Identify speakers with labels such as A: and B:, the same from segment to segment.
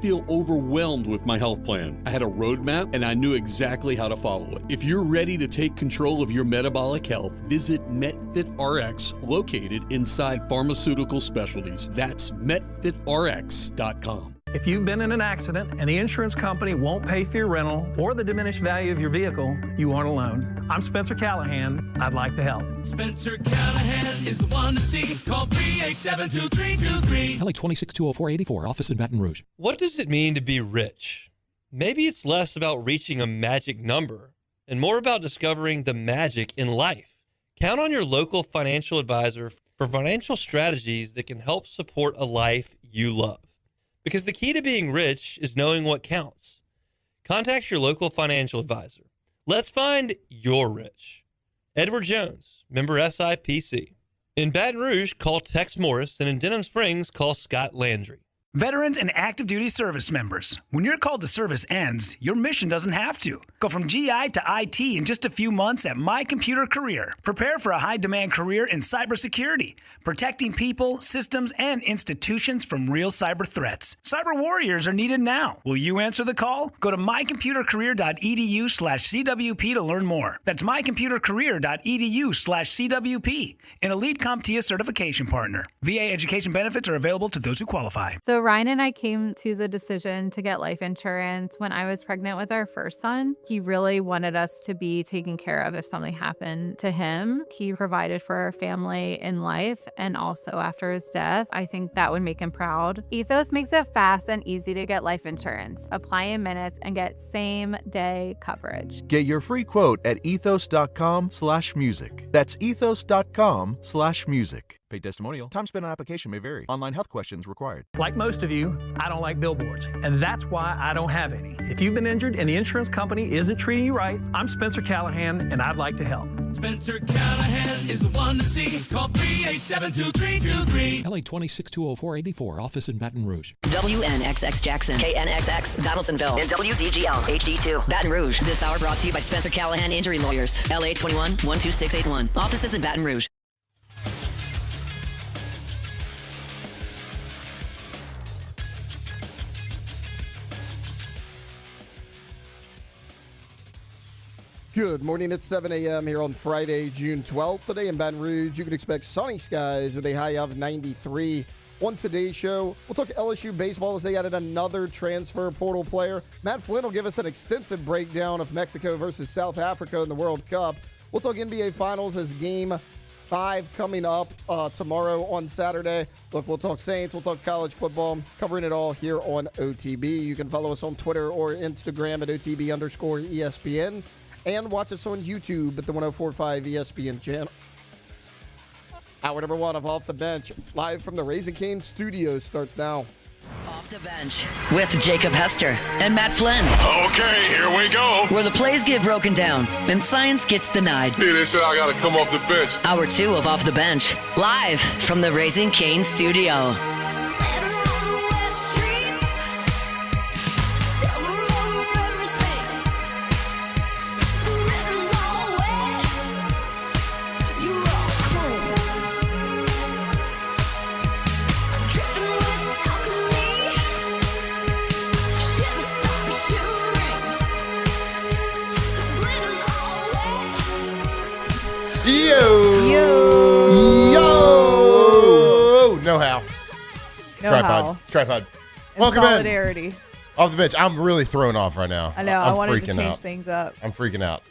A: feel overwhelmed with my health plan. I had a roadmap and I knew exactly how to follow it. If you're ready to take control of your metabolic health, visit MetFitRx, located inside Pharmaceutical Specialties. That's MetFitRx.com.
B: If you've been in an accident and the insurance company won't pay for your rental or the diminished value of your vehicle, you aren't alone. I'm Spencer Callahan. I'd like to help.
C: Spencer Callahan is the one to see. Call 387-2323.
D: LA 2620484, office in Baton Rouge.
E: What does it mean to be rich? Maybe it's less about reaching a magic number and more about discovering the magic in life. Count on your local financial advisor for financial strategies that can help support a life you love. Because the key to being rich is knowing what counts. Contact your local financial advisor. Let's find your rich. Edward Jones, member SIPC. In Baton Rouge, call Tex Morris, and in Denham Springs, call Scott Landry.
B: Veterans and active duty service members, when your call to service ends, your mission doesn't have to. Go from GI to IT in just a few months at My Computer Career. Prepare for a high-demand career in cybersecurity, protecting people, systems, and institutions from real cyber threats. Cyber warriors are needed now. Will you answer the call? Go to mycomputercareer.edu/CWP to learn more. That's mycomputercareer.edu/CWP, an elite CompTIA certification partner. VA education benefits are available to those who qualify.
F: So Ryan and I came to the decision to get life insurance when I was pregnant with our first son. He really wanted us to be taken care of if something happened to him. He provided for our family in life and also after his death. I think that would make him proud. Ethos makes it fast and easy to get life insurance. Apply in minutes and get same-day coverage.
G: Get your free quote at ethos.com/music. That's ethos.com/music. Paid testimonial. Time spent on application may vary. Online health questions required.
B: Like most of you, I don't like billboards, and that's why I don't have any. If you've been injured and the insurance company isn't treating you right, I'm Spencer Callahan, and I'd like to help.
C: Spencer Callahan is the one to see. Call 387-2323.
D: LA 2620484, office in Baton Rouge.
H: WNXX Jackson, KNXX Donaldsonville, and WDGL HD2 Baton Rouge. This hour brought to you by Spencer Callahan Injury Lawyers, LA 21-12681. Offices in Baton Rouge.
I: Good morning. It's 7 a.m. here on Friday, June 12th. Today in Baton Rouge, you can expect sunny skies with a high of 93. On today's show, we'll talk LSU baseball as they added another transfer portal player. Matt Flynn will give us an extensive breakdown of Mexico versus South Africa in the World Cup. We'll talk NBA Finals as Game 5 coming up tomorrow on Saturday. Look, we'll talk Saints, we'll talk college football, covering it all here on OTB. You can follow us on Twitter or Instagram at OTB_ESPN. And watch us on YouTube at the 104.5 ESPN channel. Hour number 1 of Off the Bench, live from the Raising Cane studio, starts now.
H: Off the Bench with Jacob Hester and Matt Flynn.
J: Okay, here we go.
H: Where the plays get broken down and science gets denied.
J: Hey, they said I got to come off the bench.
H: Hour 2 of Off the Bench, live from the Raising Cane studio.
K: No how.
L: No
K: Tripod.
L: how.
K: Tripod.
L: In
K: Welcome
L: solidarity.
K: in. Off the bench. I'm really thrown off right now.
L: I know.
K: I'm
L: I wanted to
K: freaking
L: change
K: out.
L: things up.
K: I'm freaking out.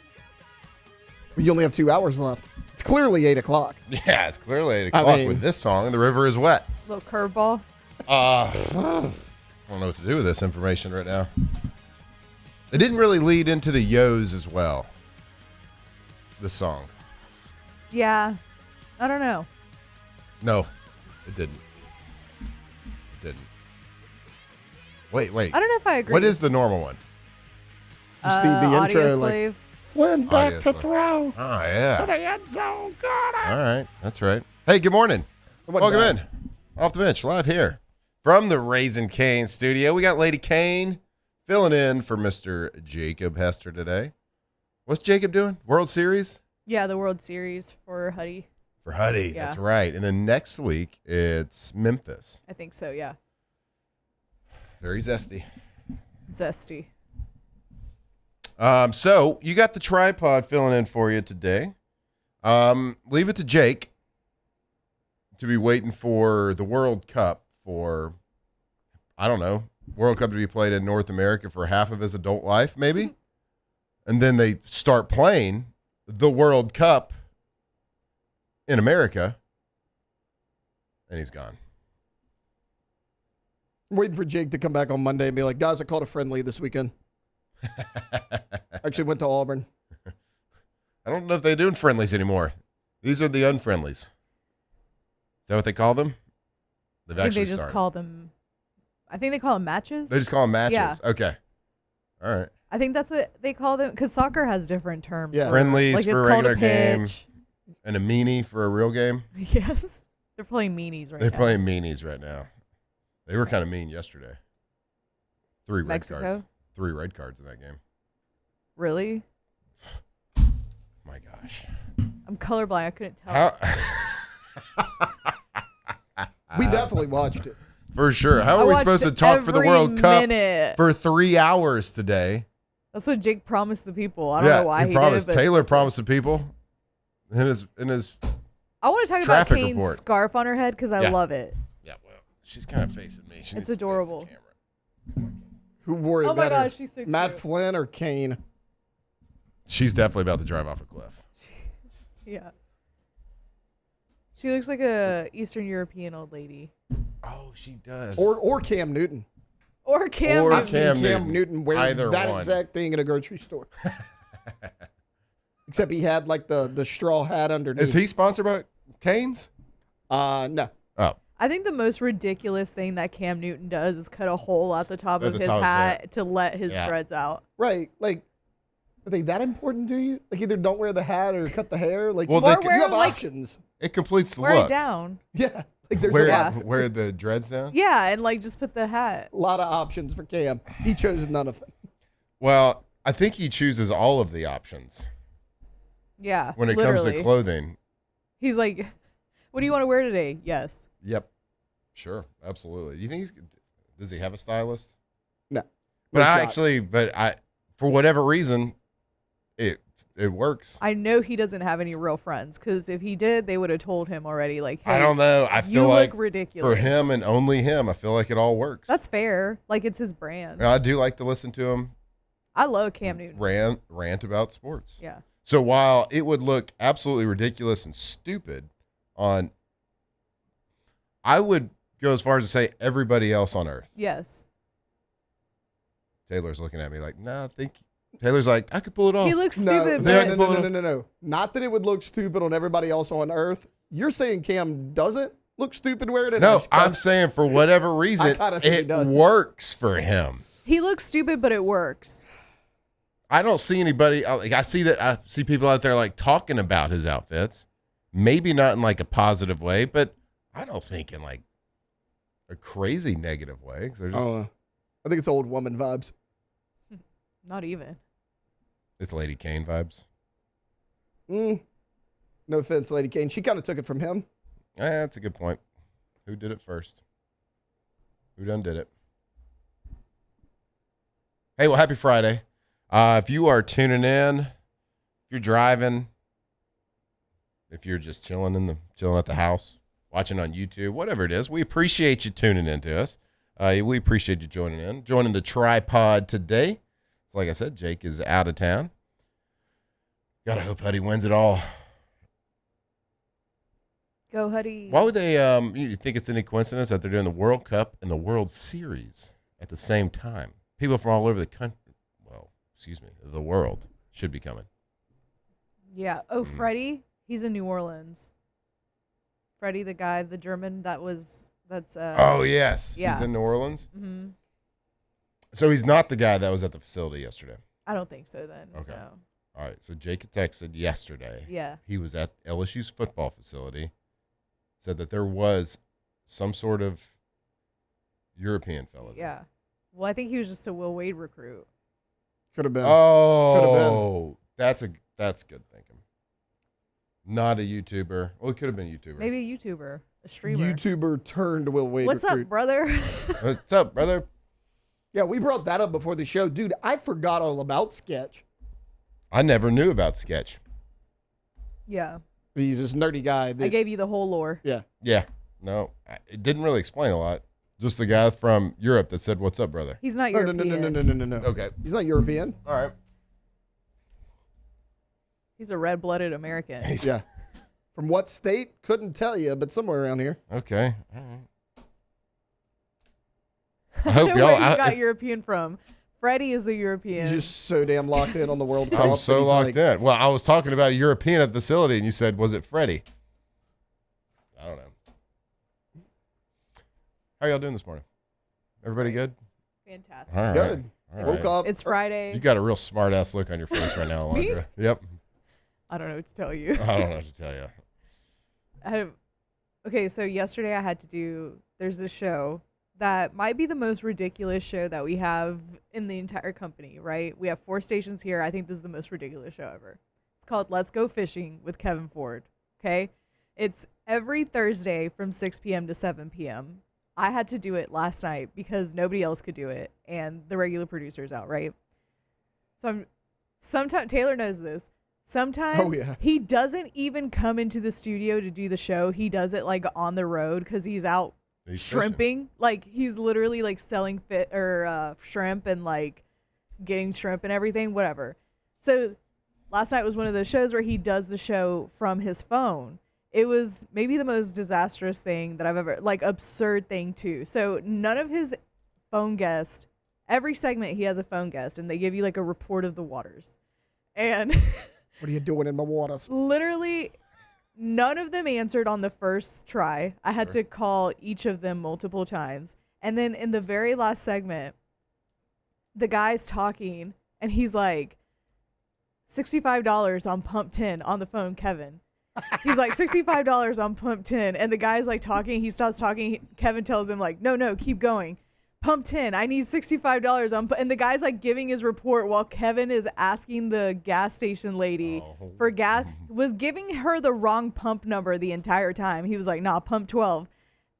I: You only have 2 hours left. It's clearly 8 o'clock.
K: Yeah, it's clearly 8 o'clock with this song. The river is wet.
L: Little curveball.
K: I don't know what to do with this information right now. It didn't really lead into the yo's as well. The song.
L: Yeah. I don't know.
K: No, it didn't. It didn't. Wait.
L: I don't know if I agree.
K: What is the normal one?
I: Just the intro,
L: Audio
I: like,
L: Slave.
I: Flynn back
K: Audio
I: to
K: Slave.
I: throw.
K: Oh, yeah.
I: To the end zone. Got it.
K: All right. That's right. Hey, good morning. Welcome in. Off the bench, live here from the Raising Cane studio. We got Lady Cane filling in for Mr. Jacob Hester today. What's Jacob doing? World Series?
L: Yeah, the World Series for Huddy.
K: For Huddy,
L: Yeah.
K: that's right. And then next week, it's Memphis.
L: I think so, yeah.
K: Very zesty.
L: Zesty.
K: So you got the tripod filling in for you today. Leave it to Jake to be waiting for the World Cup for, I don't know, World Cup to be played in North America for half of his adult life, maybe. And then they start playing the World Cup in America, and he's gone.
I: I'm waiting for Jake to come back on Monday and be like, guys, I called a friendly this weekend. Actually went to Auburn.
K: I don't know if they're doing friendlies anymore. These are the unfriendlies. Is that what they call them? They've
L: I think
K: actually
L: they just
K: started.
L: call them. I think they call them matches.
K: They just call them matches?
L: Yeah.
K: Okay. All right.
L: I think that's what they call them because soccer has different terms.
I: Yeah.
K: Friendlies
L: like
K: for
L: it's
K: a
L: called
K: regular game
L: pitch.
K: and a meanie for a real game.
L: Yes. They're playing meanies right
K: They're
L: now.
K: playing meanies right now. They were kind of mean yesterday. 3 red
L: Mexico?
K: cards. 3 red cards in that game.
L: Really?
K: My gosh.
L: I'm colorblind. I couldn't tell.
I: We definitely watched it.
K: For sure. How
L: I
K: are we
L: watched
K: supposed to talk for the
L: every
K: World Cup
L: minute.
K: for 3 hours today?
L: That's what Jake promised the people. I don't know why he
K: promised.
L: did it. But
K: Taylor promised the people in his
L: I want to talk about
K: traffic
L: Kane's
K: report.
L: scarf on her head because I
K: Yeah.
L: love it.
K: Yeah, well, she's kind of facing me. She needs
L: It's
K: to face the
L: adorable.
K: camera.
I: Who wore it
L: Oh my
I: better?
L: gosh, she's so
I: Matt
L: cute.
I: Flynn or Kane?
K: She's definitely about to drive off a cliff.
L: Yeah. She looks like a Eastern European old lady.
K: Oh, she does.
I: Or Cam Newton.
L: Or Cam.
K: Or
L: Newton.
I: I've seen
K: Cam
I: Cam
K: Newton.
I: Newton wear
K: Either
I: that
K: one.
I: exact thing in a grocery store. Except he had like the straw hat underneath.
K: Is he sponsored by Canes?
I: No.
K: Oh.
L: I think the most ridiculous thing that Cam Newton does is cut a hole at the top
K: At
L: of
K: the
L: his
K: top,
L: hat to let his
K: Yeah.
L: dreads out.
I: Right. Like, are they that important to you? Like, either don't wear the hat or cut the hair? Like,
K: Well,
I: you
K: they
I: have
K: could-
L: wear, like-
I: options.
K: It completes the
L: Wear
K: look.
L: it down.
I: Yeah. Like, there's
K: Wear,
I: a lot.
K: wear the dreads down?
L: Yeah, and like just put the hat.
I: A lot of options for Cam. He chose none of them.
K: Well, I think he chooses all of the options
L: Yeah.
K: when it
L: literally.
K: comes to clothing.
L: He's like, "What do you want to wear today?" Yes.
K: Yep. Sure. Absolutely. Do you think does he have a stylist?
I: No.
K: But
I: No
K: I
I: shot.
K: actually, for whatever reason, it works.
L: I know he doesn't have any real friends because if he did, they would have told him already. Like, hey,
K: I don't know. I
L: you
K: feel like
L: look ridiculous
K: for him and only him, I feel like it all works.
L: That's fair. Like it's his brand.
K: I do like to listen to him
L: I love Cam Newton.
K: rant about sports.
L: Yeah.
K: So while it would look absolutely ridiculous and stupid on, I would go as far as to say everybody else on earth.
L: Yes.
K: Taylor's looking at me like, nah, I think Taylor's like, I could pull it off.
L: He looks
I: No,
L: stupid,
K: They
L: but
K: had-
I: no. Not that it would look stupid on everybody else on Earth. You're saying Cam doesn't look stupid wearing it?
K: No, I'm saying for whatever reason,
I: kinda think he
K: it
I: does.
K: works for him.
L: he looks stupid, but it works.
K: I don't see anybody like I see people out there like talking about his outfits. Maybe not in like a positive way, but I don't think in like a crazy negative way. 'Cause they're just,
I: I think it's old woman vibes.
L: Not even.
K: it's Lady Kane vibes.
I: No offense, Lady Kane. She kind of took it from him.
K: That's a good point. Who did it first? Who done did it? Hey, well, happy Friday. If you are tuning in, if you're driving, if you're just chilling at the house, watching on YouTube, whatever it is, we appreciate you tuning in to us. We appreciate you joining the tripod today. So like I said, Jake is out of town. Gotta hope Huddy wins it all.
L: Go, Huddy.
K: Why would they? You think it's any coincidence that they're doing the World Cup and the World Series at the same time? People from all over the country, the world should be coming.
L: Yeah. Oh, Freddie. He's in New Orleans. Freddie, the guy, the German that's.
K: Oh yes,
L: Yeah.
K: He's in New Orleans.
L: Mm-hmm.
K: So he's not the guy that was at the facility yesterday.
L: I don't think so. Then.
K: Okay.
L: No.
K: All right. So Jake had texted yesterday.
L: Yeah.
K: He was at LSU's football facility. Said that there was some sort of European fellow.
L: Yeah. Well, I think he was just a Will Wade recruit.
I: Could have been.
K: Oh, that's good thinking. Not a YouTuber. Well, it could have been a YouTuber.
L: Maybe a YouTuber, a streamer.
I: YouTuber turned Will Wade
L: What's
I: recruit.
L: up, brother?
K: What's up, brother?
I: Yeah, we brought that up before the show. Dude, I forgot all about Sketch.
K: I never knew about Sketch.
L: Yeah.
I: He's this nerdy guy.
L: I gave you the whole lore.
I: Yeah.
K: Yeah. No, it didn't really explain a lot. Just the guy from Europe that said, "What's up, brother?"
L: He's not
I: No,
L: European.
I: no.
K: Okay.
I: He's not European.
K: All right.
L: He's a red-blooded American.
I: Yeah. From what state? Couldn't tell you, but somewhere around here.
K: Okay. All right.
L: I
K: hope
L: know
K: y'all-
L: where you got European from. Freddie is a European.
I: He's just so damn locked in on the World Cup.
K: I'm
I: that
K: so
I: he's
K: locked
I: like,
K: in. Well, I was talking about a European facility, and you said, "Was it Freddie?" I don't know. How y'all doing this morning? Everybody good?
L: Fantastic.
K: All right.
I: Good.
K: All right.
I: Woke up.
L: It's Friday.
K: You got a real smart ass look on your face right now,
L: Me?
K: Alondra. Yep.
L: I don't know what to tell you.
K: I don't know what to tell you.
L: Okay, so yesterday I had to do, there's this show that might be the most ridiculous show that we have in the entire company, right? We have 4 stations here. I think this is the most ridiculous show ever. It's called Let's Go Fishing with Kevin Ford, okay? It's every Thursday from 6 p.m. to 7 p.m. I had to do it last night because nobody else could do it, and the regular producer's out, right? So sometimes, Taylor knows this. Sometimes he doesn't even come into the studio to do the show. He does it like on the road because he's out shrimping. Like he's literally like selling shrimp and like getting shrimp and everything, whatever. So last night was one of those shows where he does the show from his phone. It was maybe the most disastrous thing that I've ever, like absurd thing too. So none of his phone guests, every segment he has a phone guest and they give you like a report of the waters. And
I: what are you doing in my waters?
L: Literally, none of them answered on the first try. I had to call each of them multiple times. And then in the very last segment, the guy's talking, and he's like, $65 on pump 10 on the phone, Kevin. He's like, $65 on pump 10. And the guy's like talking. He stops talking. Kevin tells him like, no, keep going. Pump 10. I need $65 on. And the guy's like giving his report while Kevin is asking the gas station lady for gas, was giving her the wrong pump number the entire time. He was like, nah, pump 12.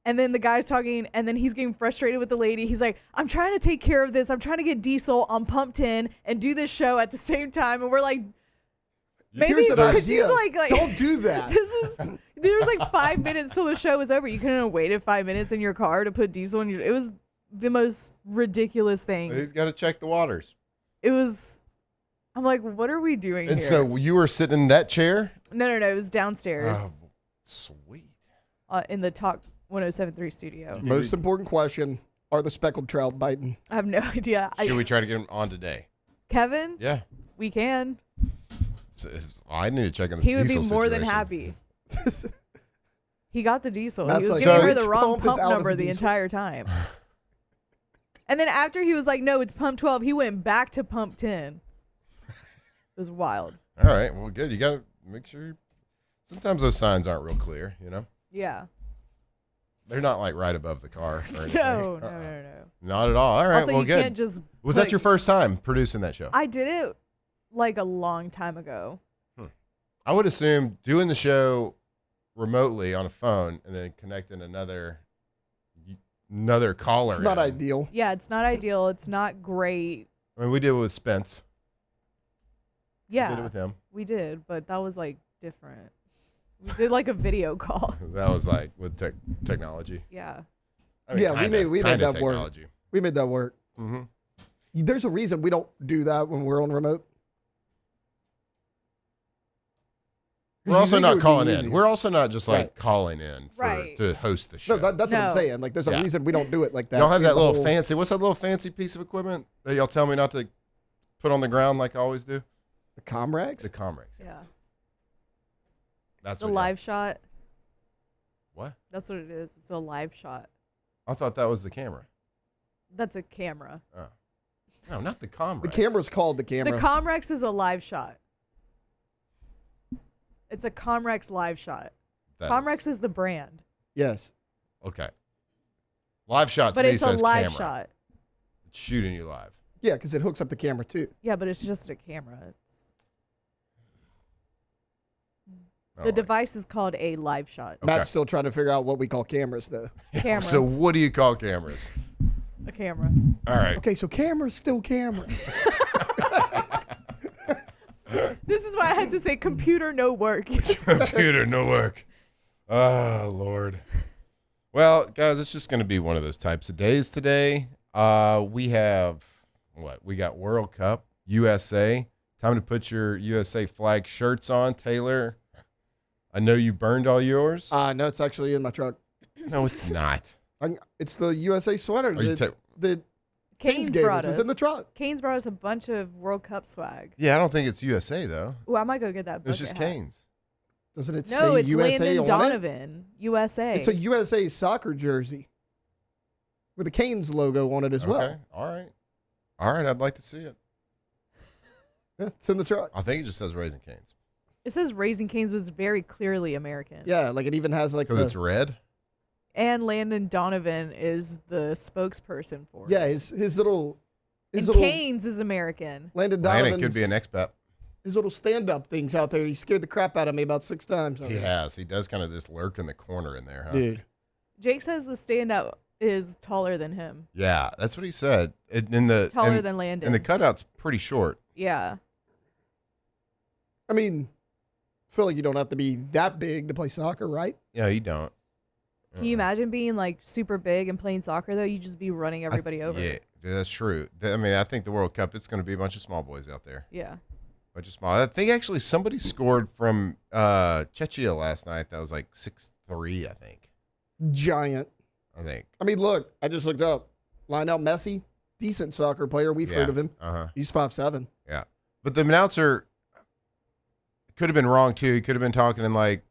L: And then the guy's talking, and then he's getting frustrated with the lady. He's like, I'm trying to take care of this. I'm trying to get diesel on pump 10 and do this show at the same time. And we're like, maybe could you like
I: don't do that.
L: There was like 5 minutes till the show was over. You couldn't have waited 5 minutes in your car to put diesel in your. It was the most ridiculous thing.
K: He's got to check the waters.
L: It was. I'm like, what are we doing
K: And
L: here?
K: so you were sitting in that chair?
L: No. It was downstairs.
K: Oh, sweet.
L: In the Talk 107.3 studio.
I: Most important question: are the speckled trout biting?
L: I have no idea.
K: Should we try to get him on today?
L: Kevin?
K: Yeah.
L: We can.
K: I need to check on this.
L: He would be
K: diesel
L: more than
K: situation.
L: happy. He got the diesel.
I: That's
L: He was
I: like,
L: giving
I: so
L: her the
I: each
L: wrong
I: pump is
L: pump
I: out of
L: number the
I: diesel?
L: entire time. And then after he was like, no, it's pump 12, he went back to pump 10. It was wild.
K: All right. Well, good. You got to make sure. Sometimes those signs aren't real clear, you know?
L: Yeah.
K: They're not like right above the car or anything.
L: No.
K: Not at all. All right.
L: Also,
K: well,
L: you
K: good.
L: can't just
K: Was
L: put-
K: that your first time producing that show?
L: I did it like a long time ago.
K: I would assume doing the show remotely on a phone and then connecting another caller.
I: It's not
K: in.
I: ideal.
L: Yeah, it's not ideal. It's not great.
K: I mean, we did it with Spence.
L: Yeah.
K: We did it with him.
L: We did, but that was like different. We did like a video call.
K: That was like with technology.
L: Yeah.
K: I mean,
I: we made that work.
K: technology.
I: We made that work.
K: Mm-hmm.
I: There's a reason we don't do that when we're on remote.
K: We're also
I: You think it
K: not
I: would be
K: calling in.
I: easier.
K: We're also not just like
I: Right.
K: calling in to host the show.
I: No, that's what I'm
L: No.
I: saying. Like, there's a
K: Yeah.
I: reason we don't do it like that.
K: Y'all have
I: We
K: that
I: the
K: little
I: whole-
K: fancy. What's that little fancy piece of equipment that y'all tell me not to put on the ground like I always do?
I: The Comrex?
K: The Comrex.
L: Yeah.
K: That's
L: The
K: what
L: live shot.
K: What?
L: That's what it is. It's a live shot.
K: I thought that was the camera.
L: That's a camera.
K: Oh. No, not the Comrex.
I: The camera's called the camera.
L: The Comrex is a live shot. It's a Comrex live shot.
K: That
L: Comrex is the brand.
I: Yes.
K: Okay. Live shot to
L: But
K: me
L: it's a
K: says
L: live
K: camera.
L: shot.
K: It's shooting you live.
I: Yeah, because it hooks up the camera too.
L: Yeah, but it's just a camera.
K: All
L: The
K: right.
L: device is called a live shot.
K: Okay.
I: Matt's still trying to figure out what we call cameras, though.
L: Cameras.
K: So what do you call cameras?
L: A camera.
K: All right.
I: Okay, so camera's still camera.
L: This is why I had to say computer no work.
K: Computer, no work. Oh, Lord. Well, guys, it's just going to be one of those types of days today. We have, we got World Cup, USA. Time to put your USA flag shirts on. Taylor, I know you burned all yours.
I: No, it's actually in my truck.
K: No, it's not.
I: It's the USA sweater. The
L: Canes
I: gave
L: brought
I: us. It's
L: us.
I: in the truck.
L: Canes brought us a bunch of World Cup swag.
K: Yeah, I don't think it's USA, though.
L: Ooh, I might go get that.
K: It's just
L: bucket hat.
K: Canes.
I: Doesn't it
L: No,
I: say
L: it's
I: USA
L: Landon
I: on
L: Donovan, USA.
I: It's a USA soccer jersey with a Canes logo on it as well.
K: Okay, all right, I'd like to see it.
I: Yeah, it's in the truck.
K: I think it just says Raising Canes.
L: It says Raising Canes was very clearly American.
I: Yeah, like it even has like
K: Because it's red?
L: And Landon Donovan is the spokesperson for it.
I: Yeah, his little
L: Canes is American.
I: Landon Donovan
K: Landon could be an expat.
I: His little stand-up things out there. He scared the crap out of me about 6 times.
K: He has. He does kind of just lurk in the corner in there, huh?
I: Dude.
L: Jake says the standout is taller than him.
K: Yeah, that's what he said.
L: Taller than Landon.
K: And the cutout's pretty short.
L: Yeah.
I: I mean, I feel like you don't have to be that big to play soccer, right?
K: Yeah, you don't.
L: Can you imagine being like super big and playing soccer though? You just be running everybody over.
K: Yeah, that's true. I mean, I think the World Cup, it's going to be a bunch of small boys out there.
L: Yeah.
K: Bunch of small. I think actually somebody scored from Czechia last night. That was like 6'3", I think.
I: Giant.
K: I think.
I: I mean, look, I just looked up. Lionel Messi, decent soccer player. We've heard of him. He's 5'7".
K: Yeah. But the announcer could have been wrong, too. He could have been talking in like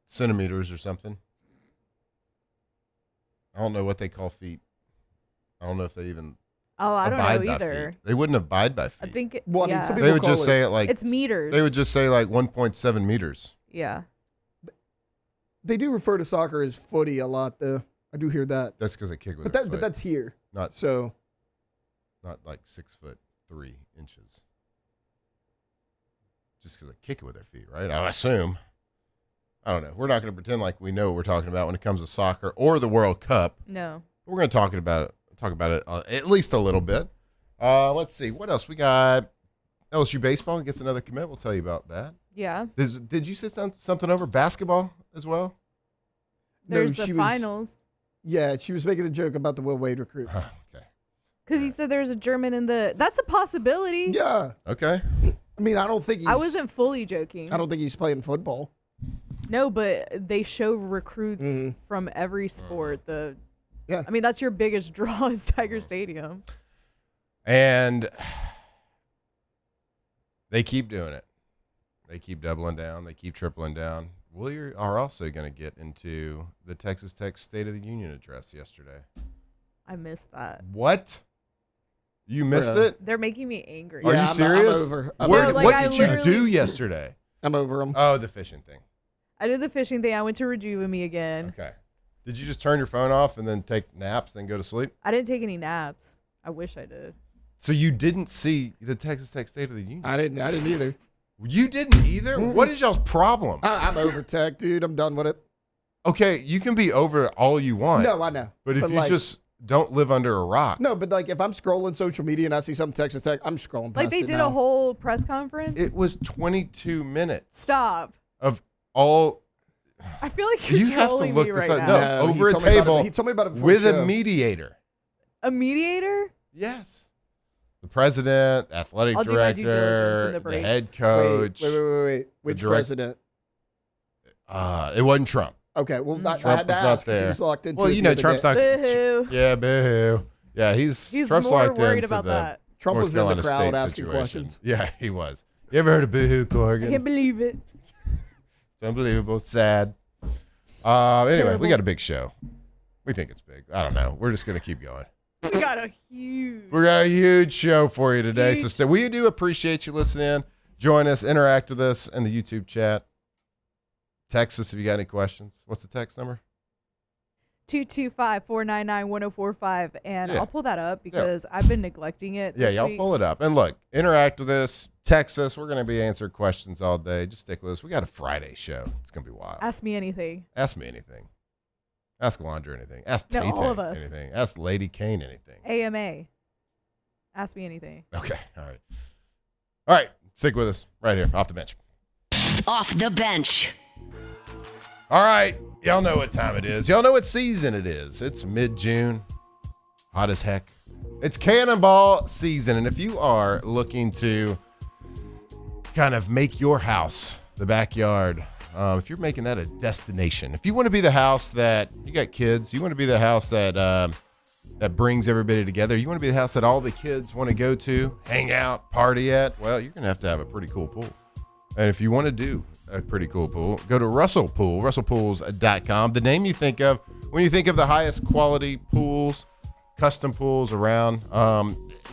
K: centimeters or something. I don't know what they call feet. I don't know if they even
L: I don't
K: abide
L: know
K: by
L: either.
K: feet. They wouldn't abide by feet.
L: I think
K: They would just say it like
L: it's meters.
K: They would just say like 1.7 meters.
L: Yeah.
I: They do refer to soccer as footy a lot, though. I do hear that.
K: That's because they kick with
I: But
K: their
I: that,
K: foot.
I: but that's here.
K: Not
I: so.
K: Not like 6'3" inches. Just because they kick it with their feet, right? I assume. I don't know. We're not going to pretend like we know what we're talking about when it comes to soccer or the World Cup.
L: No.
K: We're going to talk about it at least a little bit. Let's see. What else? We got LSU baseball gets another commit. We'll tell you about that.
L: Yeah.
K: Did you say something over basketball as well?
L: There's
I: No,
L: the finals.
I: Yeah, she was making a joke about the Will Wade recruit.
K: Okay.
L: Because he said there's a German in the. That's a possibility.
I: Yeah.
K: Okay.
I: I mean, I don't think
L: I wasn't fully joking.
I: I don't think he's playing football.
L: No, but they show recruits from every sport. I mean, that's your biggest draw is Tiger Stadium.
K: And they keep doing it. They keep doubling down. They keep tripling down. We are also going to get into the Texas Tech State of the Union address yesterday.
L: I missed that.
K: What? You missed it?
L: They're making me angry.
K: Are you serious?
I: I'm over.
K: What did you do yesterday?
I: I'm over them.
K: Oh, the fishing thing.
L: I did the fishing thing. I went to Rejuve Me again.
K: Okay. Did you just turn your phone off and then take naps and go to sleep?
L: I didn't take any naps. I wish I did.
K: So you didn't see the Texas Tech State of the Union?
I: I didn't either.
K: You didn't either? What is y'all's problem?
I: I'm over Tech, dude. I'm done with it.
K: Okay, you can be over it all you want.
I: No, I know.
K: But if you
I: like,
K: just don't live under a rock.
I: No, but like if I'm scrolling social media and I see something Texas Tech, I'm scrolling past
L: Like they
I: it
L: did
I: now.
L: a whole press conference.
K: It was 22 minutes
L: Stop.
K: of all.
L: I feel like you're
K: You have to
L: trolling
K: look
L: me
K: this
L: right
K: up.
L: now.
K: No,
I: he
K: over a
I: told me about
K: table
I: it. He told me about it before
K: with
I: the
K: a
I: show.
K: mediator.
L: A mediator?
K: Yes. The president, athletic
L: I'll do my due diligence in
K: director,
L: the
K: the
L: breaks.
K: head coach.
I: Wait. Which president?
K: It wasn't Trump.
I: Okay, well, I
K: Trump
I: had to
K: was not
I: ask because he
K: there.
I: was locked into
K: Well,
I: it
K: you
I: the
K: know,
I: other
K: Trump's
I: day.
K: not.
L: Boo-hoo.
K: Yeah, boo. Yeah,
L: He's
K: Trump's
L: more
K: locked
L: worried
K: into
L: about
K: the
L: that.
I: Trump
K: North
I: was in the
K: Carolina
I: crowd
K: State
I: asking
K: situation.
I: questions.
K: Yeah, he was. You ever heard of boo-hoo, Corrigan?
L: I can't believe it.
K: It's unbelievable. It's sad. Anyway,
L: Terrible.
K: we got a big show. We think it's big. I don't know. We're just going to keep going.
L: We got a
K: huge show for you today.
L: Huge.
K: So we do appreciate you listening in. Join us, interact with us in the YouTube chat. Text us if you got any questions. What's the text number?
L: 225-499-1045. And
K: Yeah.
L: I'll pull that up because I've been neglecting it.
K: Yeah,
L: this
K: y'all
L: week.
K: pull it up. And look, interact with us. Text us. We're going to be answering questions all day. Just stick with us. We got a Friday show. It's going to be wild.
L: Ask me anything.
K: Ask me anything. Ask Alondra anything. Ask
L: No,
K: Tay
L: all of us.
K: anything. Ask Lady Kane anything.
L: AMA. Ask me anything.
K: Okay. All right. All right. Stick with us right here, off the bench.
H: Off the bench.
K: All right. Y'all know what time it is. Y'all know what season it is. It's mid-June. Hot as heck. It's cannonball season. And if you are looking to kind of make your house, the backyard, if you're making that a destination, if you want to be the house that, you got kids, you want to be the house that that brings everybody together, you want to be the house that all the kids want to go to, hang out, party at, well, you're going to have a pretty cool pool. And if you want to do a pretty cool pool, go to Russell Pool, russellpools.com. The name you think of when you think of the highest quality pools, custom pools around,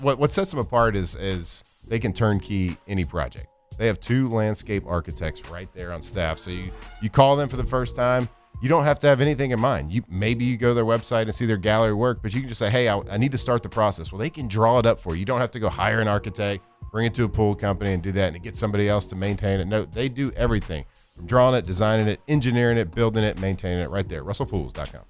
K: what sets them apart is they can turnkey any project. They have 2 landscape architects right there on staff. So you call them for the first time. You don't have to have anything in mind. Maybe you go to their website and see their gallery work, but you can just say, hey, I need to start the process. Well, they can draw it up for you. You don't have to go hire an architect, bring it to a pool company and do that and get somebody else to maintain it. No, they do everything from drawing it, designing it, engineering it, building it, maintaining it right there. russellpools.com.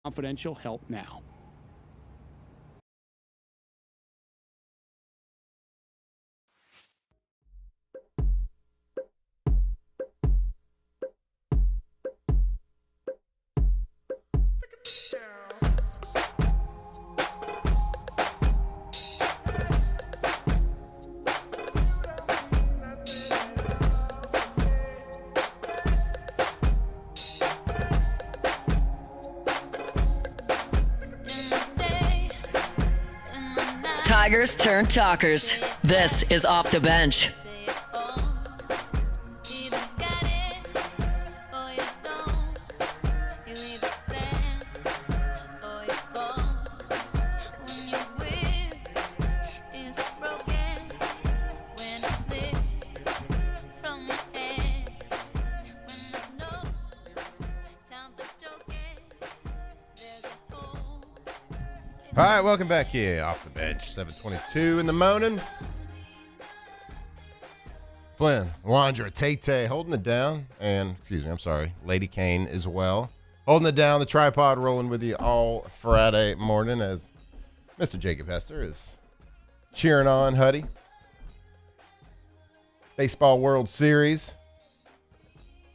M: Confidential help now.
H: Tigers turn talkers. This is Off the Bench.
K: All right, welcome back here off the bench. 7:22 in the morning. Flynn, Wandra, Tay holding it down. And, Lady Kane as well. Holding it down, the tripod rolling with you all Friday morning as Mr. Jacob Hester is cheering on Huddy. Baseball World Series.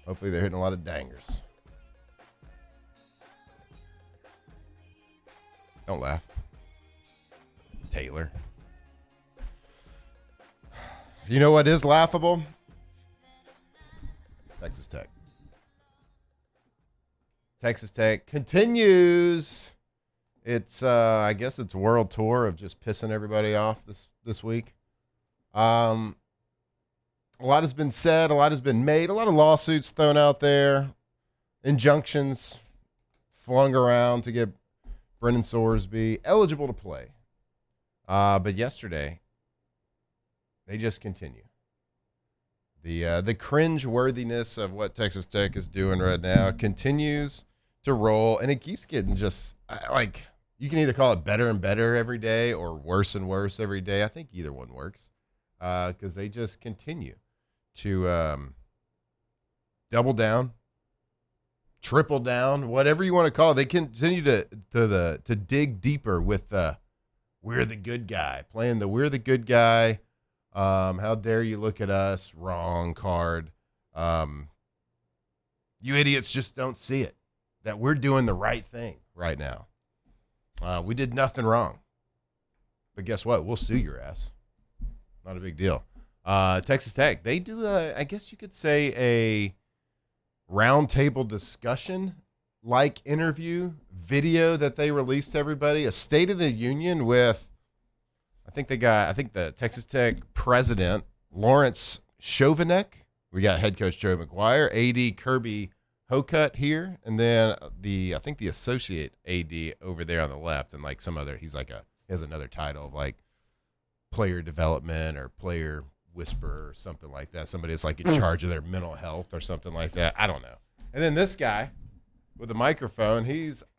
K: Hopefully they're hitting a lot of dangers. Don't laugh. Taylor. You know what is laughable? Texas Tech. Texas Tech continues its, I guess its world tour of just pissing everybody off this week. A lot has been said. A lot has been made. A lot of lawsuits thrown out there. Injunctions flung around to get Brennan Sorsby eligible to play. But yesterday, they just continue. The cringe-worthiness of what Texas Tech is doing right now continues to roll, and it keeps getting just, like, you can either call it better and better every day or worse and worse every day. I think either one works because they just continue to double down, triple down, whatever you want to call it. They continue to dig deeper with we're the good guy, playing the we're the good guy. How dare you look at us? Wrong card. You idiots just don't see it, that we're doing the right thing right now. We did nothing wrong. But guess what? We'll sue your ass. Not a big deal. Texas Tech, they do, I guess you could say, a roundtable discussion like interview video that they released to everybody, a State of the Union with, I think the Texas Tech president, Lawrence Chauvinek. We got head coach Joe McGuire, AD Kirby Hocutt here, and then the associate AD over there on the left, and like some other, he has another title of like player development or player whisperer or something like that. Somebody that's like in charge of their mental health or something like that. I don't know. And then this guy with the microphone,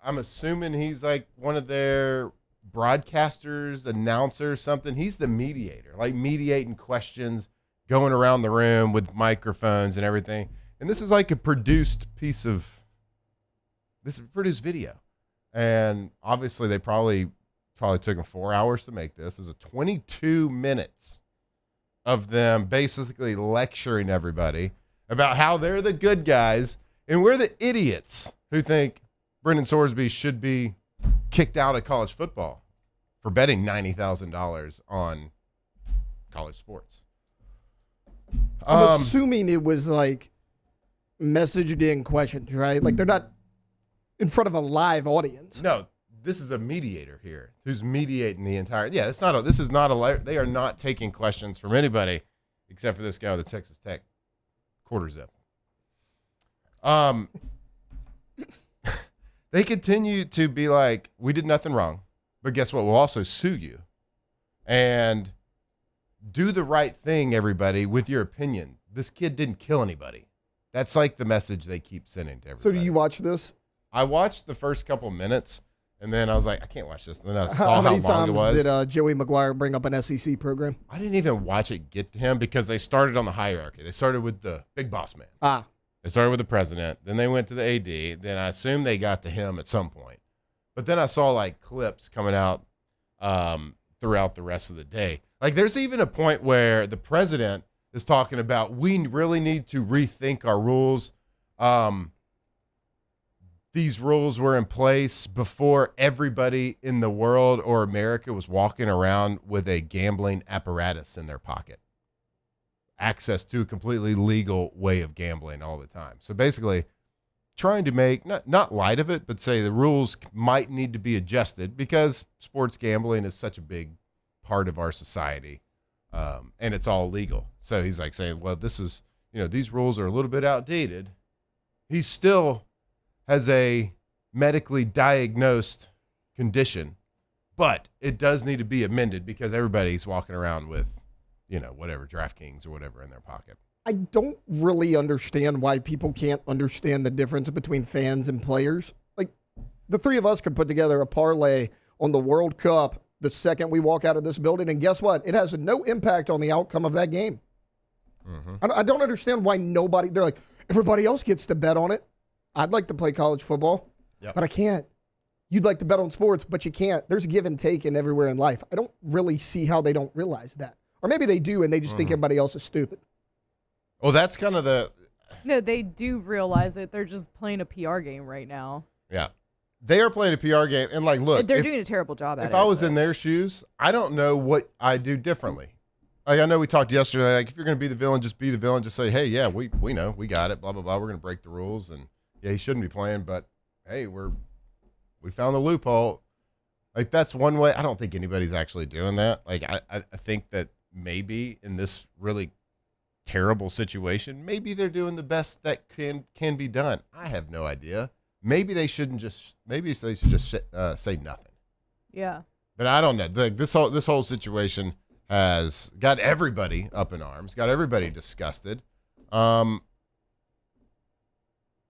K: I'm assuming he's like one of their broadcasters, announcers, something. He's the mediator, like mediating questions, going around the room with microphones and everything. And this is like a produced video. And obviously they probably took them 4 hours to make this. This is 22 minutes of them basically lecturing everybody about how they're the good guys and we're the idiots who think Brennan Sorsby should be kicked out of college football for betting $90,000 on college sports.
I: I'm assuming it was like messaged in questions, right? Like they're not in front of a live audience.
K: No, this is a mediator here who's mediating the entire. Yeah, they are not taking questions from anybody except for this guy with the Texas Tech quarter zip. They continue to be like, we did nothing wrong, but guess what? We'll also sue you. And do the right thing, everybody, with your opinion. This kid didn't kill anybody. That's like the message they keep sending to everybody.
I: So do you watch this?
K: I watched the first couple minutes, and then I was like, I can't watch this. And then I saw
I: how many
K: long it was.
I: times did Joey McGuire bring up an SEC program?
K: I didn't even watch it get to him because they started on the hierarchy. They started with the big boss man. They started with the president. Then they went to the AD. Then I assume they got to him at some point. But then I saw like clips coming out throughout the rest of the day. Like there's even a point where the president is talking about we really need to rethink our rules. These rules were in place before everybody in the world or America was walking around with a gambling apparatus in their pocket. Access to a completely legal way of gambling all the time. So basically trying to make, not light of it, but say the rules might need to be adjusted because sports gambling is such a big part of our society. And it's all legal. So he's like saying, well, this is, these rules are a little bit outdated. He still has a medically diagnosed condition, but it does need to be amended because everybody's walking around with, whatever, DraftKings or whatever in their pocket.
I: I don't really understand why people can't understand the difference between fans and players. Like, the three of us could put together a parlay on the World Cup the second we walk out of this building. And guess what? It has no impact on the outcome of that game. I don't understand why they're like, everybody else gets to bet on it. I'd like to play college football, but I can't. You'd like to bet on sports, but you can't. There's give and take in everywhere in life. I don't really see how they don't realize that. Or maybe they do, and they just think everybody else is stupid.
K: Well, that's kind of the...
L: No, they do realize that they're just playing a PR game right now.
K: Yeah. They are playing a PR game. And, like, look.
L: They're doing a terrible job at it.
K: If I was in their shoes, I don't know what I'd do differently. Like, I know we talked yesterday, like, if you're going to be the villain, just be the villain. Just say, hey, yeah, we know. We got it. Blah, blah, blah. We're going to break the rules. And, yeah, he shouldn't be playing. But, hey, we found the loophole. Like, that's one way. I don't think anybody's actually doing that. Like, I think that maybe in this really terrible situation, maybe they're doing the best that can be done. I have no idea. Maybe they shouldn't just. Maybe they should just say nothing.
L: Yeah.
K: But I don't know. Like, this whole situation has got everybody up in arms, got everybody disgusted. My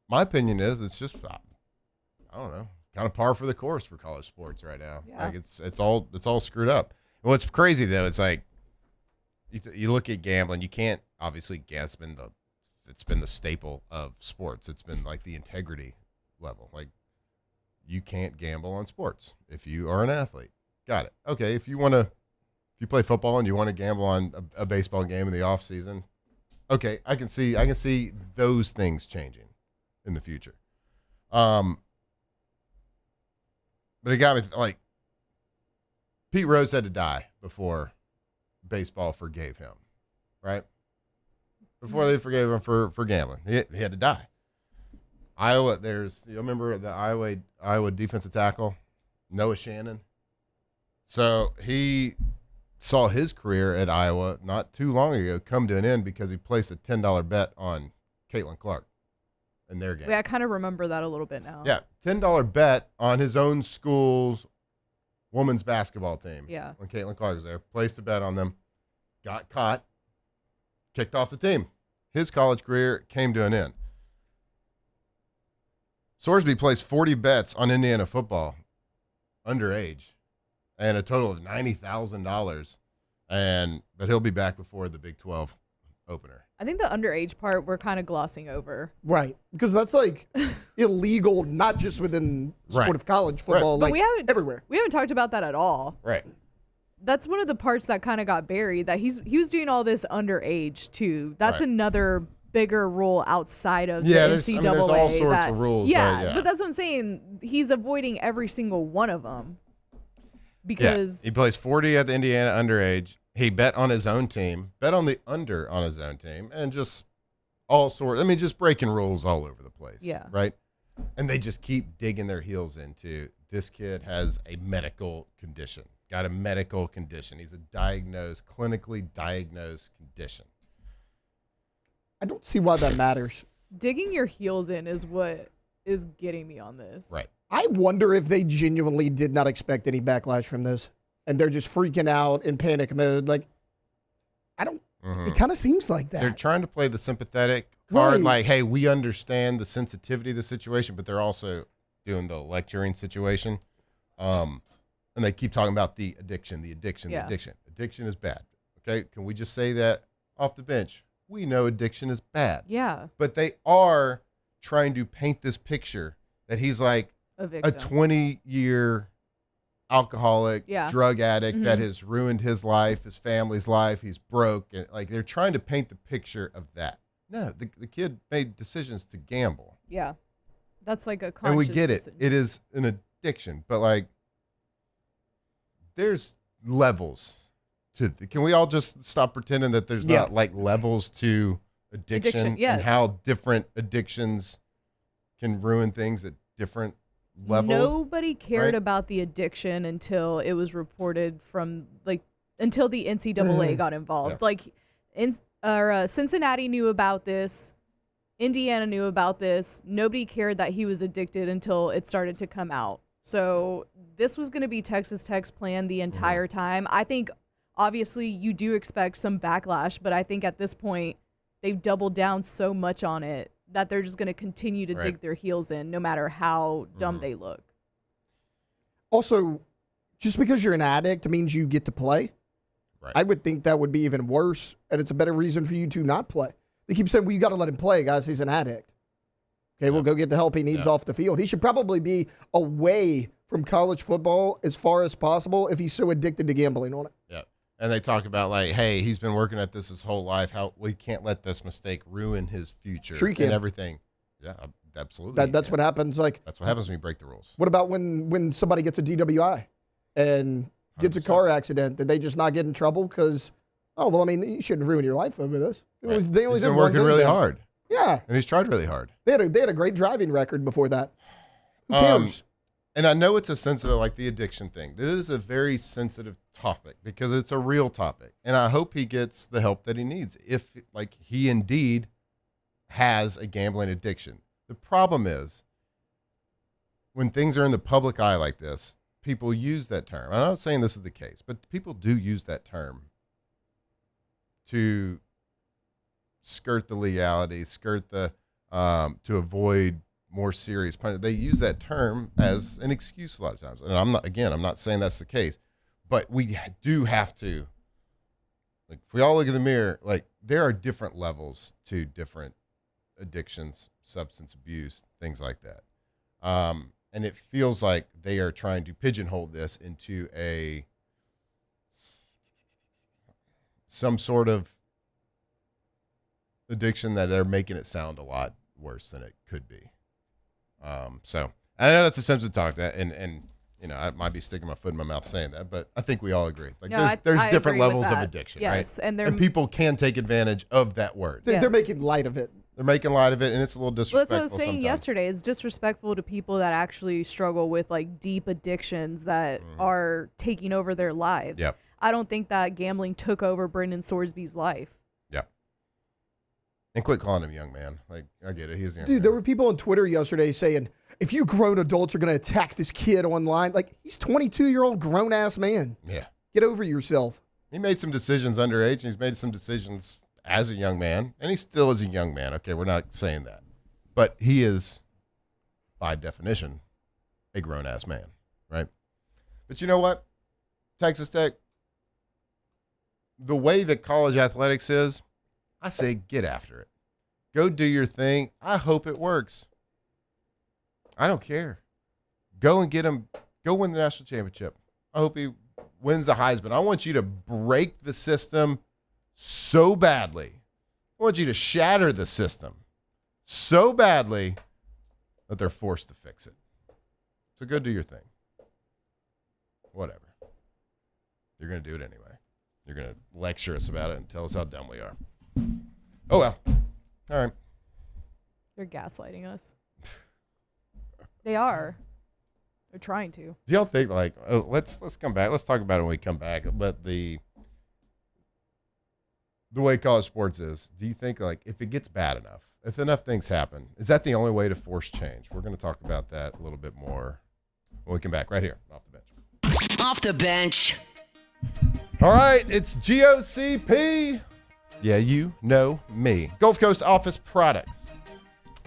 K: opinion is it's just, I don't know, kind of par for the course for college sports right now.
L: Yeah.
K: Like it's all screwed up. And what's crazy though, it's like you look at gambling. You can't obviously it's been the staple of sports. It's been like the integrity level. Like you can't gamble on sports if you are an athlete. Got it. Okay, if you play football and you want to gamble on a baseball game in the off season, okay, I can see those things changing in the future. But it got me like Pete Rose had to die before baseball forgave him, right? Before they forgave him for gambling, he had to die. Iowa, you remember the Iowa defensive tackle Noah Shannon? So he saw his career at Iowa not too long ago come to an end because he placed a $10 bet on Caitlin Clark in their game.
L: Yeah, I kind of remember that a little bit now.
K: Yeah, $10 bet on his own school's women's basketball team.
L: Yeah.
K: When Caitlin Clark was there, placed a bet on them, got caught, kicked off the team. His college career came to an end. Sorsby placed 40 bets on Indiana football, underage, and a total of $90,000. But he'll be back before the Big 12 opener.
L: I think the underage part we're kind of glossing over.
I: Right. Because that's like illegal, not just within the sport of college football,
L: But
I: like everywhere.
L: We haven't talked about that at all.
K: Right.
L: That's one of the parts that kind of got buried, that he was doing all this underage too. That's another bigger rule outside of the NCAA.
K: There's all sorts of rules.
L: Yeah, but that's what I'm saying. He's avoiding every single one of them. Because
K: he plays 40 at the Indiana underage. He bet on his own team, bet on the under on his own team, and just all sorts. I mean, just breaking rules all over the place.
L: Yeah.
K: Right? And they just keep digging their heels into this kid has a medical condition, got a medical condition. He's a clinically diagnosed condition.
I: I don't see why that matters.
L: digging your heels in is what is getting me on this.
K: Right.
I: I wonder if they genuinely did not expect any backlash from this, and they're just freaking out in panic mode. Like, I don't. It kind of seems like that.
K: They're trying to play the sympathetic card, like, hey, we understand the sensitivity of the situation, but they're also doing the lecturing situation. And they keep talking about the addiction. Addiction is bad. Okay, can we just say that off the bench? We know addiction is bad.
L: Yeah.
K: But they are trying to paint this picture that he's like a 20-year alcoholic, drug addict that has ruined his life, his family's life. He's broke. And like, they're trying to paint the picture of that. No, the kid made decisions to gamble.
L: Yeah. That's like a conscious
K: and we get it.
L: decision.
K: It is an addiction, but like, there's levels to. Can we all just stop pretending that there's not like levels to addiction
L: yes.
K: and how different addictions can ruin things at different levels?
L: Nobody cared
K: right?
L: about the addiction until it was reported from until the NCAA got involved.
K: Yeah.
L: Cincinnati knew about this. Indiana knew about this. Nobody cared that he was addicted until it started to come out. So this was going to be Texas Tech's plan the entire time. I think obviously you do expect some backlash, but I think at this point they've doubled down so much on it that they're just going to continue to dig their heels in no matter how dumb they look.
I: Also, just because you're an addict means you get to play.
K: Right.
I: I would think that would be even worse, and it's a better reason for you to not play. They keep saying, well, you got to let him play, guys. He's an addict. Okay, we'll go get the help he needs off the field. He should probably be away from college football as far as possible if he's so addicted to gambling on it.
K: Yeah. And they talk about, like, hey, he's been working at this his whole life. How we can't let this mistake ruin his future
I: Sure he can.
K: and everything. Yeah, absolutely.
I: That's what happens. Like,
K: that's what happens when you break the rules.
I: what about when somebody gets a DWI and gets a car accident? Did they just not get in trouble because, oh, well, I mean, you shouldn't ruin your life over this.
K: Right.
I: They only
K: He's
I: did
K: been
I: one
K: working
I: thing
K: really
I: then.
K: hard.
I: Yeah.
K: And he's tried really hard.
I: They had a great driving record before that. Who cares?
K: And I know it's a sensitive, like the addiction thing. This is a very sensitive topic because it's a real topic. And I hope he gets the help that he needs if, like, he indeed has a gambling addiction. The problem is when things are in the public eye like this, people use that term. I'm not saying this is the case, but people do use that term to skirt the legality, skirt the to avoid more serious punishment. They use that term as an excuse a lot of times. And I'm not saying that's the case, but we do have to, like, if we all look in the mirror, like, there are different levels to different addictions, substance abuse, things like that. And it feels like they are trying to pigeonhole this into some sort of addiction that they're making it sound a lot worse than it could be. So I know that's a sensitive talk, that, and you know, I might be sticking my foot in my mouth saying that, but I think we all agree. Like,
L: No,
K: there's
L: I
K: different
L: agree with
K: levels of
L: that.
K: addiction,
L: Yes,
K: right?
L: and
K: people can take advantage of that word.
I: They're making light of it.
K: They're making light of it, and it's a little
L: Well,
K: disrespectful.
L: that's what I was saying
K: sometimes.
L: yesterday. It's disrespectful to people that actually struggle with, like, deep addictions that are taking over their lives.
K: Yep.
L: I don't think that gambling took over Brendan Sorsby's life.
K: Yeah. And quit calling him young man. Like, I get it. He's a young
I: Dude,
K: man.
I: there were people on Twitter yesterday saying, if you grown adults are going to attack this kid online, like, he's 22-year-old grown-ass man.
K: Yeah.
I: Get over yourself.
K: He made some decisions underage, and he's made some decisions as a young man, and he still is a young man. Okay, we're not saying that. But he is, by definition, a grown-ass man, right? But you know what? Texas Tech, the way that college athletics is, I say get after it. Go do your thing. I hope it works. I don't care. Go and get him. Go win the national championship. I hope he wins the Heisman. I want you to break the system so badly. I want you to shatter the system so badly that they're forced to fix it. So go do your thing. Whatever. You're going to do it anyway. You're going to lecture us about it and tell us how dumb we are. Oh, well. All right.
L: They're gaslighting us. They are. They're trying to.
K: Do y'all think, like, let's come back. Let's talk about it when we come back. But the way college sports is, do you think, like, if it gets bad enough, if enough things happen, is that the only way to force change? We're going to talk about that a little bit more when we come back right here off the bench.
H: Off the bench.
K: All right, it's GOCP. Yeah, you know me. Gulf Coast Office Products.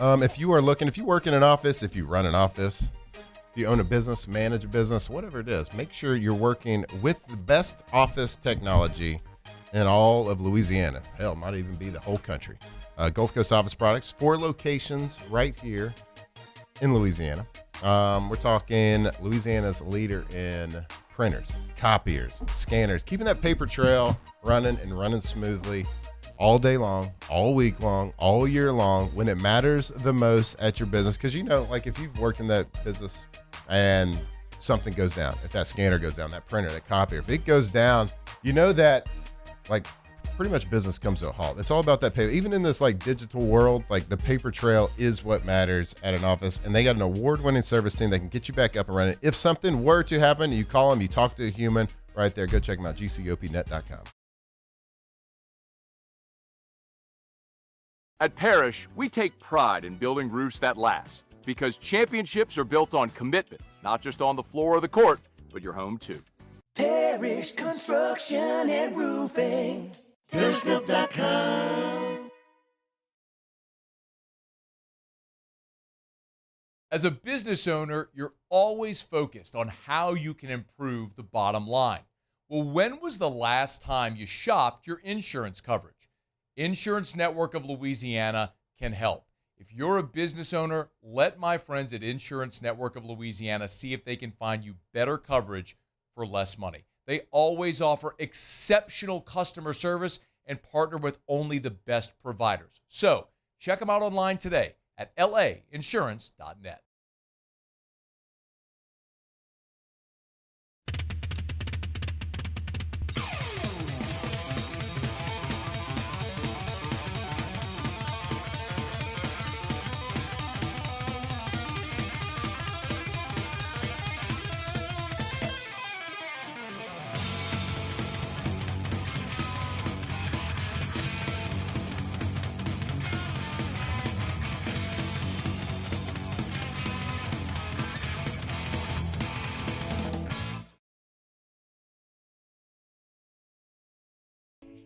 K: If you work in an office, if you run an office, if you own a business, manage a business, whatever it is, make sure you're working with the best office technology in all of Louisiana. Hell, might even be the whole country. Gulf Coast Office Products, 4 locations right here in Louisiana. We're talking Louisiana's leader in printers, copiers, scanners, keeping that paper trail running and running smoothly all day long, all week long, all year long, when it matters the most at your business. Because, you know, like, if you've worked in that business and something goes down, if that scanner goes down, that printer, that copier, if it goes down, you know that, like, pretty much business comes to a halt. It's all about that paper. Even in this, like, digital world, like, the paper trail is what matters at an office. And they got an award-winning service team that can get you back up and running. If something were to happen, you call them, you talk to a human right there. Go check them out, gcopnet.com.
N: At Parrish, we take pride in building roofs that last, because championships are built on commitment, not just on the floor of the court, but your home too.
C: Parrish Construction and Roofing. ParrishBuilt.com.
O: As a business owner, you're always focused on how you can improve the bottom line. Well, when was the last time you shopped your insurance coverage? Insurance Network of Louisiana can help. If you're a business owner, let my friends at Insurance Network of Louisiana see if they can find you better coverage for less money. They always offer exceptional customer service and partner with only the best providers. So check them out online today at lainsurance.net.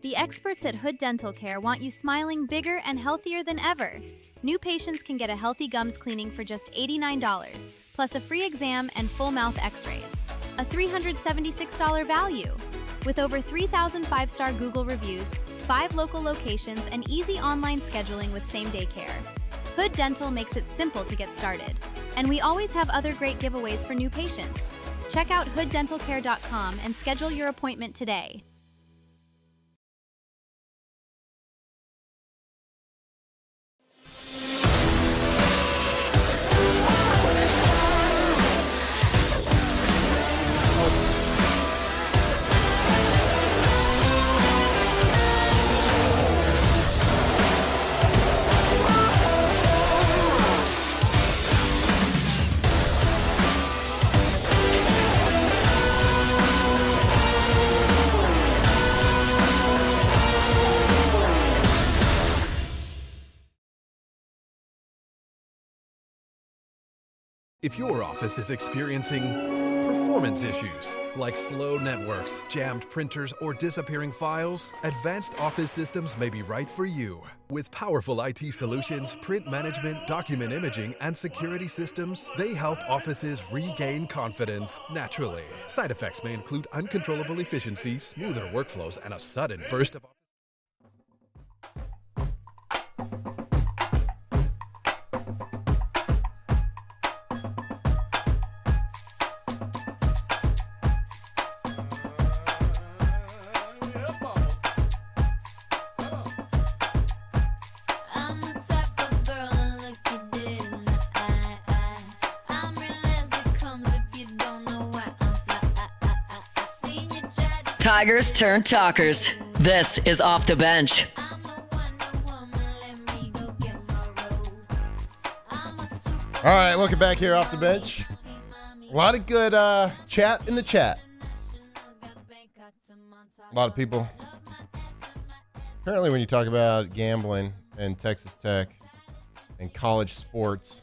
P: The experts at Hood Dental Care want you smiling bigger and healthier than ever. New patients can get a healthy gums cleaning for just $89, plus a free exam and full mouth x-rays. A $376 value. With over 3,000 five-star Google reviews, 5 local locations, and easy online scheduling with same-day care. Hood Dental makes it simple to get started. And we always have other great giveaways for new patients. Check out hooddentalcare.com and schedule your appointment today.
Q: If your office is experiencing performance issues like slow networks, jammed printers, or disappearing files, Advanced Office Systems may be right for you. With powerful IT solutions, print management, document imaging, and security systems, they help offices regain confidence naturally. Side effects may include uncontrollable efficiency, smoother workflows, and a sudden burst of
H: Tigers turn talkers. This is Off the Bench.
K: All right, welcome back here off the bench. A lot of good chat in the chat. A lot of people. Apparently when you talk about gambling and Texas Tech and college sports,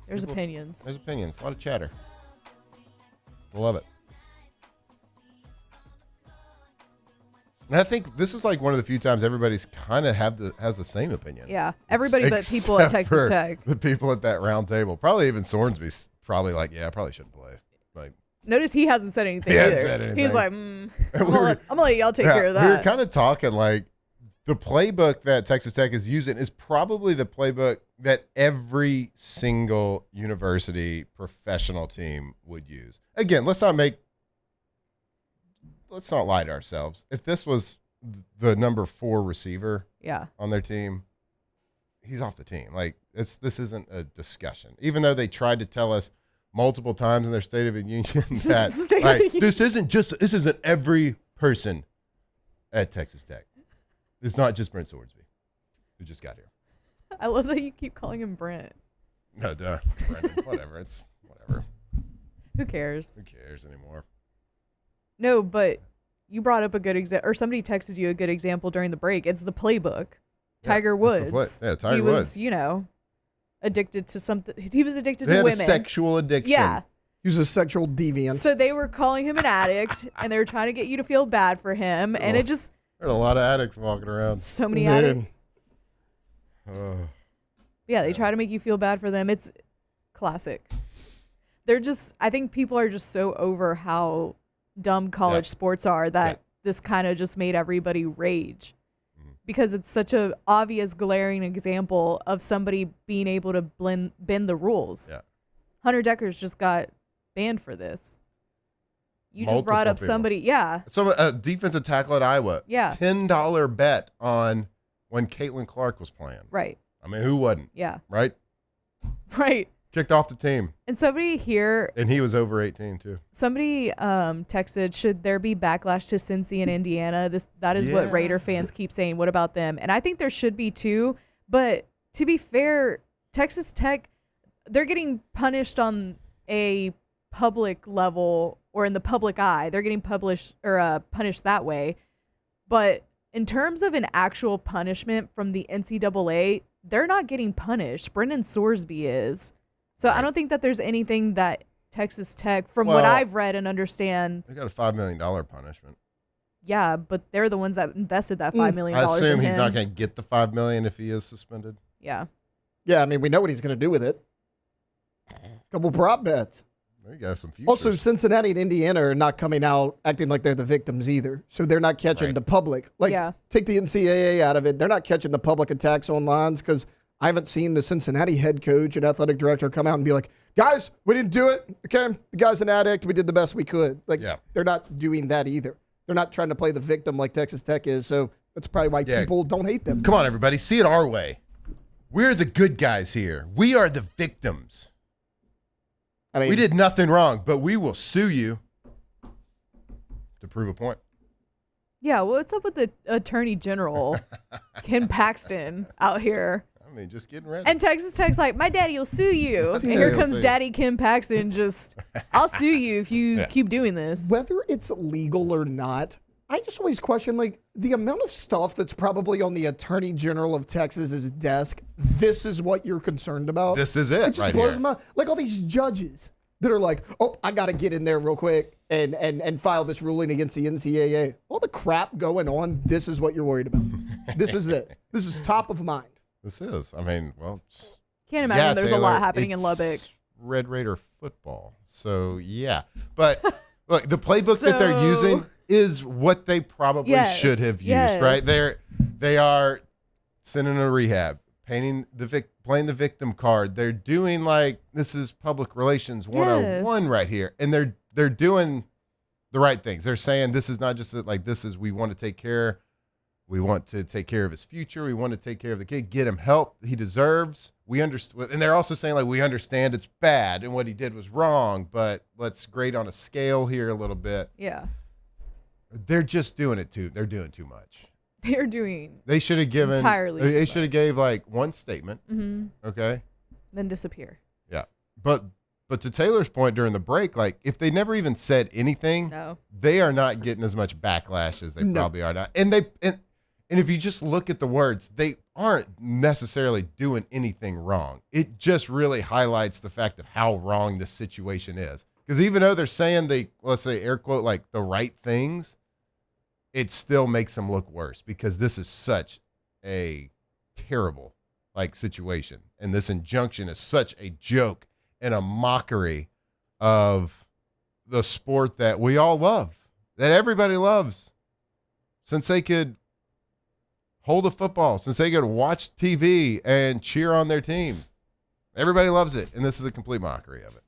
L: There's opinions.
K: There's opinions. A lot of chatter. Love it. And I think this is like one of the few times everybody's kind of has the same opinion.
L: Yeah, everybody but people at Texas Tech.
K: The people at that round table. Probably even Sornsby's probably like, yeah, I probably shouldn't play. Like,
L: notice he hasn't said anything
K: he
L: either.
K: hasn't said anything.
L: He's like, I'm gonna let y'all take care of that.
K: We were kind of talking like the playbook that Texas Tech is using is probably the playbook that every single university professional team would use. Again, let's not lie to ourselves. If this was the number 4 receiver on their team, he's off the team. Like this isn't a discussion. Even though they tried to tell us multiple times in their State of the Union that this isn't every person at Texas Tech. It's not just Brent Swordsby who just got here.
L: I love that you keep calling him Brent.
K: No, duh. Brendan, whatever. It's whatever.
L: Who cares?
K: Who cares anymore?
L: No, but you brought up a good example, or somebody texted you a good example during the break. It's the playbook. Tiger Woods.
K: Tiger
L: Woods.
K: He
L: was, addicted to something. He was addicted to
K: had
L: women.
K: A sexual addiction.
L: Yeah.
I: He was a sexual deviant.
L: So they were calling him an addict, and they were trying to get you to feel bad for him, and it just...
K: There's a lot of addicts walking around.
L: So many addicts. Yeah, they try to make you feel bad for them. It's classic. I think people are just so over how dumb college sports are that this kind of just made everybody rage. Because it's such a obvious, glaring example of somebody being able to bend the rules.
K: Yeah.
L: Hunter Decker's just got banned for this. You just
K: Multiple
L: brought up
K: people.
L: somebody, yeah.
K: So a defensive tackle at Iowa.
L: Yeah.
K: $10 bet on when Caitlin Clark was playing.
L: Right.
K: I mean, who wouldn't?
L: Yeah.
K: Right?
L: Right.
K: Kicked off the team.
L: And somebody here.
K: And he was over 18 too.
L: Somebody texted, should there be backlash to Cincy and Indiana? That is what Raider fans keep saying. What about them? And I think there should be too. But to be fair, Texas Tech, they're getting punished on a public level or in the public eye. They're getting punished that way. But in terms of an actual punishment from the NCAA, they're not getting punished. Brendan Sorsby is. So I don't think that there's anything that Texas Tech, from what I've read and understand.
K: They got a $5 million punishment.
L: Yeah, but they're the ones that invested that $5 million in him.
K: I assume he's not going to get the $5 million if he is suspended.
L: Yeah.
I: Yeah, I mean, we know what he's going to do with it. Couple prop bets.
K: There you go, some futures.
I: Also, Cincinnati and Indiana are not coming out acting like they're the victims either. So they're not catching the public. Take the NCAA out of it. They're not catching the public attacks on lines because I haven't seen the Cincinnati head coach and athletic director come out and be like, guys, we didn't do it. Okay, the guy's an addict. We did the best we could. They're not doing that either. They're not trying to play the victim like Texas Tech is. So that's probably why people don't hate them.
K: Come on, everybody. See it our way. We're the good guys here. We are the victims.
I: I mean,
K: we did nothing wrong, but we will sue you to prove a point.
L: Yeah, what's up with the Attorney General, Ken Paxton, out here?
K: I mean, just getting ready.
L: And Texas Tech's like, my daddy will sue you. And here comes Daddy Ken Paxton I'll sue you if you keep doing this.
I: Whether it's legal or not, I just always question, the amount of stuff that's probably on the Attorney General of Texas's desk. This is what you're concerned about.
K: This is it.
I: It just blows my mind. Like all these judges that are like, oh, I got to get in there real quick and file this ruling against the NCAA. All the crap going on, this is what you're worried about. This is it. This is top of mind.
K: This is. I mean, well.
L: Can't imagine there's a lot happening in Lubbock.
K: Red Raider football. So, yeah. But look, the playbook that they're using is what they probably should have used, right? They are sending a rehab, playing the victim card. They're doing this is public relations 101 right here. And they're doing the right things. They're saying this is not just we want to take care of his future. We want to take care of the kid, get him help he deserves. We understand, and they're also saying we understand it's bad and what he did was wrong, but let's grade on a scale here a little bit.
L: Yeah.
K: They're just doing it too. They're doing too much.
L: They're doing.
K: They should have given
L: entirely.
K: They should have gave one statement.
L: Mm-hmm.
K: Okay.
L: Then disappear.
K: Yeah, but to Taylor's point during the break, if they never even said anything, they are not getting as much backlash as they probably are now. And if you just look at the words, they aren't necessarily doing anything wrong. It just really highlights the fact of how wrong this situation is. Because even though they're saying let's say air quote, the right things, it still makes them look worse because this is such a terrible situation. And this injunction is such a joke and a mockery of the sport that we all love, that everybody loves. Since they could hold a football, since they could watch TV and cheer on their team. Everybody loves it, and this is a complete mockery of it.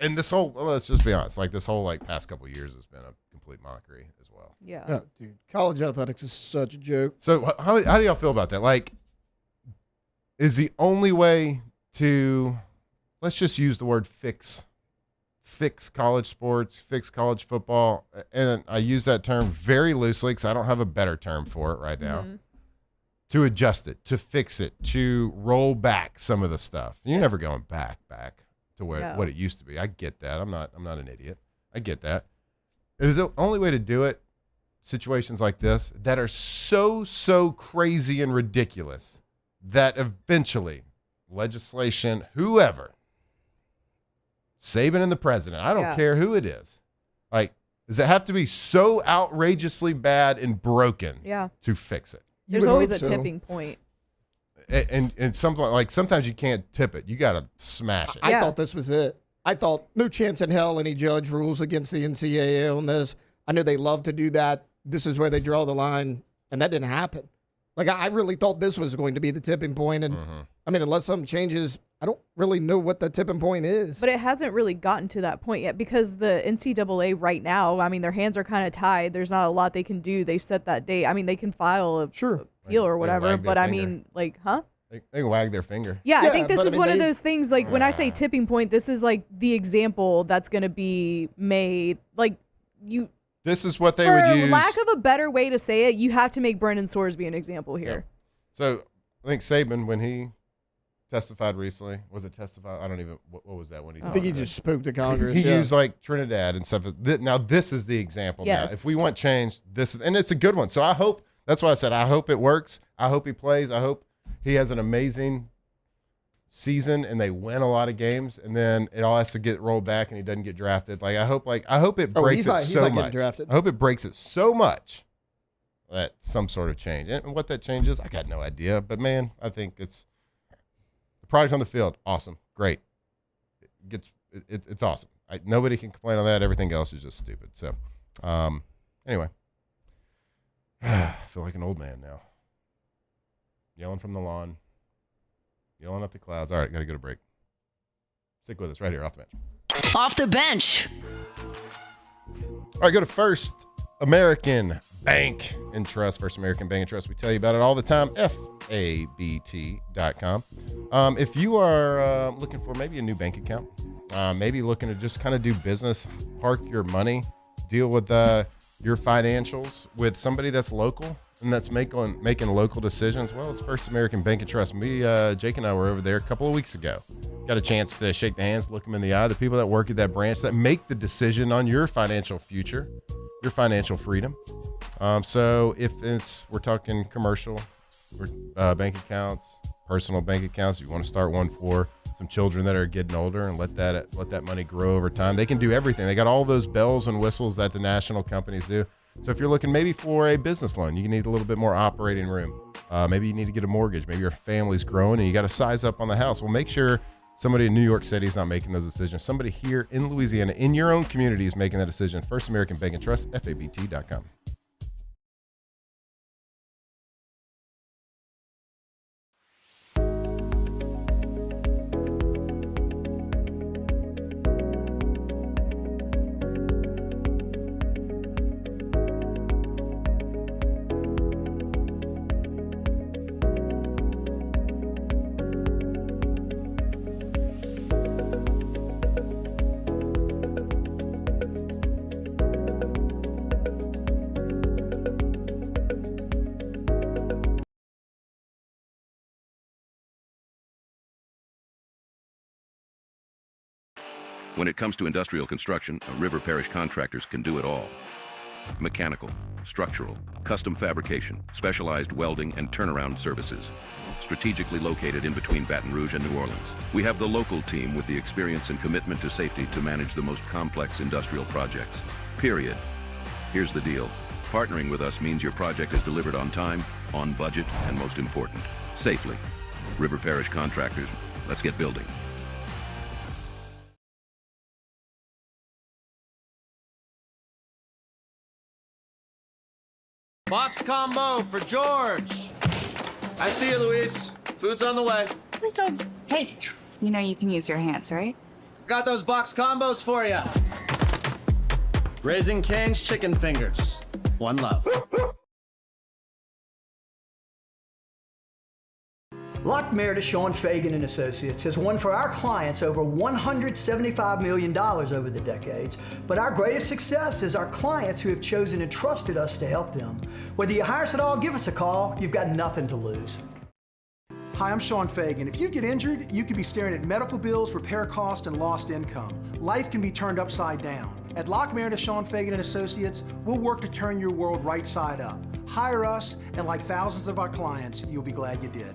K: And this whole, let's just be honest, this whole past couple of years has been a complete mockery as well.
L: Yeah.
I: Oh, dude, college athletics is such a joke.
K: So how do y'all feel about that? Is the only way to, let's just use the word fix college sports, fix college football, and I use that term very loosely because I don't have a better term for it right now, to adjust it, to fix it, to roll back some of the stuff. You're never going back to what it used to be. I get that. I'm not an idiot. I get that. Is the only way to do it situations like this that are so crazy and ridiculous that eventually legislation, whoever, Saban and the president, I don't care who it is. Does it have to be so outrageously bad and broken to fix it?
L: There's always a tipping point.
K: and something like sometimes you can't tip it. You got to smash it.
I: I thought this was it. I thought no chance in hell any judge rules against the NCAA on this. I know they love to do that. This is where they draw the line, and that didn't happen. Like, I really thought this was going to be the tipping point, and I mean, unless something changes, I don't really know what the tipping point is.
L: But it hasn't really gotten to that point yet because the NCAA right now, I mean, their hands are kind of tied. There's not a lot they can do. They set that date. I mean, they can file a appeal or whatever, but I mean, like, They
K: can wag their finger.
L: Yeah, I think this is one of those things, like, when I say tipping point, this is, like, the example that's going to be made. Like,
K: This is what they would use.
L: For lack of a better way to say it, you have to make Brendan Sorsby an example here.
K: Yeah. So, I think Saban, when he testified recently, was it testified? I don't even, what was that when he
I: I think he just spoke to Congress.
K: He used, like, Trinidad and stuff. Now, this is the example now. If we want change, this is, and it's a good one. So, I hope, that's why I said, I hope it works. I hope he plays. I hope he has an amazing season and they win a lot of games, and then it all has to get rolled back and he doesn't get drafted. Like, I hope it breaks it so much.
I: Drafted.
K: I hope it breaks it so much that some sort of change. And what that change is, I got no idea. But man, I think it's the product on the field. Awesome, great. It's awesome. Nobody can complain on that. Everything else is just stupid. So, anyway, I feel like an old man now. Yelling from the lawn, yelling at the clouds. All right, got to go to break. Stick with us right here, Off the Bench.
H: Off the Bench.
K: All right, go to First American Bank and Trust. First American Bank and Trust. We tell you about it all the time. FABT.com. If you are looking for maybe a new bank account, maybe looking to just kind of do business, park your money, deal with your financials with somebody that's local and that's making local decisions, well, it's First American Bank and Trust. Jake and I were over there a couple of weeks ago. Got a chance to shake the hands, look them in the eye, the people that work at that branch that make the decision on your financial future, your financial freedom. So if we're talking commercial bank accounts, personal bank accounts, if you want to start one for some children that are getting older and let that money grow over time, they can do everything. They got all those bells and whistles that the national companies do. So if you're looking maybe for a business loan, you need a little bit more operating room. Maybe you need to get a mortgage. Maybe your family's growing and you got to size up on the house. Well, make sure somebody in New York City is not making those decisions. Somebody here in Louisiana, in your own community, is making that decision. First American Bank and Trust, FABT.com.
R: When it comes to industrial construction, River Parish Contractors can do it all. Mechanical, structural, custom fabrication, specialized welding, and turnaround services. Strategically located in between Baton Rouge and New Orleans, we have the local team with the experience and commitment to safety to manage the most complex industrial projects. Period. Here's the deal. Partnering with us means your project is delivered on time, on budget, and most important, safely. River Parish Contractors, let's get building.
S: Box combo for George. I see you, Luis. Food's on the way.
T: Please don't. Hey, you know you can use your hands, right?
S: Got those box combos for you. Raising Cane's chicken fingers. One love.
U: Lockmere, Deshawn Fagan and Associates has won for our clients over $175 million over the decades, but our greatest success is our clients who have chosen and trusted us to help them. Whether you hire us at all, give us a call. You've got nothing to lose.
V: Hi, I'm Sean Fagan. If you get injured, you could be staring at medical bills, repair costs, and lost income. Life can be turned upside down. At Lockmere, Deshawn Fagan and Associates, we'll work to turn your world right side up. Hire us, and like thousands of our clients, you'll be glad you did.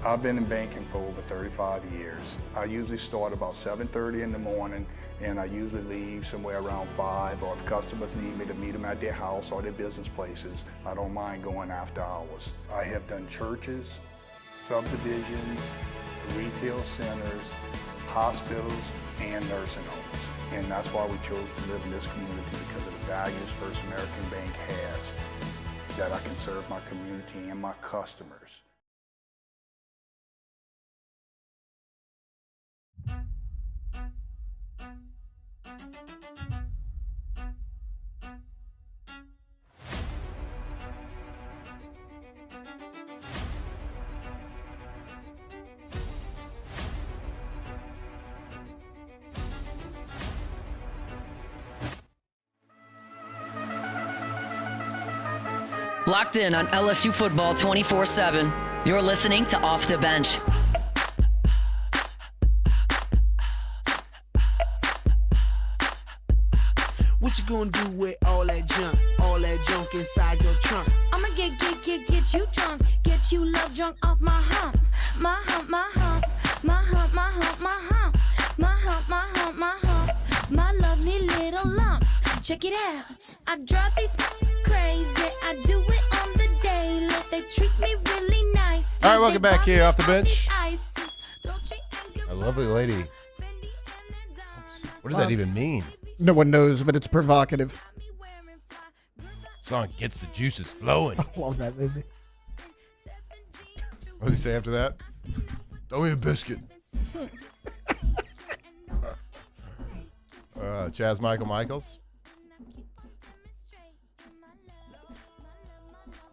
W: I've been in banking for over 35 years. I usually start about 7:30 in the morning
A: and I usually leave somewhere around 5, or if customers need me to meet them at their house or their business places, I don't mind going after hours. I have done churches, subdivisions, retail centers, hospitals, and nursing homes. And that's why we chose to live in this community, because of the values First American Bank has, that I can serve my community and my customers.
H: Locked in on LSU football 24/7. You're listening to Off the Bench.
C: What you gonna do with all that junk inside your trunk?
E: I'ma get you drunk, get you love drunk off my hump, my hump, my hump, my hump, my hump, my hump, my hump, my hump, my hump, my lovely little lumps. Check it out. I drive these crazy. I do it on the daily. They treat me really nice.
K: All right, welcome back here off the bench. A lovely lady. Oops. What does that even mean?
I: No one knows, but it's provocative.
K: Song gets the juices flowing.
I: I love that movie.
K: What do you say after that? Throw me a biscuit. Chaz Michaels.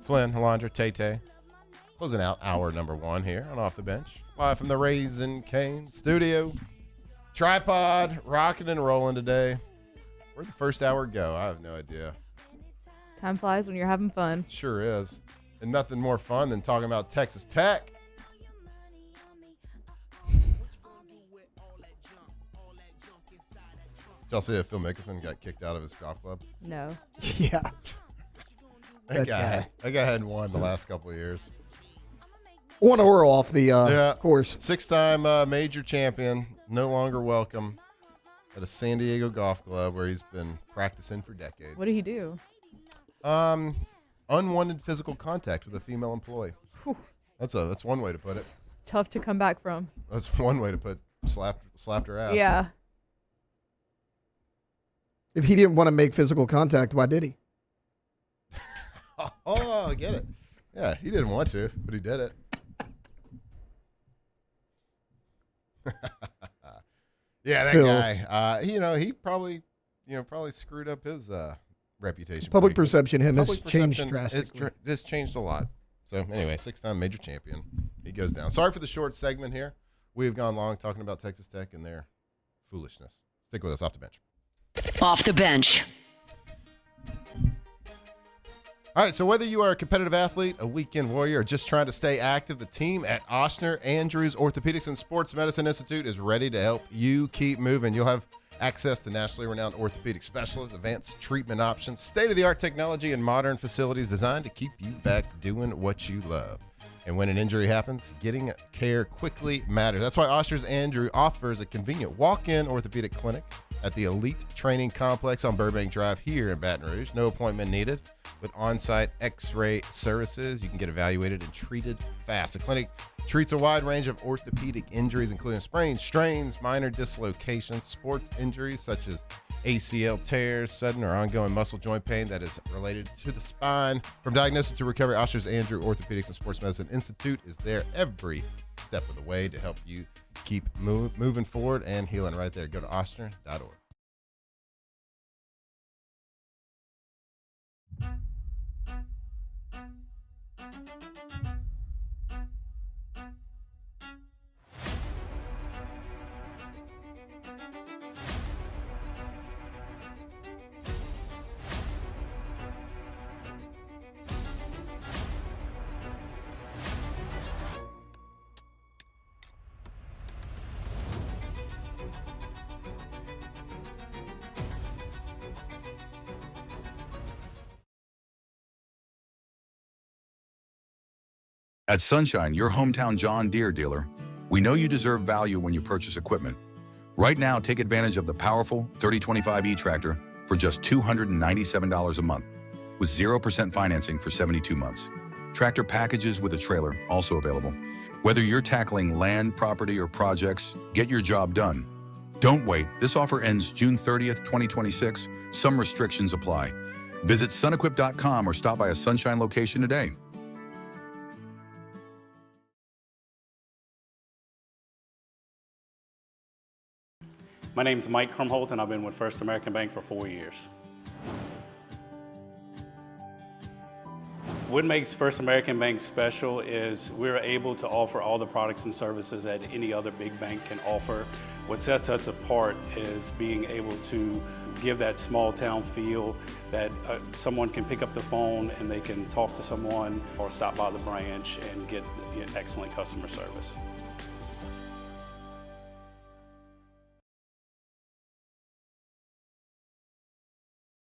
K: Flynn, Alondra, Tay. Closing out hour number 1 here on Off the Bench. Live from the Raising Cane studio. Tripod, rocking and rolling today. Where'd the first hour go? I have no idea.
L: Time flies when you're having fun.
K: Sure is. And nothing more fun than talking about Texas Tech. Did y'all see that Phil Mickelson got kicked out of his golf club?
L: No.
I: Yeah.
K: That guy hadn't won the last couple of years.
I: Won Oral off the course.
K: 6-time major champion, no longer welcome at a San Diego golf club where he's been practicing for decades.
L: What did he do?
K: Unwanted physical contact with a female employee.
L: Whew.
K: That's one way to put it.
L: Tough to come back from.
K: That's one way to put slapped her ass.
L: Yeah.
I: If he didn't want to make physical contact, why did he?
K: Oh, I get it. Yeah, he didn't want to, but he did it. Yeah, that
I: Phil.
K: guy. He probably screwed up his reputation.
I: Public perception has
K: Public
I: changed
K: perception
I: drastically.
K: It's changed a lot. So anyway, 6-time major champion. He goes down. Sorry for the short segment here. We have gone long talking about Texas Tech and their foolishness. Stick with us. Off the bench.
H: Off the bench.
K: All right, so whether you are a competitive athlete, a weekend warrior, or just trying to stay active, the team at Ochsner Andrews Orthopedics and Sports Medicine Institute is ready to help you keep moving. You'll have access to nationally renowned orthopedic specialists, advanced treatment options, state-of-the-art technology, and modern facilities designed to keep you back doing what you love. And when an injury happens, getting care quickly matters. That's why Ochsner Andrews offers a convenient walk-in orthopedic clinic at the Elite Training Complex on Burbank Drive here in Baton Rouge. No appointment needed. With on-site x-ray services, you can get evaluated and treated fast. The clinic treats a wide range of orthopedic injuries, including sprains, strains, minor dislocations, sports injuries such as ACL tears, sudden or ongoing muscle joint pain that is related to the spine. From diagnosis to recovery, Ochsner Andrews Orthopedics and Sports Medicine Institute is there every step of the way to help you keep moving forward and healing right there. Go to ochsner.org.
W: At Sunshine, your hometown John Deere dealer, we know you deserve value when you purchase equipment.
F: Right now, take advantage of the powerful 3025 e-tractor for just $297 a month with 0% financing for 72 months. Tractor packages with a trailer also available. Whether you're tackling land, property, or projects, get your job done. Don't wait. This offer ends June 30th, 2026. Some restrictions apply. Visit sunequip.com or stop by a Sunshine location today.
G: My name is Mike Krumholt, and I've been with First American Bank for 4 years. What makes First American Bank special is we're able to offer all the products and services that any other big bank can offer. What sets us apart is being able to give that small town feel that someone can pick up the phone and they can talk to someone or stop by the branch and get excellent customer service.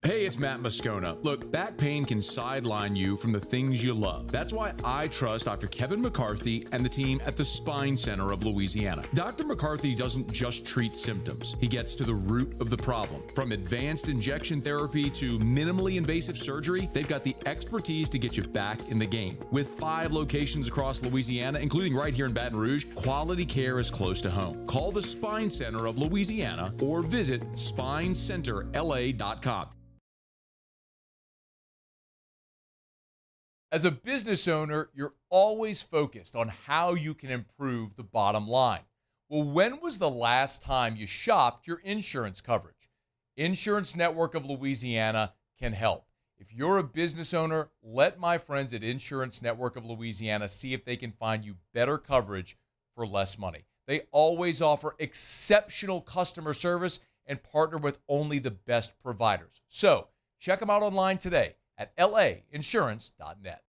W: Hey, it's Matt Moscona. Look, back pain can sideline you from the things you love. That's why I trust Dr. Kevin McCarthy and the team at the Spine Center of Louisiana. Dr. McCarthy doesn't just treat symptoms. He gets to the root of the problem. From advanced injection therapy to minimally invasive surgery, they've got the expertise to get you back in the game. With 5 locations across Louisiana, including right here in Baton Rouge, quality care is close to home. Call the Spine Center of Louisiana or visit spinecenterla.com.
O: As a business owner, you're always focused on how you can improve the bottom line. Well, when was the last time you shopped your insurance coverage? Insurance Network of Louisiana can help. If you're a business owner, let my friends at Insurance Network of Louisiana see if they can find you better coverage for less money. They always offer exceptional customer service and partner with only the best providers. So check them out online today at lainsurance.net.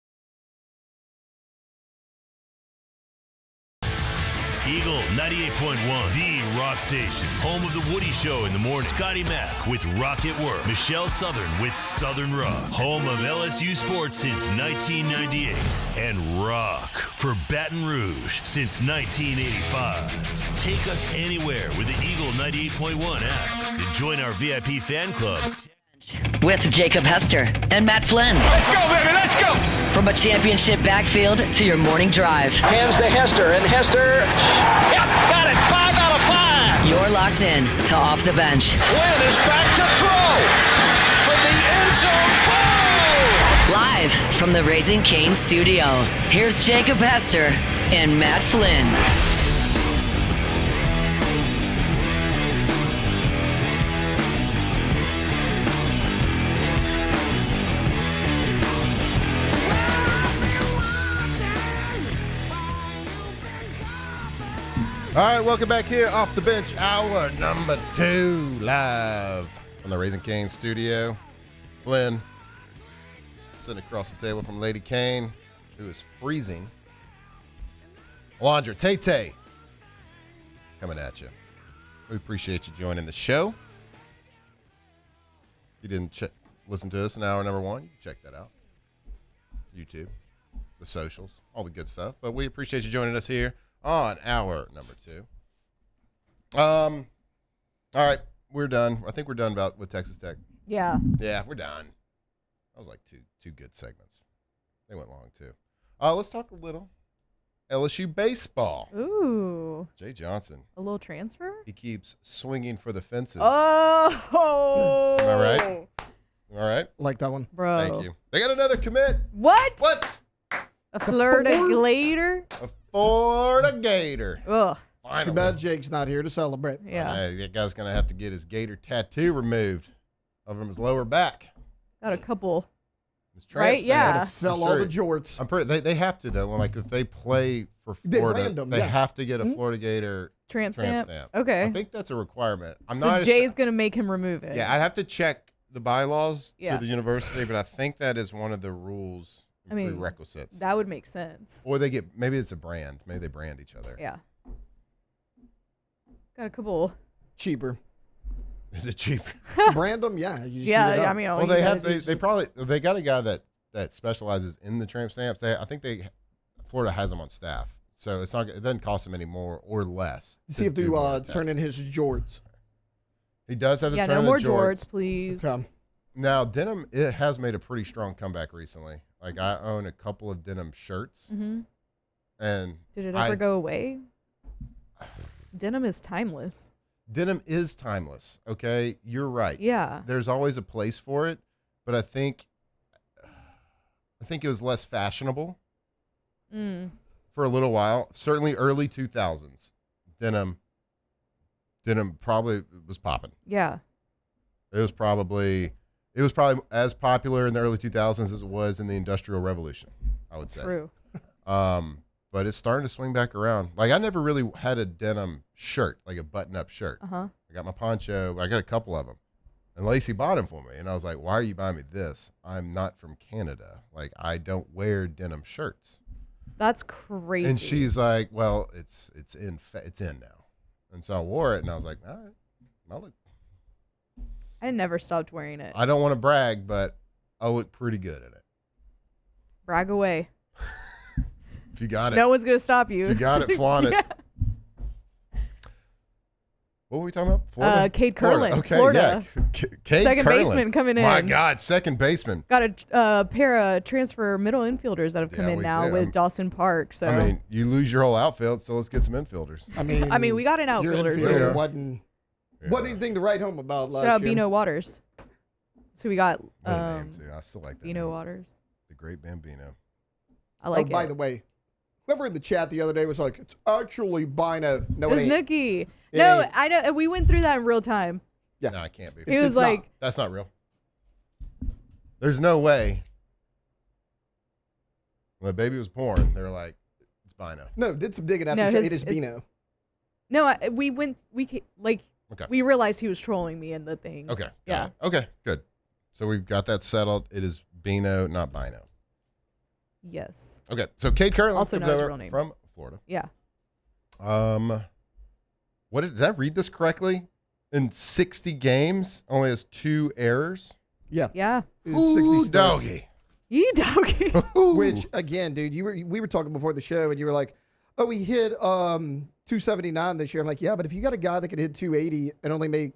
X: Eagle 98.1, the rock station. Home of the Woody Show in the morning. Scotty Mack with Rock at Work. Michelle Southern with Southern Rock. Home of LSU sports since 1998. And rock for Baton Rouge since 1985. Take us anywhere with the Eagle 98.1 app. And join our VIP fan club.
H: With Jacob Hester and Matt Flynn.
S: Let's go, baby, let's go!
H: From a championship backfield to your morning drive.
S: Hands to Hester, and Hester, yep, got it, 5 out of 5!
H: You're locked in to Off the Bench.
S: Flynn is back to throw for the end zone, ball!
H: Live from the Raising Cane studio, here's Jacob Hester and Matt Flynn.
K: All right, welcome back here off the bench, hour number 2, live from the Raising Cane studio. Flynn sitting across the table from Lady Cane, who is freezing. Alondra Tay coming at you. We appreciate you joining the show. If you didn't listen to us in hour number 1, you can check that out. YouTube, the socials, all the good stuff. But we appreciate you joining us here on hour number 2. All right, we're done. I think we're done with Texas Tech.
L: Yeah.
K: Yeah, we're done. That was like two good segments. They went long too. Let's talk a little LSU baseball.
L: Ooh.
K: Jay Johnson.
L: A little transfer?
K: He keeps swinging for the fences.
L: Oh.
K: Am I right? All right.
I: Like that one.
L: Bro.
K: Thank you. They got another commit.
L: What?
K: What?
L: A Florida Gator?
K: A Florida Gator.
L: Ugh.
K: Finally.
I: Too bad Jake's not here to celebrate.
L: Yeah.
K: That guy's going to have to get his Gator tattoo removed over his lower back.
L: Got a couple.
K: Right?
L: Yeah.
I: Gotta sell all the jorts.
K: I'm pretty. They have to though. Like if they play for Florida, they have to get a Florida Gator
L: tramp stamp. Okay.
K: I think that's a requirement.
L: So Jay's gonna make him remove it.
K: Yeah, I'd have to check the bylaws
L: Yeah.
K: to the university, but I think that is one of the rules. Prerequisites.
L: That would make sense.
K: Or they get maybe it's a brand. Maybe they brand each other.
L: Yeah. Got a couple.
I: Cheaper.
K: Is it cheaper?
I: Brand them, yeah. You just
L: Yeah,
I: heat it up.
L: I mean,
K: well, they got a guy that specializes in the tramp stamps. I think Florida has them on staff, So it doesn't cost him any more or less.
I: Does he have to turn in his jorts?
K: He does have to turn
L: no
K: in
L: more
K: the jorts.
L: jorts, please.
I: Okay.
K: Now, denim, it has made a pretty strong comeback recently. Like, I own a couple of denim shirts.
L: Mm-hmm.
K: And
L: did it ever go away? Denim is timeless.
K: Denim is timeless, okay? You're right.
L: Yeah.
K: There's always a place for it, but I think it was less fashionable for a little while. Certainly early 2000s, denim probably was popping.
L: Yeah.
K: It was probably as popular in the early 2000s as it was in the Industrial Revolution, I would say.
L: True.
K: But it's starting to swing back around. Like, I never really had a denim shirt, like a button-up shirt.
L: Uh-huh.
K: I got my poncho. I got a couple of them. And Lacey bought them for me. And I was like, why are you buying me this? I'm not from Canada. Like, I don't wear denim shirts.
L: That's crazy.
K: And she's like, well, it's in now. And so I wore it, and I was like, all right,
L: I never stopped wearing it.
K: I don't want to brag, but I look pretty good in it.
L: Brag away.
K: If you got it.
L: No one's going to stop you.
K: If you got it, flaunt
L: Yeah.
K: it. What were we talking about? Florida?
L: Cade Curlin.
K: Okay,
L: Florida.
K: yeah. Cade
L: Second
K: Curlin.
L: baseman coming in.
K: My God, second baseman.
L: Got a pair of transfer middle infielders that have come in now with Dawson Park. So
K: I mean, you lose your whole outfield, so let's get some infielders.
I: I mean,
L: we got an outfielder
I: your infielder
L: too.
I: wasn't anything to write home about last
L: Shout out
I: year.
L: Bino Waters. So we got
K: What a name, too. I still like that
L: Bino
K: name.
L: Waters.
K: The great Bambino.
L: I like it.
I: By the way, whoever in the chat the other day was like, it's actually Bino. No,
L: It was
I: ain't.
L: Nookie.
I: It
L: No,
I: ain't.
L: I know. We went through that in real time.
I: Yeah.
K: No, I can't be.
L: He was like,
K: that's not real. There's no way. When the baby was born, they were like, it's Bino.
I: No, did some digging out
L: No,
I: to show
L: his-
I: it is Bino.
L: no,
K: Okay.
L: we realized he was trolling me in the thing.
K: Okay.
L: Yeah.
K: Okay, good. So we've got that settled. It is Bino, not Bino.
L: Yes.
K: Okay, so Cade Curlin
L: Also
K: comes
L: know his
K: over
L: real name.
K: from Florida.
L: Yeah.
K: Did I read this correctly? In 60 games, only has 2 errors.
I: Yeah.
L: Yeah.
I: It's 60 starts.
K: Doggy.
L: You doggy.
I: Which again, dude, we were talking before the show, and you were like, "Oh, he hit 279 this year." I'm like, "Yeah, but if you got a guy that could hit 280 and only make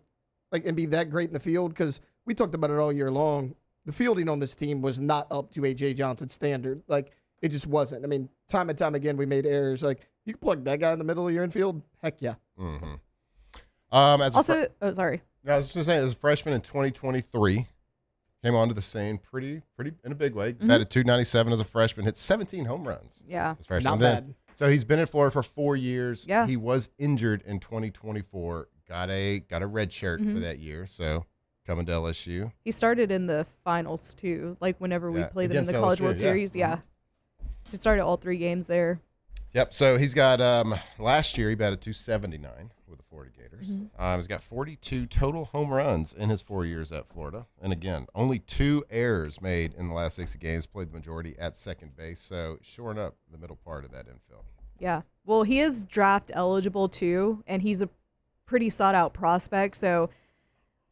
I: and be that great in the field, because we talked about it all year long, the fielding on this team was not up to A.J. Johnson's standard. Like, it just wasn't. I mean, time and time again, we made errors. Like, you can plug that guy in the middle of your infield. Heck yeah.
K: Mm-hmm.
L: Sorry.
K: I was just saying, as a freshman in 2023, came onto the scene pretty in a big way. Batted 297 as a freshman, hit 17 home runs.
L: Yeah.
K: As a freshman.
I: Not
K: Then-
I: bad.
K: So he's been in Florida for 4 years.
L: Yeah.
K: He was injured in 2024. Got a red shirt for that year. So coming to LSU.
L: He started in the finals too. Like whenever we
K: Yeah,
L: played them in the
K: against
L: College
K: LSU,
L: World
K: yeah.
L: Series. Yeah. He started all 3 games there.
K: Yep. So he's got last year he batted 279 with the Florida Gators. He's got 42 total home runs in his 4 years at Florida, and again, only 2 errors made in the last 60 games. Played the majority at second base, so shoring up the middle part of that infield.
L: Yeah. Well, he is draft eligible too, and he's a pretty sought out prospect. So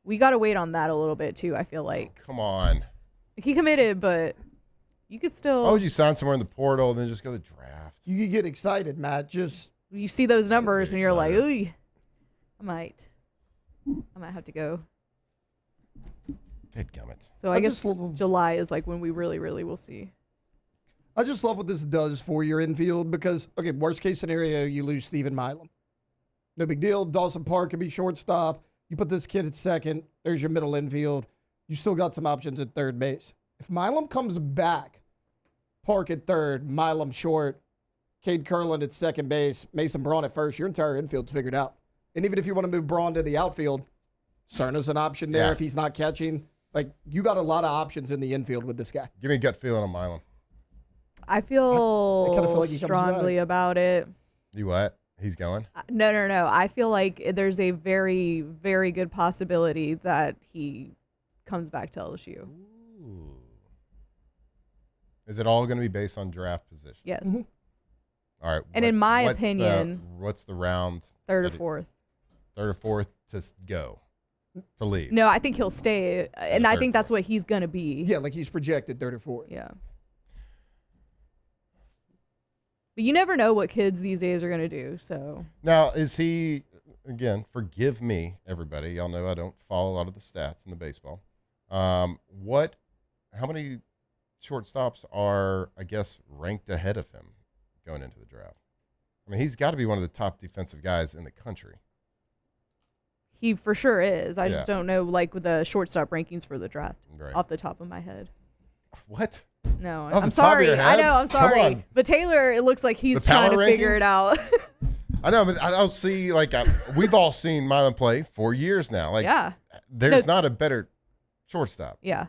L: we got to wait on that a little bit too. I feel like
K: Come on.
L: he committed, but you could still.
K: Why would you sign somewhere in the portal and then just go to the draft?
I: You could get excited, Matt. Just
L: you see those numbers and you're like,
K: excited.
L: ooh, I might have to go.
K: Dadgummit.
L: So
I: I
L: I guess
I: just-
L: July is like when we really will see.
I: I just love what this does for your infield because, okay, worst case scenario, you lose Steven Milam. No big deal. Dawson Park could be shortstop. You put this kid at second. There's your middle infield. You still got some options at third base. If Milam comes back, Park at third, Milam short, Cade Curlin at second base, Mason Braun at first, your entire infield's figured out. And even if you want to move Braun to the outfield, Cerna's an option there
K: Yeah.
I: if he's not catching. Like, you got a lot of options in the infield with this guy.
K: Give me a gut feeling on Milam.
L: I feel,
I: kinda feel like he comes
L: strongly
I: back.
L: about it.
K: You what? He's going?
L: No. I feel like there's a very, very good possibility that he comes back to LSU.
K: Ooh. Is it all going to be based on draft position?
L: Yes.
I: Mm-hmm.
K: All right.
L: And in my opinion,
K: what's the round?
L: Third or
K: that
L: fourth.
K: Third or fourth to go, to leave.
L: No, I think he'll stay, and I think that's what he's gonna be.
I: Yeah, like he's projected third or fourth.
L: Yeah. But you never know what kids these days are going to do. So
K: Now, is he, again, forgive me, everybody. Y'all know I don't follow a lot of the stats in the baseball. How many shortstops are, I guess, ranked ahead of him going into the draft? I mean, he's got to be one of the top defensive guys in the country.
L: he for sure is. I just don't know like the shortstop rankings for the draft off the top of my head.
K: What?
L: No,
K: Off the
L: I'm
K: top of
L: sorry.
K: your
L: I
K: head?
L: know, I'm
K: Come
L: sorry.
K: on.
L: But Taylor, it looks like he's
K: The
L: trying to
K: power
L: figure
K: rankings?
L: it out.
K: I know, but I don't see, like, we've all seen Milan play for years now. Like,
L: Yeah.
K: there's not a better shortstop.
L: Yeah.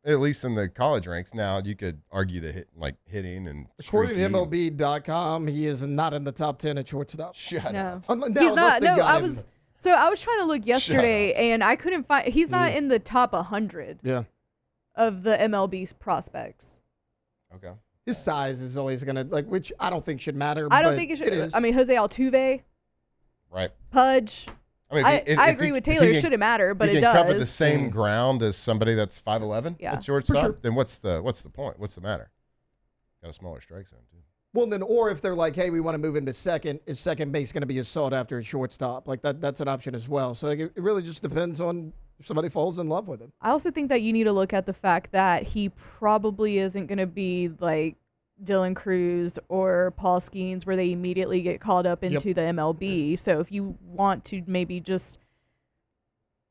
K: At least in the college ranks. Now, you could argue the hitting and
I: According to
K: streaky.
I: MLB.com, he is not in the top 10 at shortstop.
K: Shut
L: No.
K: up.
L: He's not. No, I was trying to look yesterday and I couldn't find. He's not in the top 100.
I: Yeah.
L: Of the MLB prospects.
K: Okay.
I: His size is always going to, which I don't think should matter.
L: I don't
I: but
L: think it should.
I: It is.
L: I mean, Jose Altuve,
K: Right.
L: Pudge.
K: I mean,
L: I agree with Taylor. It shouldn't matter, but
K: he
L: it
K: can
L: does.
K: cover the same ground as somebody that's 5'11"
L: Yeah,
K: at shortstop.
I: for sure.
K: Then what's the point? What's the matter? Got a smaller strike zone too.
I: Well, then, or if they're like, hey, we want to move into second, is second base going to be as sought after as shortstop? Like that's an option as well. So it really just depends on if somebody falls in love with him.
L: I also think that you need to look at the fact that he probably isn't going to be like Dylan Cruz or Paul Skeens where they immediately get called up into the MLB. So if you want to maybe just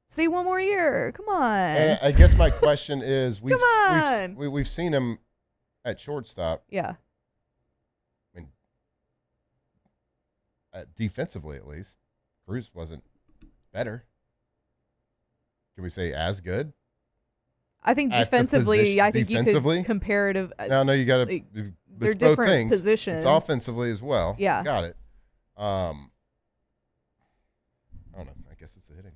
L: stay one more year, come on.
K: And I guess my question is,
L: Come on.
K: we've seen him at shortstop.
L: Yeah.
K: I mean, defensively at least, Cruz wasn't better. Can we say as good?
L: I think
K: At the
L: defensively,
K: position-
L: I think
K: defensively?
L: you could comparative.
K: No, you got to.
L: like,
K: It's
L: they're
K: both
L: different
K: things.
L: positions.
K: It's offensively as well.
L: Yeah.
K: Got it. I don't know. I guess it's the hitting.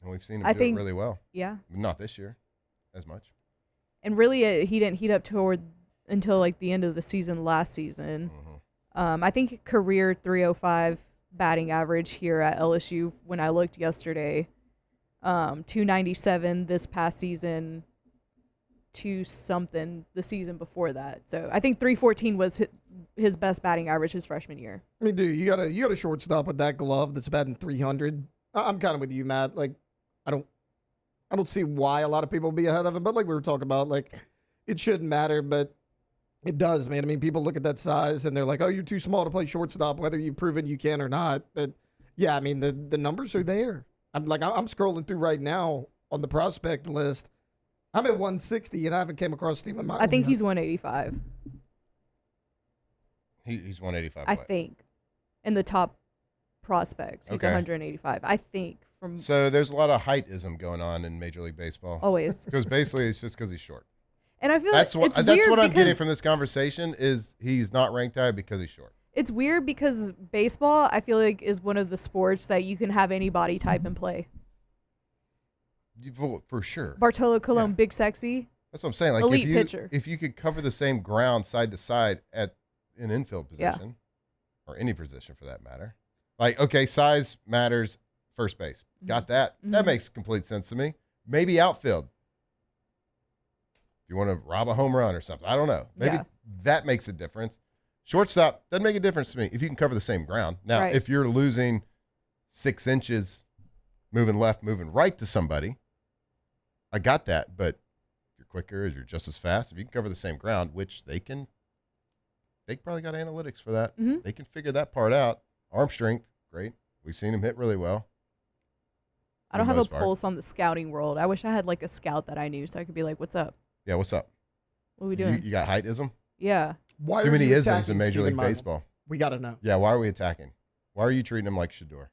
K: And we've seen him do it really well.
L: Yeah.
K: Not this year as much.
L: And really, he didn't heat up until like the end of the season last season. I think career 305 batting average here at LSU when I looked yesterday. 297 this past season, 2-something the season before that. So I think 314 was his best batting average his freshman year.
I: I mean, dude, you got a shortstop with that glove that's batting 300. I'm kind of with you, Matt. Like, I don't see why a lot of people will be ahead of him, but like we were talking about, like, it shouldn't matter, but it does, man. I mean, people look at that size and they're like, oh, you're too small to play shortstop, whether you've proven you can or not. But yeah, I mean, the numbers are there. I'm scrolling through right now on the prospect list. I'm at 160 and I haven't came across Stephen Milam.
L: I think he's 185.
K: He's 185.
L: I think in the top prospects, he's
K: Okay.
L: 185. I think
K: So there's a lot of heightism going on in Major League Baseball.
L: Always.
K: Because basically it's just because he's short.
L: And I feel
K: that's
L: like it's
K: that's
L: weird
K: what I'm getting
L: because-
K: from this conversation is he's not ranked high because he's short.
L: It's weird because baseball, I feel like, is one of the sports that you can have any body type and play.
K: For sure.
L: Bartolo Colon, big sexy.
K: That's what I'm saying. Like
L: elite pitcher.
K: If you could cover the same ground side to side at an infield
L: Yeah.
K: position, or any position for that matter, like, okay, size matters, first base. Got that. That
L: Mhm.
K: makes complete sense to me. Maybe outfield. If you want to rob a home run or something, I don't know. Maybe
L: Yeah.
K: that makes a difference. Shortstop doesn't make a difference to me if you can cover the same ground. Now,
L: Right.
K: if you're losing 6 inches, moving left, moving right to somebody, I got that. But if you're quicker, if you're just as fast, if you can cover the same ground, which they probably got analytics for that.
L: Mhm.
K: They can figure that part out. Arm strength, great. We've seen him hit really well.
L: I don't
K: for the
L: have a
K: most part.
L: pulse on the scouting world. I wish I had like a scout that I knew so I could be like, what's up?
K: Yeah, what's up?
L: What are we doing?
K: You got heightism?
L: Yeah.
I: Why
K: Too
I: are
K: many
I: you
K: isms
I: attacking
K: in Major
I: Stephen
K: League
I: Milam?
K: Baseball.
I: We got to know.
K: Yeah, why are we attacking? Why are you treating him like Shador?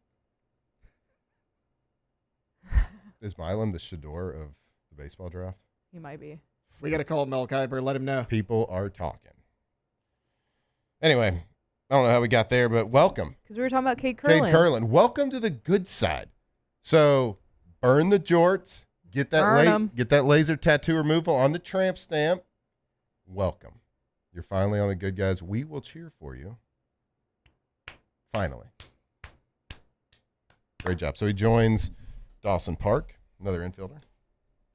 K: Is Milam the Shador of the baseball draft?
L: He might be.
I: We got to call Mel Kiper, let him know.
K: People are talking. Anyway, I don't know how we got there, but welcome.
L: Because we were talking about Kate Curlin.
K: Kate Curlin, welcome to the good side. So burn the jorts, get
L: Burn 'em.
K: get that laser tattoo removal on the tramp stamp. Welcome. You're finally on the good guys. We will cheer for you. Finally. Great job. So he joins Dawson Park, another infielder.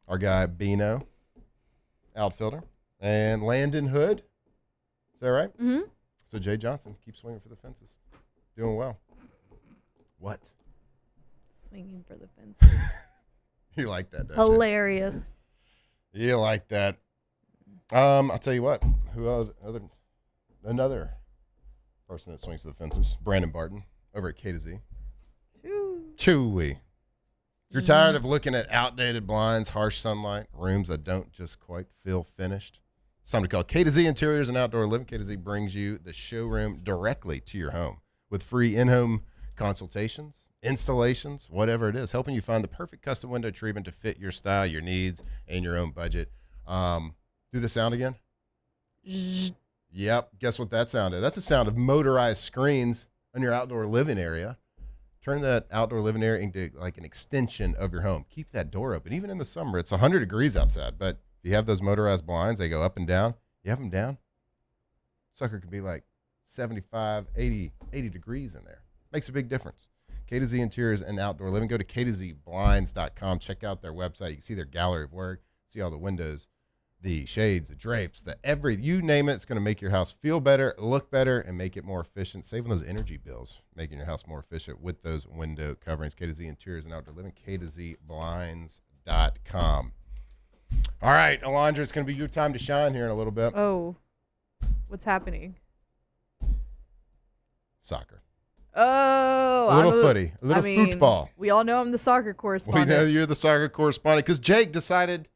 K: Our guy Bino, outfielder. And Landon Hood, Is that right?
L: Mm-hmm.
K: So Jay Johnson keeps swinging for the fences. Doing well. What?
L: Swinging for the fences.
K: You like that, don't
L: Hilarious.
K: you? You like that. I'll tell you what. Another person that swings for the fences, Brandon Barton over at K to Z. Chewy. If you're tired of looking at outdated blinds, harsh sunlight, rooms that don't just quite feel finished, it's time to call K to Z Interiors and Outdoor Living. K to Z brings you the showroom directly to your home with free in-home consultations, installations, whatever it is, helping you find the perfect custom window treatment to fit your style, your needs, and your own budget. Do the sound again. Yep. Guess what that sound is? That's the sound of motorized screens in your outdoor living area. Turn that outdoor living area into like an extension of your home. Keep that door open. Even in the summer, it's 100 degrees outside, but if you have those motorized blinds, they go up and down. You have them down, sucker could be like 75, 80 degrees in there. Makes a big difference. K to Z Interiors and Outdoor Living. Go to ktozblinds.com. Check out their website. You can see their gallery of work, see all the windows, the shades, the drapes, you name it. It's going to make your house feel better, look better, and make it more efficient. Saving those energy bills, making your house more efficient with those window coverings. K to Z Interiors and Outdoor Living. ktozblinds.com. All right, Alondra, it's going to be your time to shine here in a little bit.
L: Oh, what's happening?
K: Soccer.
L: Oh,
K: a little footy, a little football.
L: We all know I'm the soccer correspondent.
K: We know you're the soccer correspondent because Jake decided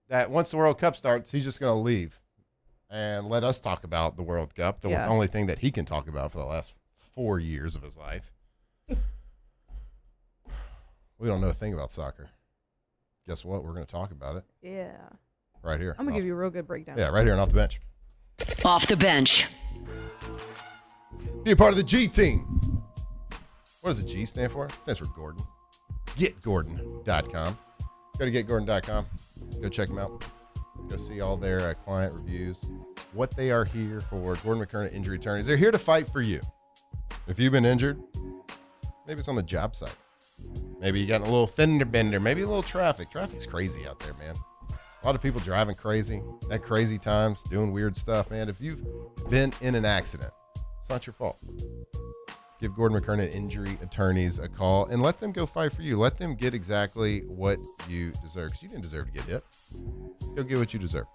K: that once the World Cup starts, he's just going to leave and let us talk about the World Cup, the only thing that he can talk about for the last 4 years of his life. We don't know a thing about soccer. Guess what? We're going to talk about it.
L: Yeah.
K: Right here.
L: I'm going to give you a real good breakdown.
K: Yeah, right here on Off the Bench.
H: Off the Bench.
K: Be a part of the G team. What does the G stand for? It stands for Gordon. GetGordon.com. Go to GetGordon.com. Go check them out. Go see all their client reviews, what they are here for. Gordon McKernan Injury Attorneys. They're here to fight for you. If you've been injured, maybe it's on the job site. Maybe you got a little fender bender, maybe a little traffic. Traffic's crazy out there, man. A lot of people driving crazy at crazy times, doing weird stuff, man. If you've been in an accident, it's not your fault. Give Gordon McKernan Injury Attorneys a call and let them go fight for you. Let them get exactly what you deserve, because you didn't deserve to get hit. Go get what you deserve.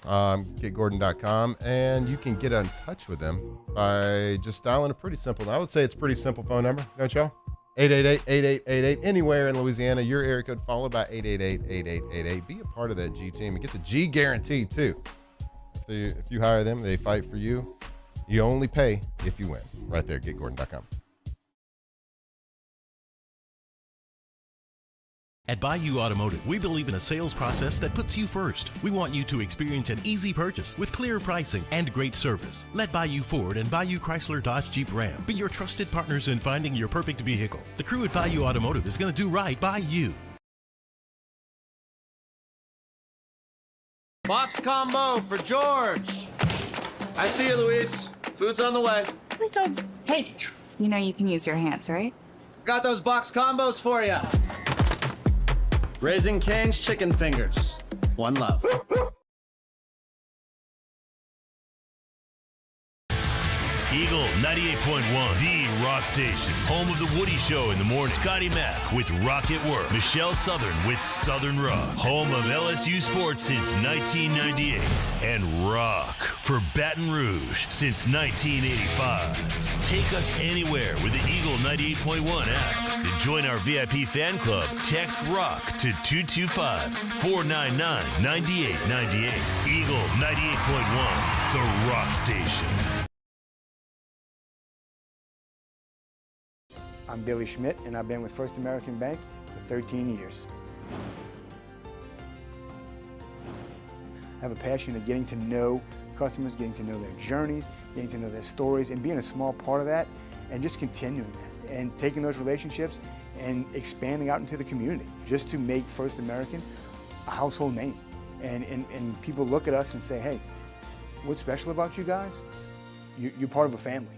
K: GetGordon.com, and you can get in touch with them by just dialing a pretty simple, I would say it's a pretty simple phone number, don't y'all? 888-8888. Anywhere in Louisiana, your area code followed by 888-8888. Be a part of that G team and get the G guarantee too. If you hire them, they fight for you. You only pay if you win. Right there, GetGordon.com.
X: At Bayou Automotive, we believe in a sales process that puts you first. We want you to experience an easy purchase with clear pricing and great service. Let Bayou Ford and Bayou Chrysler Dodge Jeep Ram be your trusted partners in finding your perfect vehicle. The crew at Bayou Automotive is going to do right by you.
S: Box combo for George. I see you, Luis. Food's on the way.
T: Please don't. Hey, you know you can use your hands, right?
S: Got those box combos for you. Raising Cane's chicken fingers. One love.
X: Eagle 98.1, the rock station. Home of the Woody Show in the morning. Scotty Mack with Rock at Work. Michelle Southern with Southern Rock. Home of LSU sports since 1998. And rock for Baton Rouge since 1985. Take us anywhere with the Eagle 98.1 app. To join our VIP fan club, text ROCK to 225-499-9898. Eagle 98.1, the rock station.
B: I'm Billy Schmidt, and I've been with First American Bank for 13 years. I have a passion of getting to know customers, getting to know their journeys, getting to know their stories, and being a small part of that, and just continuing that, and taking those relationships and expanding out into the community, just to make First American a household name. And people look at us and say, hey, what's special about you guys? You're part of a family.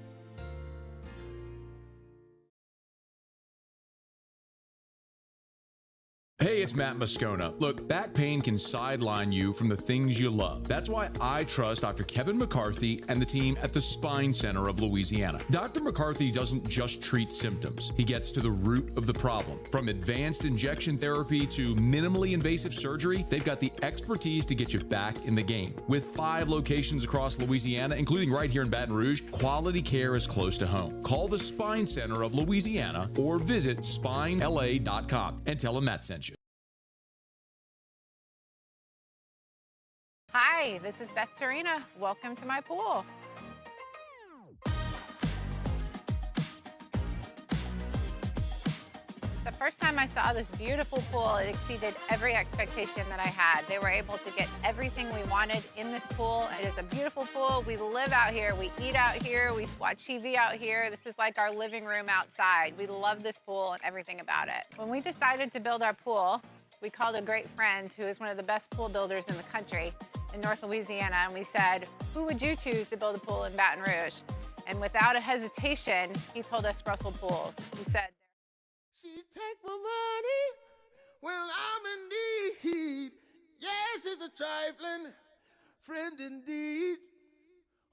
W: Hey, it's Matt Moscona. Look, back pain can sideline you from the things you love. That's why I trust Dr. Kevin McCarthy and the team at the Spine Center of Louisiana. Dr. McCarthy doesn't just treat symptoms. He gets to the root of the problem. From advanced injection therapy to minimally invasive surgery, they've got the expertise to get you back in the game. With 5 locations across Louisiana, including right here in Baton Rouge, quality care is close to home. Call the Spine Center of Louisiana or visit spinela.com and tell them Matt sent you.
D: Hi, this is Beth Serena. Welcome to my pool. The first time I saw this beautiful pool, it exceeded every expectation that I had. They were able to get everything we wanted in this pool. It is a beautiful pool. We live out here, we eat out here, we watch TV out here. This is like our living room outside. We love this pool and everything about it. When we decided to build our pool, we called a great friend who is one of the best pool builders in the country in North Louisiana, and we said, who would you choose to build a pool in Baton Rouge? And without a hesitation, he told us Russell Pools. He said,
J: she take my money when I'm in need. Yes, she's a trifling friend indeed.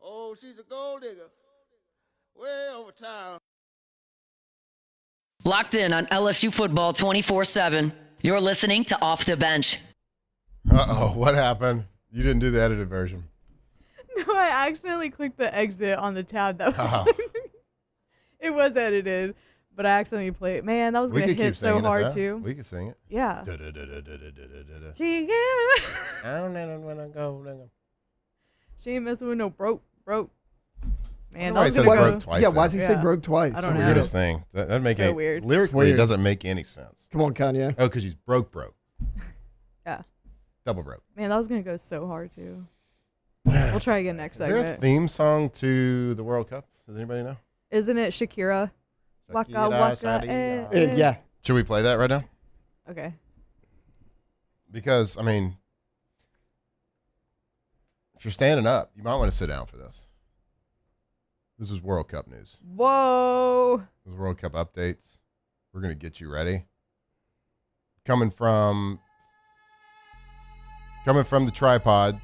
J: Oh, she's a gold digger way over town.
H: Locked in on LSU football 24/7. You're listening to Off the Bench.
K: Uh-oh, what happened? You didn't do the edited version.
L: No, I accidentally clicked the exit on the tab. It was edited, but I accidentally played it. Man, that was going to hit so hard, too.
K: We could sing it.
L: Yeah. She gave
K: I don't know when I go.
L: She ain't messing with no broke. Man,
K: why
L: that was
K: he
L: going
K: said
L: to
K: broke twice.
I: Yeah, why does he say broke twice?
L: I don't know.
K: Weirdest thing. That doesn't make
L: So
K: any,
L: weird.
K: Lyrically, it doesn't make any sense.
I: Come on, Kanye.
K: Oh, because he's broke.
L: Yeah.
K: Double broke.
L: Man, that was going to go so hard, too. We'll try again next
K: Is there a
L: segment.
K: theme song to the World Cup? Does anybody know?
L: Isn't it Shakira? Waka
K: Shakira,
L: waka.
K: Shakira.
I: Yeah.
K: Should we play that right now?
L: Okay.
K: Because, I mean, if you're standing up, you might want to sit down for this. This is World Cup news.
L: Whoa.
K: This is World Cup updates. We're going to get you ready. Coming from the tripod,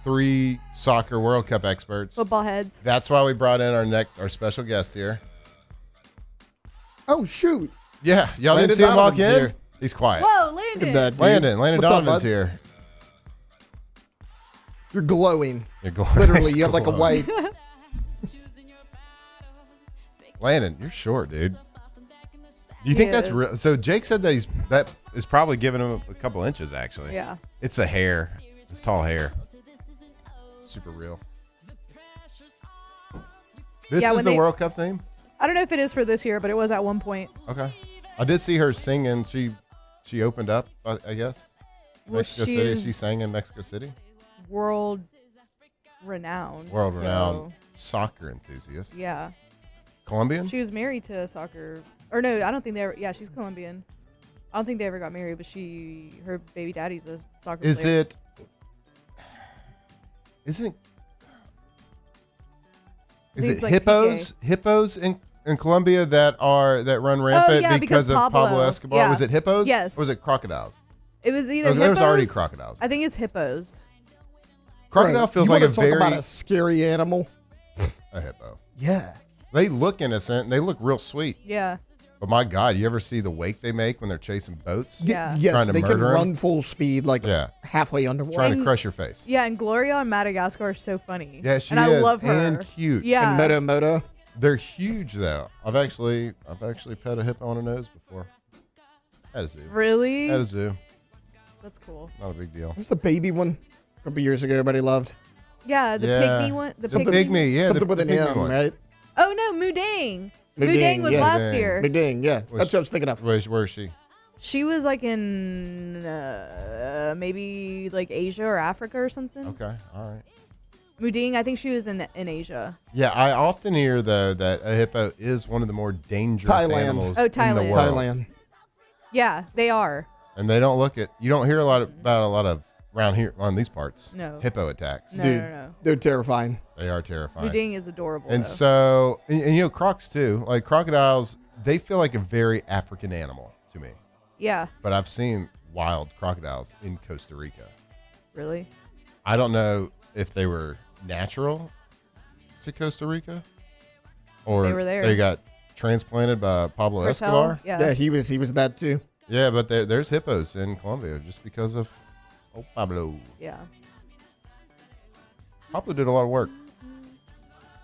K: 3 soccer World Cup experts.
L: Football heads.
K: That's why we brought in our special guest here.
I: Oh, shoot.
K: Yeah, y'all
I: Landon
K: didn't see him walk
I: Donovan's
K: in?
I: here.
K: He's quiet.
L: Whoa,
I: Look
L: Landon.
I: at that, dude.
K: Landon
I: What's up,
K: Donovan's
I: bud?
K: here.
I: You're glowing.
K: You're glowing.
I: Literally, you have like a
K: Glowing.
I: white.
K: Landon, you're short, dude. Do you think that's
L: Yeah.
K: real? So Jake said that is probably giving him a couple inches, actually.
L: Yeah.
K: It's the hair. It's tall hair. Super real. This
L: Yeah,
K: is
L: when
K: the
L: they-
K: World Cup theme?
L: I don't know if it is for this year, but it was at one point.
K: Okay. I did see her singing. She opened up, I guess.
L: Well,
K: Mexico City. She
L: she's
K: sang in Mexico City.
L: World renowned.
K: World-renowned
L: so,
K: soccer enthusiast.
L: Yeah.
K: Colombian?
L: She was married to a soccer. Or no, I don't think they ever. Yeah, she's Colombian. I don't think they ever got married, but her baby daddy's a soccer player.
K: Is it
L: Seems like
K: hippos in Colombia that run rampant
L: yeah,
K: because of Pablo Escobar?
L: Yeah.
K: Was it hippos?
L: Yes.
K: Or was it crocodiles?
L: It was either
K: There was
L: hippos.
K: already crocodiles.
L: I think it's hippos.
K: Crocodile feels
I: you
K: like
I: wanna
K: a
I: talk
K: very
I: about a scary animal.
K: a hippo.
I: Yeah.
K: They look innocent and they look real sweet.
L: Yeah.
K: But my God, you ever see the wake they make when they're chasing boats?
L: Yeah.
I: Yes,
K: trying to
I: they can
K: murder 'em?
I: run full speed, like halfway underwater.
K: Trying to crush your face.
L: Yeah, and Gloria on Madagascar is so funny.
K: Yeah, she
L: and
K: is.
L: I love her.
K: And cute.
L: Yeah.
I: And Moto.
K: They're huge though. I've actually pet a hippo on the nose before. At a zoo.
L: Really?
K: At a zoo.
L: That's cool.
K: Not a big deal.
I: What's the baby one? A couple years ago, everybody loved.
L: Yeah, the pygmy one. The
K: pygmy. Yeah,
I: something with an
K: pygmy
I: M,
K: one.
I: right?
L: Oh no, Mudang. Mudang was last year.
I: Mudang, yeah. That's what I was thinking of.
K: Where is she?
L: She was like in maybe like Asia or Africa or something.
K: Okay, all right.
L: Mudang, I think she was in Asia.
K: Yeah, I often hear though that a hippo is one of the more dangerous animals in the world.
I: Thailand.
L: Yeah, they are.
K: And they don't you don't hear about a lot of around here on these parts.
L: No.
K: Hippo attacks.
L: No.
I: They're terrifying.
K: They are terrifying.
L: Mudang is adorable.
K: And
L: though.
K: so, and you know, crocs too. Like crocodiles, they feel like a very African animal to me.
L: Yeah.
K: But I've seen wild crocodiles in Costa Rica.
L: Really?
K: I don't know if they were natural to Costa Rica or
L: They were there.
K: they got transplanted by Pablo
L: Cartel?
K: Escobar.
L: Yeah.
I: he was that too.
K: Yeah, but there's hippos in Colombia just because of Pablo.
L: Yeah.
K: Pablo did a lot of work.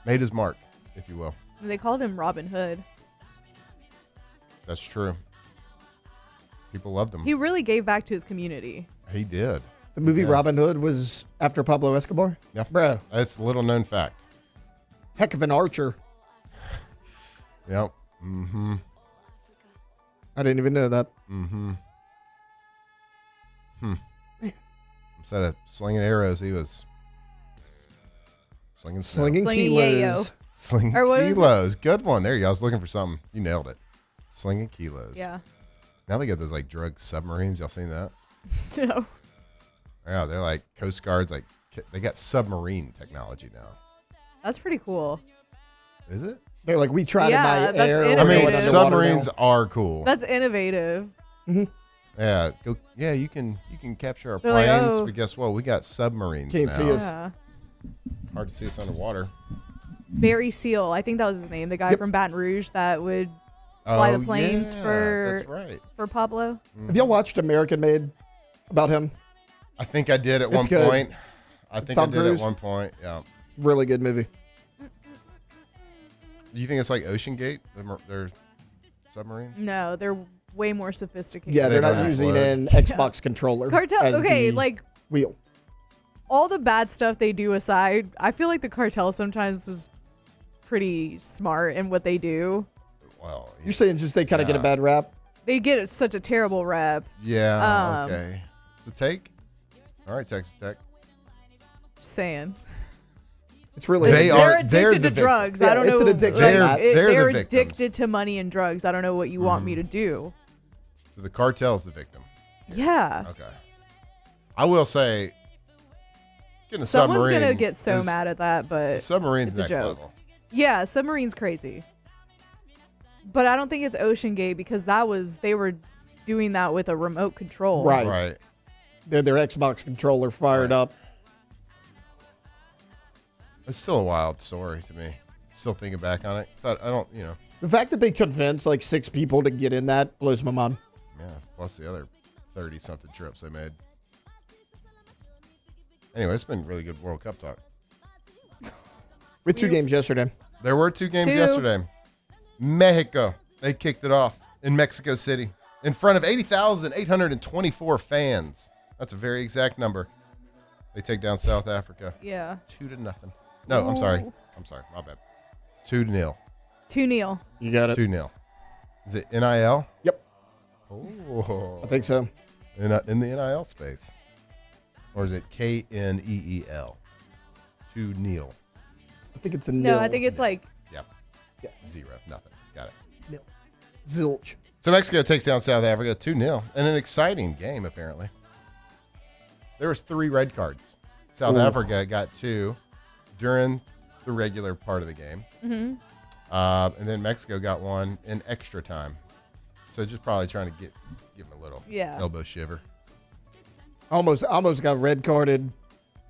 K: Made his mark, if you will.
L: They called him Robin Hood.
K: That's true. People loved him.
L: He really gave back to his community.
K: He did.
I: The movie
K: Yeah.
I: Robin Hood was after Pablo Escobar?
K: Yeah.
I: Bro.
K: That's a little known fact.
I: Heck of an archer.
K: Yep. Mm-hmm.
I: I didn't even know that.
K: Mm-hmm. Instead of slinging arrows, he was slinging snow.
I: Slinging kilos.
K: Slinging
L: Or what is it?
K: kilos. Good one. There you go. I was looking for something. You nailed it. Slinging kilos.
L: Yeah.
K: Now they got those like drug submarines. Y'all seen that?
L: No.
K: Yeah, they're like Coast Guards. Like they got submarine technology now.
L: That's pretty cool.
K: Is it?
I: They're like, we tried
L: Yeah,
I: it by
L: that's
I: air.
L: innovative.
K: I mean,
L: Underwater
K: submarines
I: now.
K: are cool.
L: That's innovative.
K: Yeah, yeah, you can capture our
L: They're like,
K: planes,
L: oh.
K: but guess what? We got submarines
I: Can't
K: now.
I: see us.
L: Yeah.
K: Hard to see us underwater.
L: Barry Seal, I think that was his name, the guy from Baton Rouge that would fly the planes
K: yeah,
L: for
K: that's right.
L: for Pablo.
I: Have y'all watched American Made about him?
K: I think I did at
I: It's
K: one
I: good.
K: point. I think
I: Tom
K: I did
I: Cruise.
K: at one point. Yeah.
I: Really good movie.
K: Do you think it's like Ocean Gate? They're submarines?
L: No, they're way more sophisticated.
I: Yeah, they're
K: They
I: not
K: don't
I: using
K: float.
I: an Xbox controller.
L: Cartel.
I: as
L: Okay,
I: the
L: like
I: wheel.
L: all the bad stuff they do aside, I feel like the cartel sometimes is pretty smart in what they do.
K: Well,
I: You're saying just they kind of get a bad rap?
L: They get such a terrible rep.
K: yeah. Okay. It's a take. All right, Texas Tech.
L: Just saying.
I: It's really
L: They're addicted to drugs. I don't know.
I: It's an addiction.
L: They're
K: the victims.
L: addicted to money and drugs. I don't know what you want me to do.
K: So the cartel's the victim.
L: Yeah.
K: Okay. I will say, getting a
L: Someone's
K: submarine
L: gonna get so
K: is-
L: mad at that, but
K: the submarine's
L: it's a
K: next
L: joke.
K: level.
L: Yeah, submarine's crazy. But I don't think it's Ocean Gate because they were doing that with a remote control.
I: Right.
K: Right.
I: Their Xbox controller fired up.
K: It's still a wild story to me. Still thinking back on it. I don't,
I: The fact that they convinced like 6 people to get in that blows my mind.
K: yeah, plus the other 30-something trips they made. Anyway, it's been really good World Cup talk.
I: With 2 games yesterday.
K: There were 2 games
L: 2.
K: yesterday. Mexico, they kicked it off in Mexico City in front of 80,824 fans. That's a very exact number. They take down South Africa.
L: Yeah.
K: 2-0. No, I'm sorry.
L: Ooh.
K: My bad. 2-0.
L: 2-0.
I: You got it.
K: 2-0. Is it NIL?
I: Yep.
K: Oh.
I: I think so.
K: In the NIL space. Or is it KNEEL? 2-0.
I: I think it's a
L: No,
I: nil.
L: I think it's like
K: Yep. 0. Nothing. Got it.
I: Nil. Zilch.
K: So Mexico takes down South Africa 2-0 in an exciting game, apparently. There was 3 red cards. South
I: Ooh.
K: Africa got 2 during the regular part of the game.
L: mhm.
K: And then Mexico got 1 in extra time. So just probably trying to give him a little elbow shiver.
I: Almost got red carded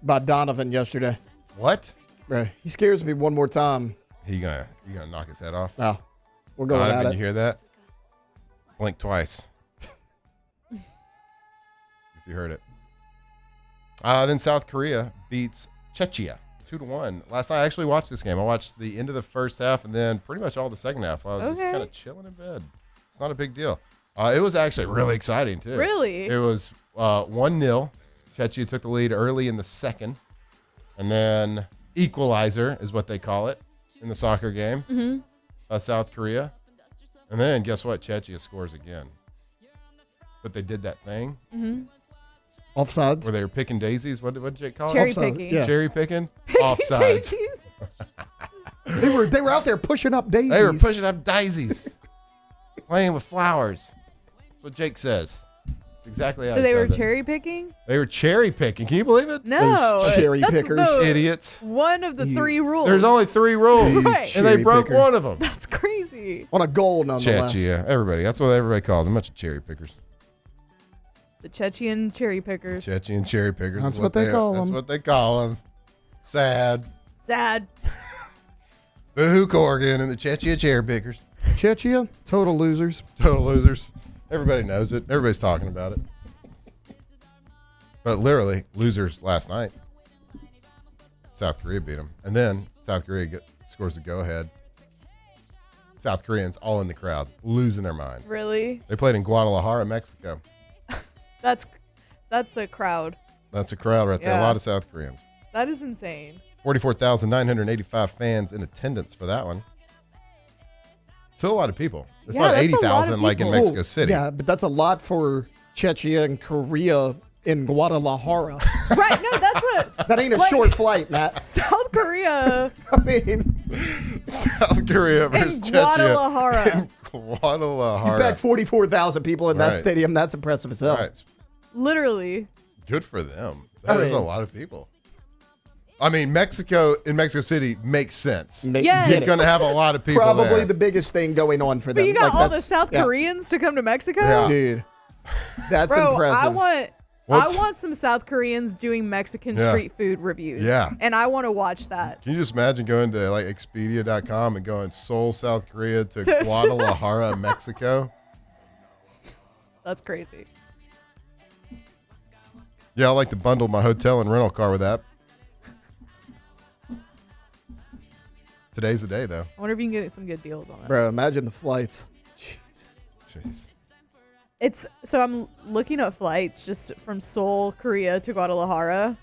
I: by Donovan yesterday.
K: What?
I: Right. He scares me one more time.
K: You gonna knock his head off?
I: No. We're going
K: Donovan,
I: at it.
K: you hear that? Blink twice. If you heard it. Then South Korea beats Czechia 2-1. Last night I actually watched this game. I watched the end of the first half and then pretty much all the second half. I was just
L: Okay.
K: kind of chilling in bed. It's not a big deal. It was actually really exciting too.
L: Really?
K: It was 1-0. Czechia took the lead early in the second. And then equalizer is what they call it in the soccer game.
L: Mhm.
K: South Korea. And then guess what? Czechia scores again. But they did that thing
L: Mhm.
I: Offsides.
K: where they were picking daisies. What did Jake call it?
L: Cherry
I: Offside,
L: picking.
I: yeah.
K: Cherry picking?
L: Picking
K: Offsides.
L: daisies.
I: They were out there pushing up daisies.
K: They were pushing up daisies. Playing with flowers. That's what Jake says. It's exactly how
L: So
K: he
L: they were
K: says it.
L: cherry picking?
K: They were cherry picking. Can you believe it?
L: No.
I: Those cherry
L: that's
I: pickers.
L: the-
K: Idiots.
L: One of the 3 rules.
K: There's only 3 rules.
L: Right.
K: And they
I: Cherry
K: broke
I: picker.
K: one of them.
L: That's crazy.
I: On a goal, nonetheless.
K: Czechia. Everybody. That's what everybody calls them. A bunch of cherry pickers.
L: The Chechen cherry pickers.
K: Chechen cherry pickers.
I: That's
K: is
I: what they call
K: That's
I: them.
K: what they call them. Sad.
L: Sad.
K: The Hook Oregon and the Chechia cherry pickers.
I: Chechia, total losers.
K: Total losers. Everybody knows it. Everybody's talking about it. But literally, losers last night. South Korea beat them. And then South Korea scores the go-ahead. South Koreans all in the crowd, losing their mind.
L: Really?
K: They played in Guadalajara, Mexico.
L: That's a crowd.
K: That's a crowd right there. A
L: Yeah.
K: lot of South Koreans.
L: That is insane.
K: 44,985 fans in attendance for that one. Still a lot of people. It's
L: Yeah,
K: not
L: that's a lot of
K: 80,000 like in
L: people.
K: Mexico City.
I: Yeah, but that's a lot for Chechia and Korea in Guadalajara.
L: Right? No, that's what.
I: That ain't a short flight, Matt.
L: South Korea.
I: I mean,
K: South Korea versus
L: In
K: Chechia.
L: Guadalajara.
K: In Guadalajara.
I: you packed 44,000 people in that
K: Right.
I: stadium. That's impressive as hell.
K: Right.
L: Literally.
K: Good for them. That is a lot of people. I mean, Mexico in Mexico City makes sense.
L: Yes.
K: You're going to have a lot of people
I: Probably
K: there.
I: the biggest thing going on for them.
L: But you got
I: Like,
L: all the
I: that's-
L: South
I: yeah.
L: Koreans to come to Mexico?
K: Yeah.
I: Dude, that's
L: Bro,
I: impressive.
K: What's-
L: I want some South Koreans doing Mexican
K: Yeah.
L: street food reviews.
K: Yeah.
L: And I want to watch that.
K: Can you just imagine going to like Expedia.com and going Seoul, South Korea to
L: To-
K: Guadalajara, Mexico?
L: That's crazy.
K: Yeah, I like to bundle my hotel and rental car with that. Today's the day, though.
L: I wonder if you can get some good deals on it.
I: Bro, imagine the flights.
K: Jeez.
L: So I'm looking at flights just from Seoul, Korea to Guadalajara.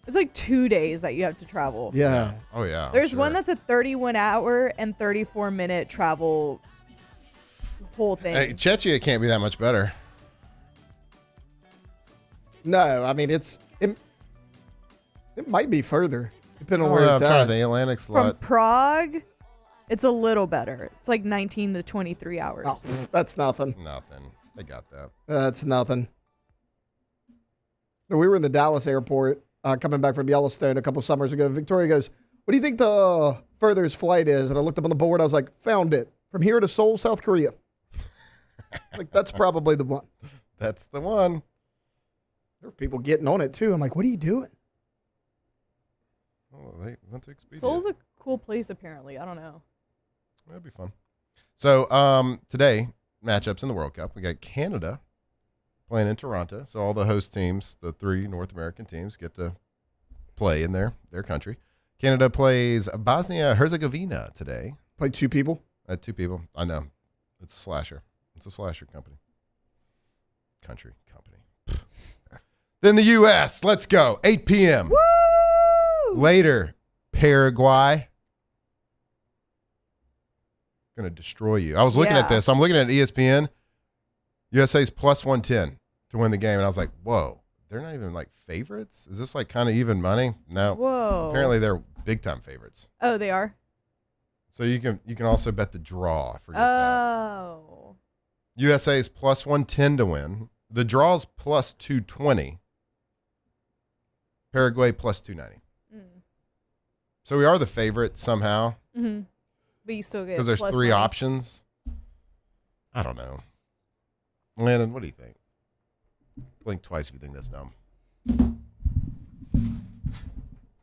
L: It's like 2 days that you have to travel.
I: Yeah.
K: Oh, yeah.
L: There's one that's a 31-hour and 34-minute travel whole thing.
K: Hey, Chechia can't be that much better.
I: No, I mean, it might be further, depending on
K: Oh,
I: where
K: yeah,
I: it's
K: I'm trying
I: at.
K: to think. Atlantic's a
L: From
K: lot.
L: Prague, it's a little better. It's like 19 to 23 hours.
I: Oh, that's nothing.
K: Nothing. They got that.
I: That's nothing. No, we were in the Dallas airport coming back from Yellowstone a couple summers ago. Victoria goes, "What do you think the furthest flight is?" And I looked up on the board. I was like, "Found it. From here to Seoul, South Korea." Like, that's probably the one.
K: That's the one.
I: There were people getting on it too. I'm like, "What are you doing?"
K: Oh, they went to Expedia.
L: Seoul's a cool place, apparently. I don't know.
K: That'd be fun. So today, matchups in the World Cup. We got Canada playing in Toronto. So all the host teams, the 3 North American teams, get to play in their country. Canada plays Bosnia-Herzegovina today.
I: Played 2 people?
K: 2 people. I know. It's a slasher. It's a slasher company. Company. Then the U.S. Let's go. 8 p.m.
L: Woo!
K: Later, Paraguay. Going to destroy you. I was looking at this. I'm looking at ESPN. USA's plus 110 to win the game. And I was like, whoa, they're not even like favorites? Is this like kind of even money? No.
L: Whoa.
K: Apparently they're big time favorites.
L: Oh, they are?
K: So you can also bet the draw. I forget
L: Oh.
K: that. USA's plus 110 to win. The draw's plus 220. Paraguay plus 290. So we are the favorite somehow.
L: Mm-hmm. But you still get
K: Because there's
L: plus
K: 3
L: money.
K: options. I don't know. Landon, what do you think? Blink twice if you think that's dumb.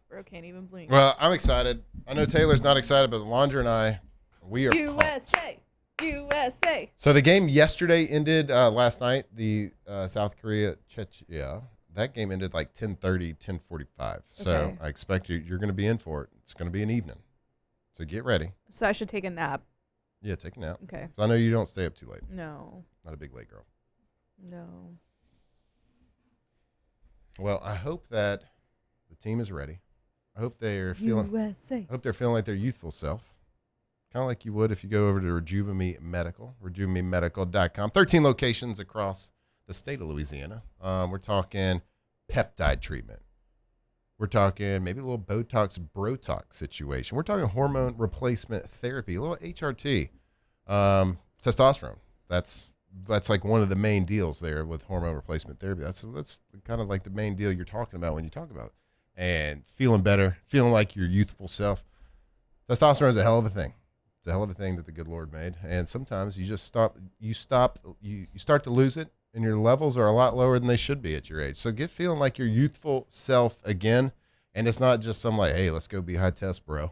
L: Bro can't even blink.
K: Well, I'm excited. I know Taylor's not excited, but Alondra and I, we are pumped.
L: USA. USA.
K: So the game yesterday ended last night. The South Korea Chechia. That game ended like 10:30, 10:45. So
L: Okay.
K: I expect you're going to be in for it. It's going to be an evening. So get ready.
L: So I should take a nap.
K: Yeah, take a nap.
L: Okay.
K: 'Cause I know you don't stay up too late.
L: No.
K: Not a big late girl.
L: No.
K: Well, I hope that the team is ready. I hope they're feeling.
L: USA.
K: I hope they're feeling like their youthful self, kind of like you would if you go over to Rejuvenate Medical, RejuvenateMedical.com. 13 locations across the state of Louisiana. We're talking peptide treatment. We're talking maybe a little Botox, Brotox situation. We're talking hormone replacement therapy, a little HRT, testosterone. That's like one of the main deals there with hormone replacement therapy. That's kind of like the main deal you're talking about when you talk about it. And feeling better, feeling like your youthful self. Testosterone is a hell of a thing. It's a hell of a thing that the good Lord made. And sometimes you just start to lose it, and your levels are a lot lower than they should be at your age. So get feeling like your youthful self again. And it's not just some like, hey, let's go be high test, bro.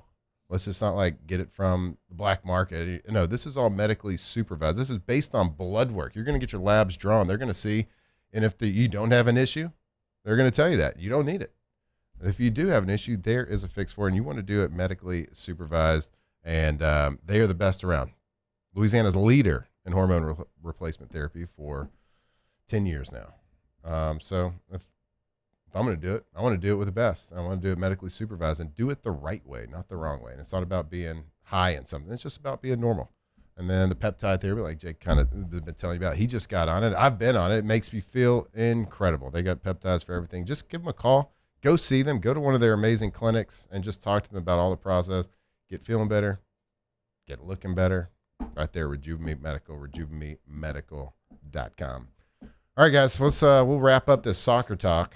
K: Let's just not like get it from the black market. No, this is all medically supervised. This is based on blood work. You're going to get your labs drawn. They're going to see. And if you don't have an issue, they're going to tell you that. You don't need it. If you do have an issue, there is a fix for it. And you want to do it medically supervised. And they are the best around. Louisiana's leader in hormone replacement therapy for 10 years now. So if I'm going to do it, I want to do it with the best. I want to do it medically supervised and do it the right way, not the wrong way. And it's not about being high in something. It's just about being normal. And then the peptide therapy, like Jake kind of been telling you about, he just got on it. I've been on it. It makes me feel incredible. They got peptides for everything. Just give them a call. Go see them. Go to one of their amazing clinics and just talk to them about all the process. Get feeling better. Get looking better. Right there, Rejuvenate Medical, rejuvenatemedical.com. All right, guys, we'll wrap up this soccer talk.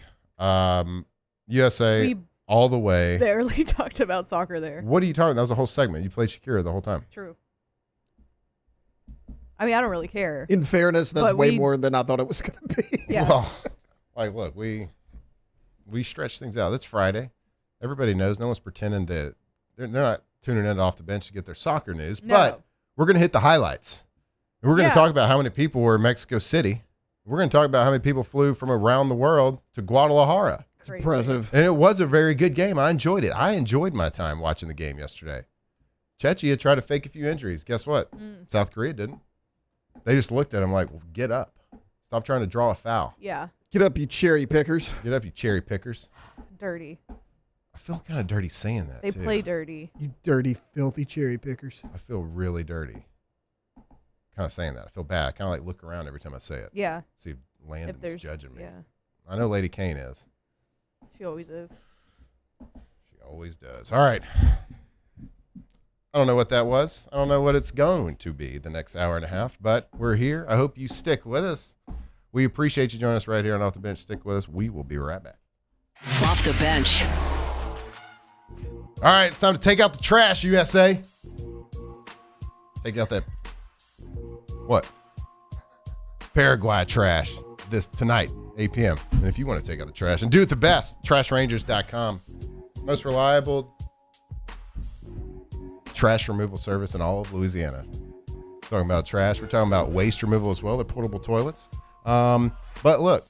K: USA all the way.
L: Barely talked about soccer there.
K: What are you talking about? That was a whole segment. You played Shakira the whole time.
L: True. I mean, I don't really care.
I: In fairness, that's way more than I thought it was going to be.
L: Yeah.
K: Well, like, look, we stretch things out. It's Friday. Everybody knows. No one's pretending to. They're not tuning in off the bench to get their soccer news.
L: No.
K: But we're going to hit the highlights. And we're going to talk about how many people were in Mexico City. We're going to talk about how many people flew from around the world to Guadalajara.
I: It's impressive.
K: And it was a very good game. I enjoyed it. I enjoyed my time watching the game yesterday. Czechia tried to fake a few injuries. Guess what? South Korea didn't. They just looked at him like, well, get up. Stop trying to draw a foul.
L: Yeah.
I: Get up, you cherry pickers.
K: Get up, you cherry pickers.
L: Dirty.
K: I feel kind of dirty saying that,
L: They
K: too.
L: play dirty.
I: You dirty, filthy cherry pickers.
K: I feel really dirty. Kind of saying that. I feel bad. I kind of like look around every time I say it.
L: Yeah.
K: See if Landon's judging me.
L: Yeah.
K: I know Lady Kane is.
L: She always is.
K: She always does. All right. I don't know what that was. I don't know what it's going to be the next hour and a half, but we're here. I hope you stick with us. We appreciate you joining us right here on Off the Bench. Stick with us. We will be right back.
H: Off the bench.
K: All right, it's time to take out the trash, USA. Take out that, what? Paraguay trash this tonight, 8 p.m. And if you want to take out the trash and do it the best, trashrangers.com. Most reliable trash removal service in all of Louisiana. Talking about trash. We're talking about waste removal as well. They're portable toilets. But look,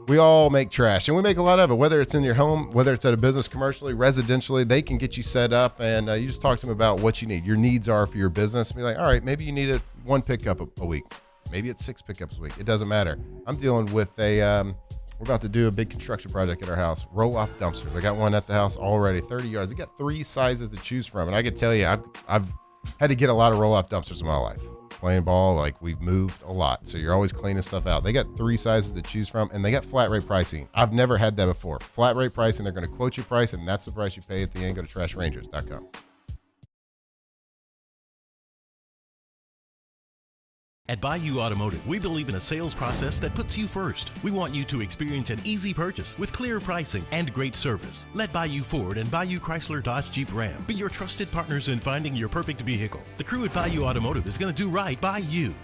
K: we all make trash, and we make a lot of it, whether it's in your home, whether it's at a business, commercially, residentially. They can get you set up, and you just talk to them about what you need. Your needs are for your business. Be like, all right, maybe you need it 1 pickup a week. Maybe it's 6 pickups a week. It doesn't matter. I'm dealing with we're about to do a big construction project at our house. Roll-off dumpsters. I got one at the house already, 30 yards. I got 3 sizes to choose from, and I can tell you, I've had to get a lot of roll-off dumpsters in my life. Playing ball, like, we've moved a lot, so you're always cleaning stuff out. They got 3 sizes to choose from, and they got flat rate pricing. I've never had that before. Flat rate pricing, they're going to quote your price, and that's the price you pay at the end. Go to trashrangers.com.
X: At Bayou Automotive, we believe in a sales process that puts you first. We want you to experience an easy purchase with clear pricing and great service. Let Bayou Ford and Bayou Chrysler Dodge Jeep Ram be your trusted partners in finding your perfect vehicle. The crew at Bayou Automotive is going to do right by you.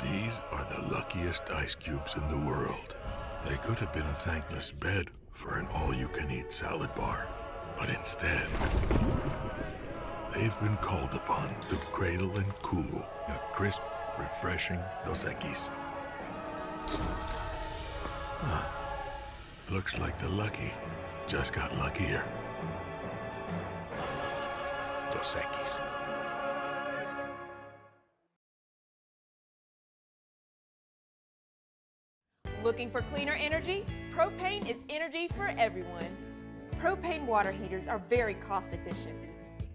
M: These are the luckiest ice cubes in the world. They could have been a thankless bed for an all-you-can-eat salad bar. But instead, they've been called upon to cradle and cool a crisp, refreshing Dos Equis. Looks like the lucky just got luckier. Dos Equis.
N: Looking for cleaner energy? Propane is energy for everyone. propane water heaters are very cost efficient.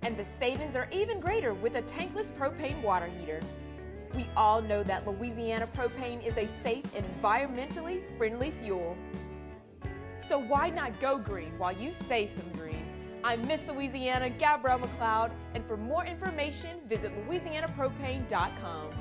N: And the savings are even greater with a tankless propane water heater. We all know that Louisiana propane is a safe and environmentally friendly fuel. So why not go green while you save some green? I'm Miss Louisiana, Gabrielle McLeod, and for more information, visit louisianapropane.com.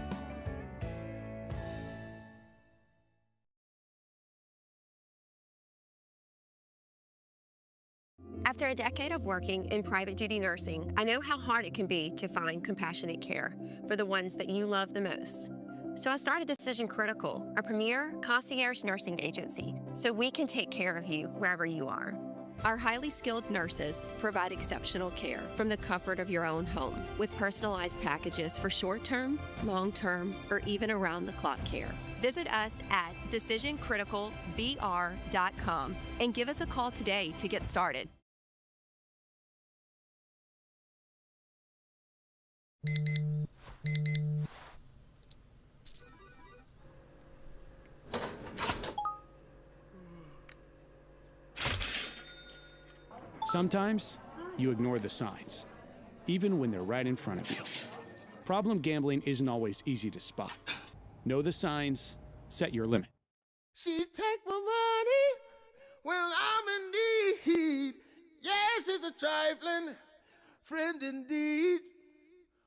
P: After a decade of working in private duty nursing, I know how hard it can be to find compassionate care for the ones that you love the most. So I started Decision Critical, a premier concierge nursing agency, so we can take care of you wherever you are. Our highly skilled nurses provide exceptional care from the comfort of your own home with personalized packages for short-term, long-term, or even around-the-clock care. Visit us at decisioncriticalbr.com and give us a call today to get started.
Q: Sometimes you ignore the signs, even when they're right in front of you. Problem gambling isn't always easy to spot. Know the signs, set your limit.
J: She take my money when I'm in need. Yes, it's a trifling friend indeed.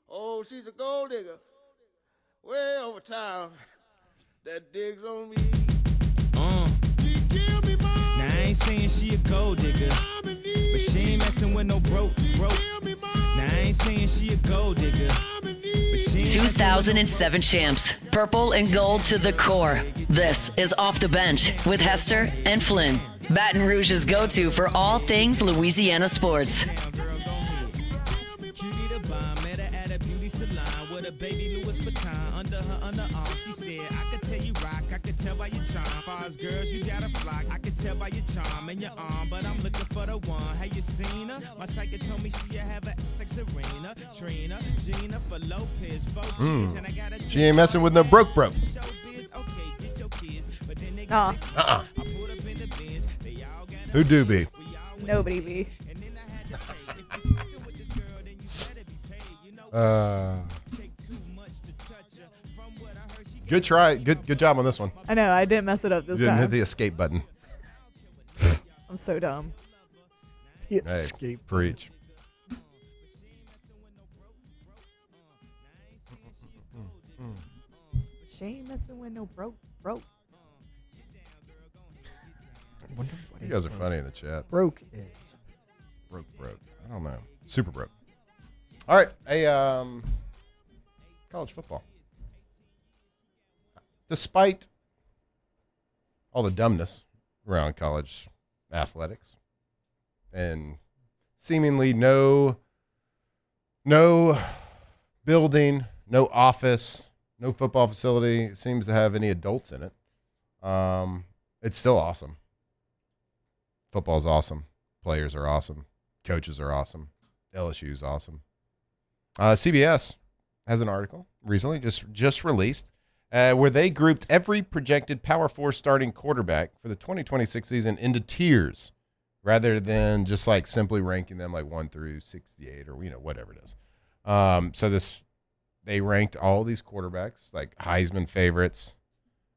J: Oh, she's a gold digger way over town that digs on me. She give me money.
R: Now I ain't saying she a gold digger, but she ain't messing with no broke. Now I ain't saying she a gold digger, but she ain't
H: 2007 champs, purple and gold to the core. This is Off the Bench with Hester and Flynn, Baton Rouge's go-to for all things Louisiana sports.
R: Baby Louis Vuitton under her underarm. She said, I could tell you rock, I could tell by your charm. Far as girls, you got a flock. I could tell by your charm and your arm, but I'm looking for the one. Have you seen her? My psychic told me she have a like Serena, Trina, Gina for Lopez, for kids, and I gotta
K: She ain't messing with no broke. Who do be?
L: Nobody be.
K: Good try. Good job on this one.
L: I know, I didn't mess it up this
K: Didn't
L: time.
K: hit the escape button.
L: I'm so dumb.
K: Hey, preach.
L: She ain't messing with no broke.
K: You guys are funny in the chat.
I: Broke is.
K: Broke. I don't know. Super broke. All right. College football. Despite all the dumbness around college athletics and seemingly no building, no office, no football facility seems to have any adults in it, it's still awesome. Football's awesome. Players are awesome. Coaches are awesome. LSU is awesome. CBS has an article recently just released where they grouped every projected Power 4 starting quarterback for the 2026 season into tiers rather than just like simply ranking them like 1 through 68 or whatever it is. So they ranked all these quarterbacks like Heisman favorites,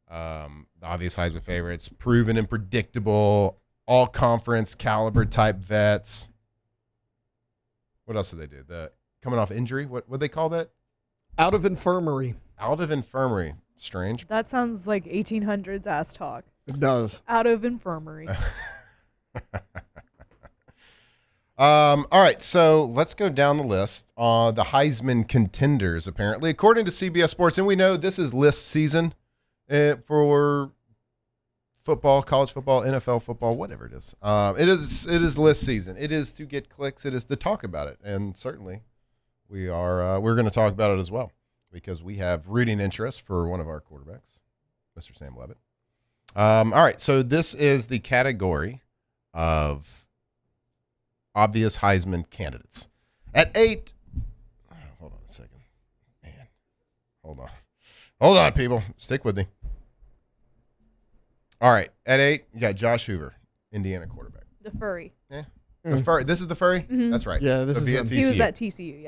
K: the obvious Heisman favorites, proven and predictable, all conference caliber type vets. What else did they do? The coming off injury. What they call that?
I: Out of infirmary.
K: Out of infirmary. Strange.
L: That sounds like 1800s ass talk.
I: It does.
L: Out of infirmary.
K: All right, so let's go down the list. The Heisman contenders, apparently, according to CBS Sports, and we know this is list season for football, college football, NFL football, whatever it is. It is list season. It is to get clicks. It is to talk about it, and certainly we're going to talk about it as well because we have rooting interest for one of our quarterbacks, Mr. Sam Leavitt. All right, so this is the category of obvious Heisman candidates. At 8, hold on a second. Man, hold on, people. Stick with me. All right, at 8, you got Josh Hoover, Indiana quarterback.
L: The furry.
K: Yeah, The furry. This is the furry?
L: Mhm.
K: That's right.
I: Yeah, this
K: So
I: is
K: be
I: him.
K: at
L: He was
K: TCU.
L: at TCU,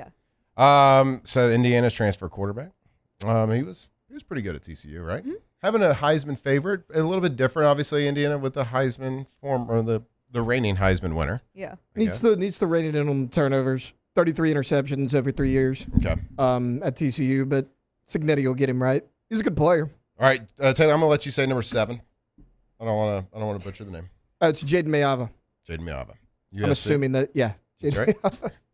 L: yeah.
K: So Indiana's transfer quarterback. He was pretty good at TCU, right? Having a Heisman favorite, a little bit different, obviously. Indiana with the Heisman or the reigning Heisman winner.
L: Yeah.
I: Needs to rein it in on turnovers. 33 interceptions over 3 years.
K: Okay.
I: At TCU, but Cignetti will get him right. He's a good player.
K: All right, Taylor, I'm gonna let you say number 7. I don't want to butcher the name.
I: It's Jaden Mayava.
K: Jaden Miava.
I: I'm assuming that, yeah.
K: That's right.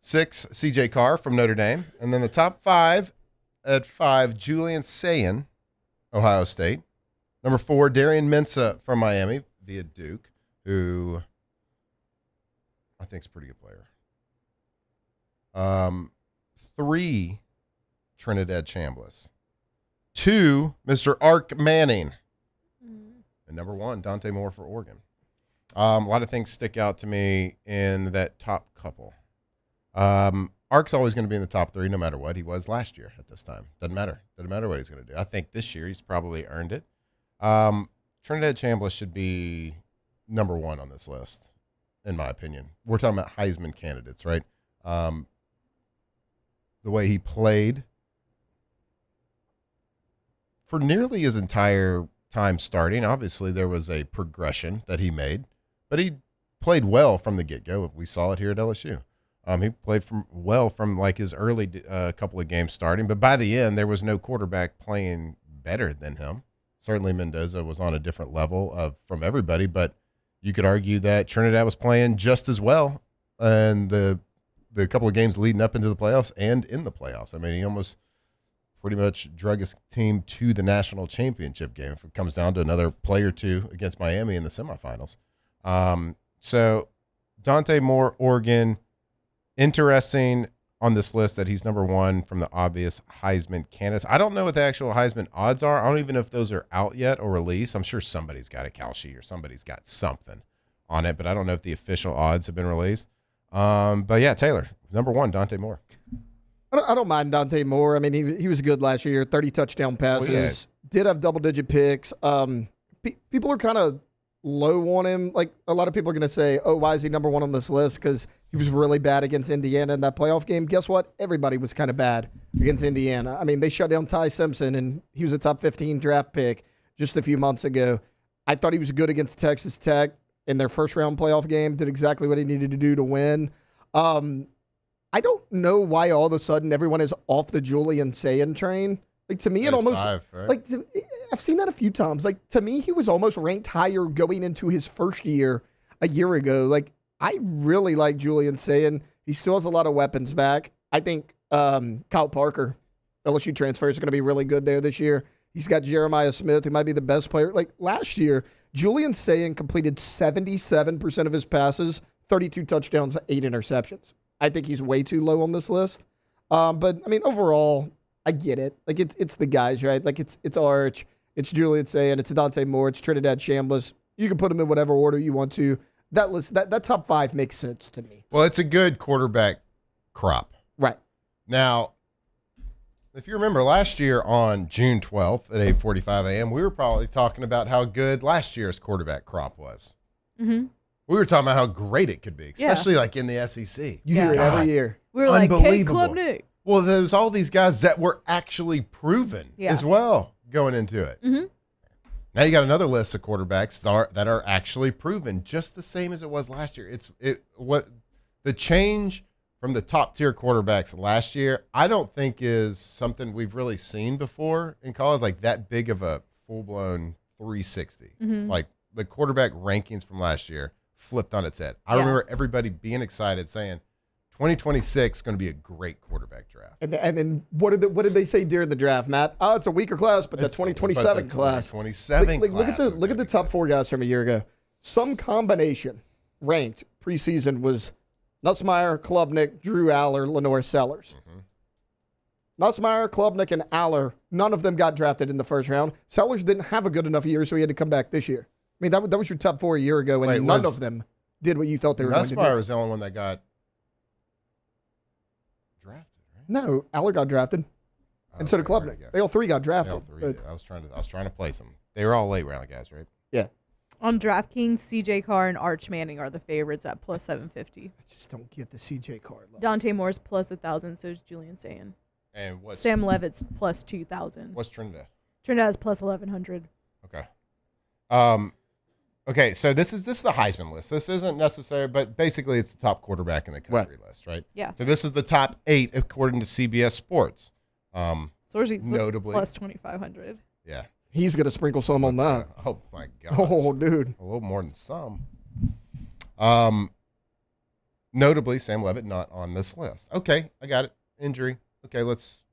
K: 6, CJ Carr from Notre Dame. And then the top 5 at 5, Julian Sayin, Ohio State. Number 4, Darian Mensah from Miami via Duke, who I think is a pretty good player. 3, Trinidad Chambliss. 2, Mr. Ark Manning. And number 1, Dante Moore for Oregon. A lot of things stick out to me in that top couple. Ark's always going to be in the top 3 no matter what. He was last year at this time. Doesn't matter. Doesn't matter what he's going to do. I think this year he's probably earned it. Trinidad Chambliss should be number 1 on this list, in my opinion. We're talking about Heisman candidates, right? The way he played for nearly his entire time starting. Obviously, there was a progression that he made, but he played well from the get-go. We saw it here at LSU. He played well from like his early couple of games starting, but by the end, there was no quarterback playing better than him. Certainly, Mendoza was on a different level from everybody, but you could argue that Trinidad was playing just as well, and the couple of games leading up into the playoffs and in the playoffs. I mean, he almost pretty much drug his team to the national championship game if it comes down to another play or two against Miami in the semifinals. So Dante Moore, Oregon, interesting on this list that he's number 1 from the obvious Heisman candidates. I don't know what the actual Heisman odds are. I don't even know if those are out yet or released. I'm sure somebody's got a Kalshi or somebody's got something on it, but I don't know if the official odds have been released. But yeah, Taylor, number 1, Dante Moore.
I: I don't mind Dante Moore. I mean, he was good last year, 30 touchdown passes, did have double-digit picks. People are kind of low on him. Like, a lot of people are going to say, oh, why is he number 1 on this list? Because he was really bad against Indiana in that playoff game. Guess what? Everybody was kind of bad against Indiana. I mean, they shut down Ty Simpson, and he was a top 15 draft pick just a few months ago. I thought he was good against Texas Tech in their first-round playoff game, did exactly what he needed to do to win. I don't know why all of a sudden everyone is off the Julian Sayin train. Like, to me, it almost
K: 5, right?
I: like I've seen that a few times. Like, to me, he was almost ranked higher going into his first year a year ago. Like, I really like Julian Sayin. He still has a lot of weapons back. I think Kyle Parker, LSU transfer, is going to be really good there this year. He's got Jeremiah Smith, who might be the best player. Like, last year, Julian Sayin completed 77% of his passes, 32 touchdowns, 8 interceptions. I think he's way too low on this list. But, I mean, overall, I get it. Like, it's the guys, right? Like, it's Arch, it's Julian Sayin, it's Dante Moore, it's Trinidad Chambliss. You can put them in whatever order you want to. That list, that top 5 makes sense to me.
K: Well, it's a good quarterback crop.
I: Right.
K: Now, if you remember last year on June 12th at 8:45 a.m., we were probably talking about how good last year's quarterback crop was.
L: Mm-hmm.
K: We were talking about how great it could be, especially like in the SEC.
I: You hear it every year.
L: We were like, hey,
K: Unbelievable.
L: Klubnik.
K: Well, there's all these guys that were actually proven as well going into it.
L: Mm-hmm.
K: Now you got another list of quarterbacks that are actually proven, just the same as it was last year. What the change from the top tier quarterbacks last year, I don't think is something we've really seen before in college, like that big of a full blown 360.
L: Mhm.
K: Like the quarterback rankings from last year flipped on its head. I remember everybody being excited saying 2026 is going to be a great quarterback draft.
I: And then what did they say during the draft, Matt? Oh, it's a weaker class, but the 2027 class.
K: 2027
I: Look at the top 4 guys from a year ago. Some combination ranked preseason was Nussmeier, Klubnik, Drew Aller, Lenore Sellers. Nussmeier, Klubnik, and Aller, none of them got drafted in the first round. Sellers didn't have a good enough year, so he had to come back this year. I mean, that was your top 4 a year ago, and none of them did what you thought they were going to do.
K: Nussmeier was the only one that got drafted, right?
I: No, Aller got drafted, and so did Klubnik. They all 3 got drafted.
K: They all 3 did. I was trying to place them. They were all late round guys, right?
I: Yeah.
L: On DraftKings, CJ Carr and Arch Manning are the favorites at plus 750.
I: I just don't get the CJ Carr love.
L: Dante Moore's plus 1,000, so is Julian Sayin.
K: And what's
L: Sam Leavitt's plus 2,000.
K: What's Trinidad?
L: Trinidad's plus 1,100.
K: Okay. Okay, so this is the Heisman list. This isn't necessary, but basically it's the top quarterback in the country list, right?
L: Yeah.
K: So this is the top 8 according to CBS Sports.
L: Sorsy's
K: notably
L: plus 2,500.
K: Yeah.
I: He's going to sprinkle some on that.
K: Oh, my God.
I: Oh, dude.
K: A little more than some. Notably, Sam Leavitt not on this list. Okay, I got it. Injury. Okay,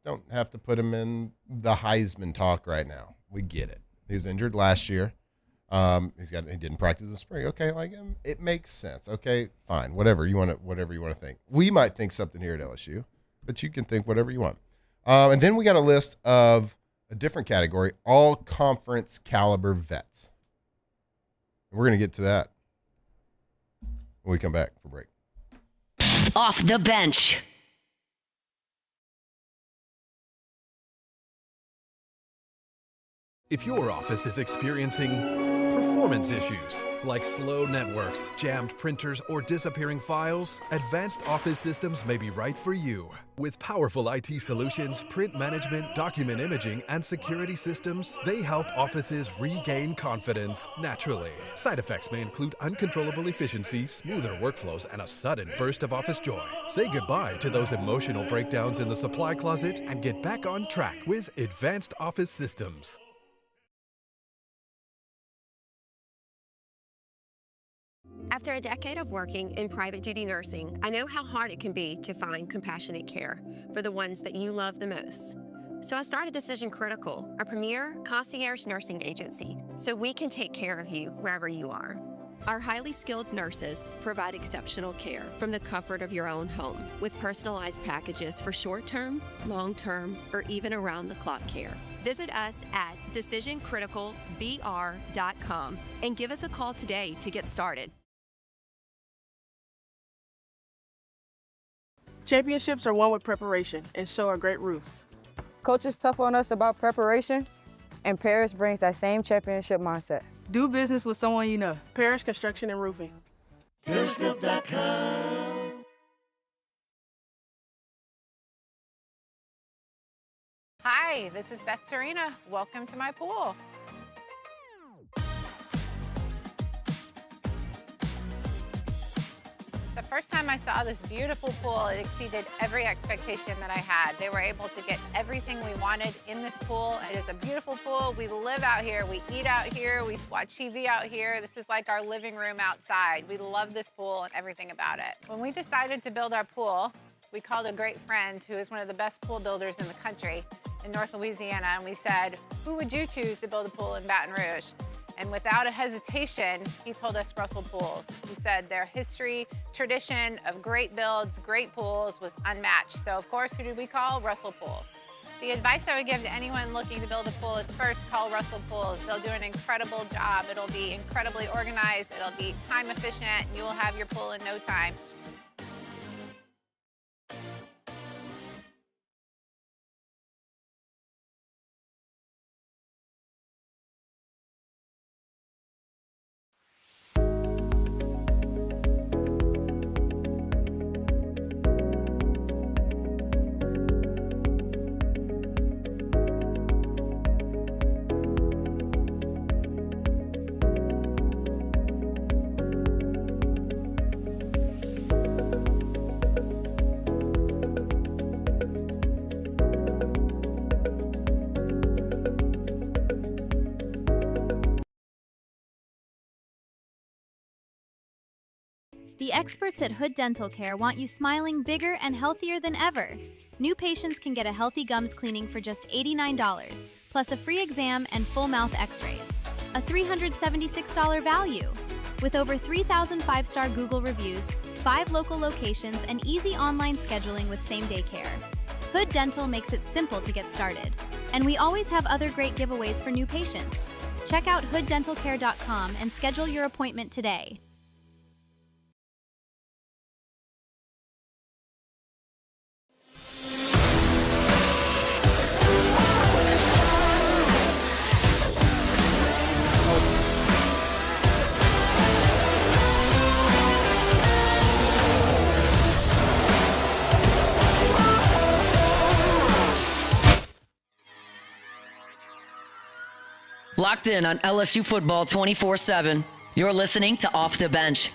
K: don't have to put him in the Heisman talk right now. We get it. He was injured last year. He didn't practice in the spring. Okay, it makes sense. Okay, fine. Whatever you want to think. We might think something here at LSU, but you can think whatever you want. And then we got a list of a different category, all conference caliber vets. And we're going to get to that when we come back for break.
H: Off the bench.
A: If your office is experiencing performance issues like slow networks, jammed printers, or disappearing files, Advanced Office Systems may be right for you. With powerful IT solutions, print management, document imaging, and security systems, they help offices regain confidence naturally. Side effects may include uncontrollable efficiency, smoother workflows, and a sudden burst of office joy. Say goodbye to those emotional breakdowns in the supply closet and get back on track with Advanced Office Systems.
P: After a decade of working in private duty nursing, I know how hard it can be to find compassionate care for the ones that you love the most. So I started Decision Critical, a premier concierge nursing agency, so we can take care of you wherever you are. Our highly skilled nurses provide exceptional care from the comfort of your own home with personalized packages for short-term, long-term, or even around-the-clock care. Visit us at decisioncriticalbr.com and give us a call today to get started.
C: Championships are won with preparation, and so are great roofs.
U: Coach is tough on us about preparation, and Paris brings that same championship mindset. Do business with someone you know.
C: Paris Construction and Roofing.
R: ParisGroup.com.
D: Hi, this is Beth Serena. Welcome to my pool. The first time I saw this beautiful pool, it exceeded every expectation that I had. They were able to get everything we wanted in this pool. It is a beautiful pool. We live out here, we eat out here, we watch TV out here. This is like our living room outside. We love this pool and everything about it. When we decided to build our pool, we called a great friend who is one of the best pool builders in the country in North Louisiana, and we said, who would you choose to build a pool in Baton Rouge? And without a hesitation, he told us Russell Pools. He said their history, tradition of great builds, great pools was unmatched. So of course, who did we call? Russell Pools. The advice I would give to anyone looking to build a pool is first call Russell Pools. They'll do an incredible job. It'll be incredibly organized. It'll be time efficient, and you will have your pool in no time.
V: The experts at Hood Dental Care want you smiling bigger and healthier than ever. New patients can get a healthy gums cleaning for just $89, plus a free exam and full mouth x-rays. A $376 value. With over 3,000 five-star Google reviews, 5 local locations, and easy online scheduling with same-day care. Hood Dental makes it simple to get started. And we always have other great giveaways for new patients. Check out hooddentalcare.com and schedule your appointment today.
H: Locked in on LSU football 24/7. You're listening to Off the Bench.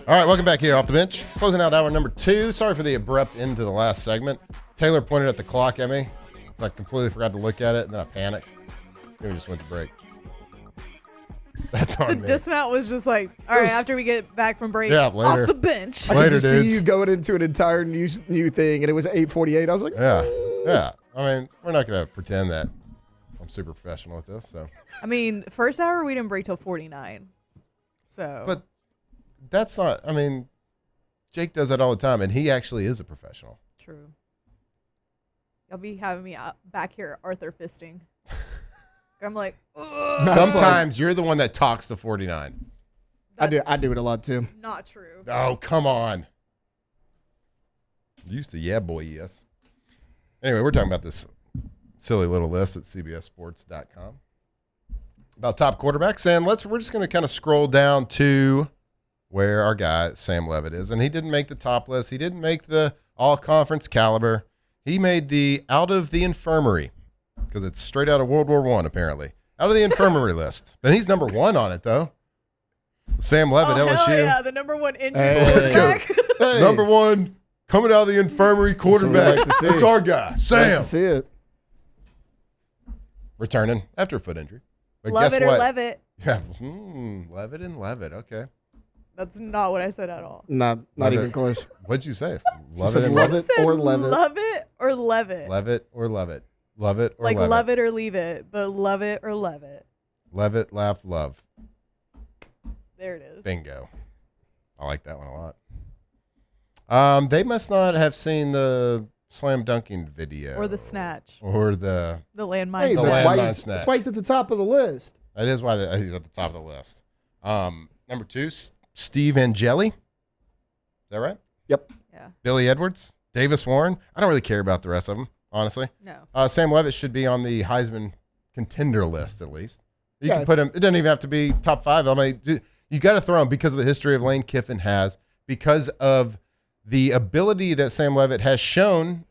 K: All right, welcome back here off the bench. Closing out hour number 2. Sorry for the abrupt end to the last segment. Taylor pointed at the clock at me, so I completely forgot to look at it, and then I panicked. Then we just went to break. That's on
L: The
K: me.
L: dismount was just like, all right, after we get back from break,
K: Yeah, later.
L: off the bench.
I: I could
K: Later,
I: just
K: dudes.
I: see you going into an entire new thing, and it was 8:48. I was like,
K: Yeah. I mean, we're not going to pretend that I'm super professional at this. So,
L: I mean, first hour we didn't break till 49. So,
K: but that's not. I mean, Jake does that all the time, and he actually is a professional.
L: true. You'll be having me back here Arthur fisting. I'm like, ugh.
K: Sometimes you're the one that talks to 49.
I: I do it a lot too.
L: Not true.
K: Oh, come on. Used to, yeah, boy, yes. Anyway, we're talking about this silly little list at CBSSports.com about top quarterbacks, and we're just going to kind of scroll down to where our guy Sam Leavitt is, and he didn't make the top list. He didn't make the all-conference caliber. He made the out of the infirmary, because it's straight out of World War I, apparently. Out of the infirmary list. But he's number 1 on it, though. Sam Leavitt, LSU.
L: Hell yeah, the number 1 injured
K: Let's go.
L: quarterback.
I: Hey.
K: Number 1, coming out of the infirmary quarterback.
I: That's what we like to see.
K: It's our guy, Sam.
I: Like to see it.
K: Returning after a foot injury. But
L: Love
K: guess
L: it or
K: what?
L: Levitt.
K: Yeah, Levitt and Levitt. Okay.
L: That's not what I said at all.
I: Not even close.
K: What'd you say?
I: She said love it or Levitt.
L: Love it or Levitt.
K: Levitt or Levitt. Love it or
L: Like
K: Levitt.
L: love it or leave it, but love it or Levitt.
K: Levitt, laugh, love.
L: There it is.
K: Bingo. I like that one a lot. They must not have seen the slam dunking video.
L: Or the snatch.
K: Or the
L: landmine.
I: Hey,
K: the
I: that's
K: landmine
I: why
K: snatch.
I: that's why he's at the top of the list.
K: That is why he's at the top of the list. Number 2, Steve Angeli. Is that right?
I: Yep.
L: Yeah.
K: Billy Edwards, Davis Warren. I don't really care about the rest of them, honestly.
L: No.
K: Sam Leavitt should be on the Heisman contender list at least. You
I: Yeah.
K: can put him. It doesn't even have to be top 5. I mean, you got to throw him because of the history of Lane Kiffin has, because of the ability that Sam Leavitt has shown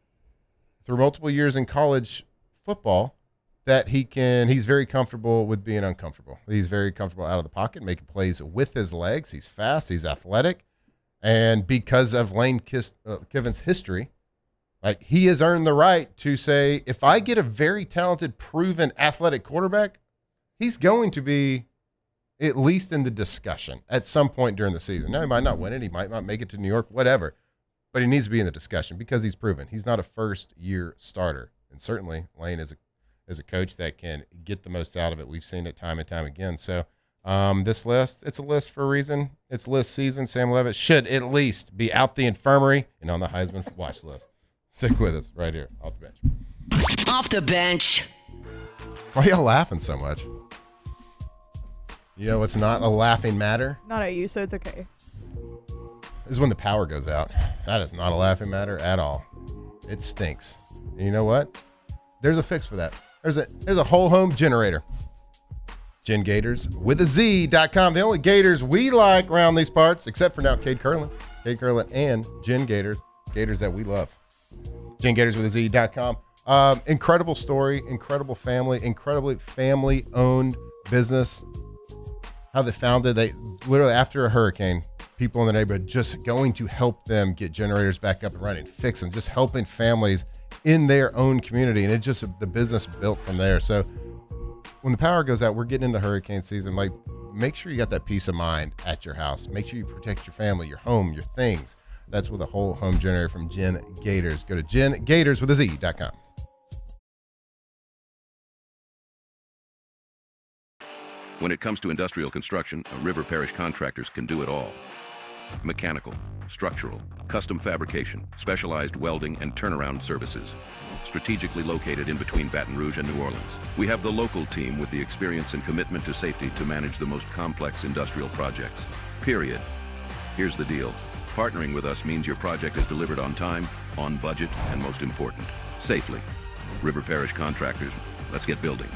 K: through multiple years in college football, that he's very comfortable with being uncomfortable. He's very comfortable out of the pocket, making plays with his legs. He's fast. He's athletic. And because of Lane Kiffin's history, like, he has earned the right to say, if I get a very talented, proven athletic quarterback, he's going to be at least in the discussion at some point during the season. Now, he might not win it. He might not make it to New York, whatever. But he needs to be in the discussion because he's proven. He's not a first-year starter. And certainly, Lane is a coach that can get the most out of it. We've seen it time and time again. So this list, it's a list for a reason. It's list season. Sam Leavitt should at least be out the infirmary and on the Heisman watch list. Stick with us right here, off the bench.
H: Off the bench.
K: Why are y'all laughing so much? You know what's not a laughing matter?
L: Not at you, so it's okay.
K: Is when the power goes out. That is not a laughing matter at all. It stinks. And you know what? There's a fix for that. There's a whole home generator. Gen Gators with a Z.com. The only Gators we like around these parts, except for now Cade Curlin. Cade Curlin and Gen Gators. Gators that we love. Gen Gators with a Z.com. Incredible story, incredible family, incredibly family-owned business. How they founded, they literally after a hurricane, people in the neighborhood just going to help them get generators back up and running, fixing, just helping families in their own community. And it just, the business built from there. So when the power goes out, we're getting into hurricane season. Like, make sure you got that peace of mind at your house. Make sure you protect your family, your home, your things. That's with a whole home generator from Gen Gators. Go to GenGatorsWithAZ.com.
E: When it comes to industrial construction, River Parish Contractors can do it all. Mechanical, structural, custom fabrication, specialized welding, and turnaround services. Strategically located in between Baton Rouge and New Orleans, we have the local team with the experience and commitment to safety to manage the most complex industrial projects. Period. Here's the deal. Partnering with us means your project is delivered on time, on budget, and most important, safely. River Parish Contractors, let's get building.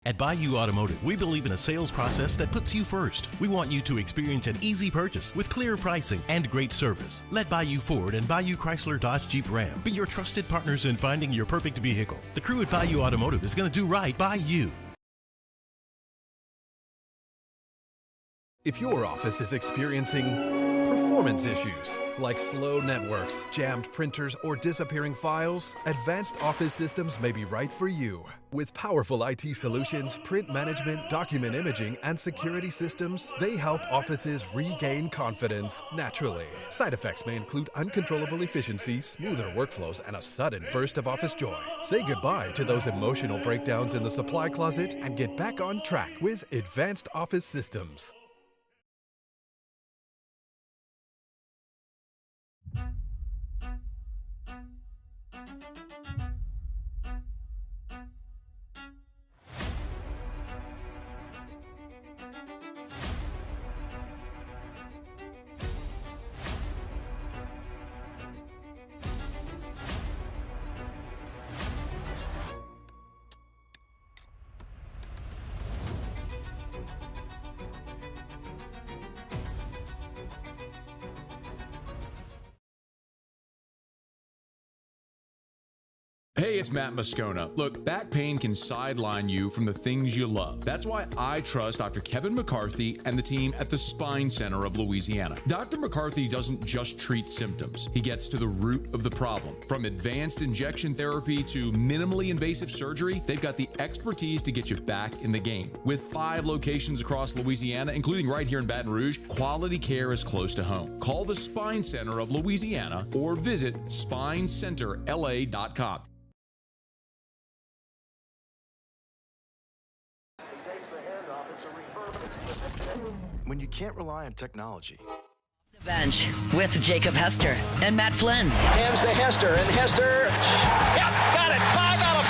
F: At Bayou Automotive, we believe in a sales process that puts you first. We want you to experience an easy purchase with clear pricing and great service. Let Bayou Ford and Bayou Chrysler Dodge Jeep Ram be your trusted partners in finding your perfect vehicle. The crew at Bayou Automotive is going to do right by you.
A: If your office is experiencing performance issues like slow networks, jammed printers, or disappearing files, Advanced Office Systems may be right for you. With powerful IT solutions, print management, document imaging, and security systems, they help offices regain confidence naturally. Side effects may include uncontrollable efficiency, smoother workflows, and a sudden burst of office joy. Say goodbye to those emotional breakdowns in the supply closet and get back on track with Advanced Office Systems.
W: Hey, it's Matt Moscona. Look, back pain can sideline you from the things you love. That's why I trust Dr. Kevin McCarthy and the team at the Spine Center of Louisiana. Dr. McCarthy doesn't just treat symptoms. He gets to the root of the problem. From advanced injection therapy to minimally invasive surgery, they've got the expertise to get you back in the game. With 5 locations across Louisiana, including right here in Baton Rouge, quality care is close to home. Call the Spine Center of Louisiana or visit spinecenterla.com.
G: When you can't rely on technology.
H: The Bench with Jacob Hester and Matt Flynn.
S: Hands to Hester, and Hester, yep, got it, 5 out of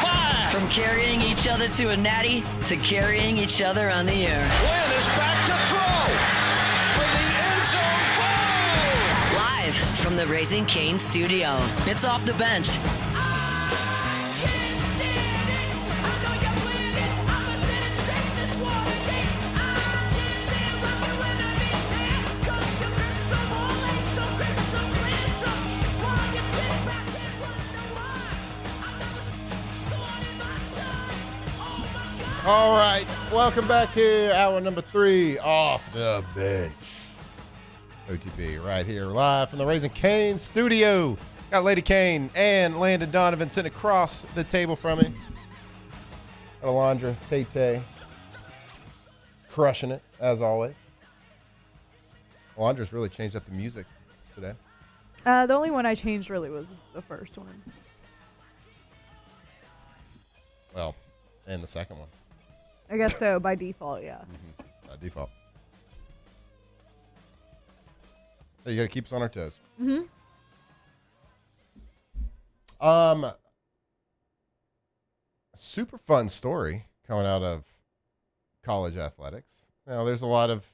S: 5.
H: From carrying each other to a natty to carrying each other on the air.
S: Flynn is back to throw for the end zone goal.
H: Live from the Raising Cane studio, it's Off the Bench.
K: All right, welcome back here. Hour number 3, Off the Bench. OTB right here, live from the Raising Cane studio. Got Lady Kane and Landon Donovan sitting across the table from me. Alondra, Tay-Tay, crushing it, as always. Alondra's really changed up the music today.
L: The only one I changed really was the first one.
K: Well, and the second one.
L: I guess so, by default, yeah.
K: By default. So you got to keep us on our toes. Super fun story coming out of college athletics. Now, there's a lot of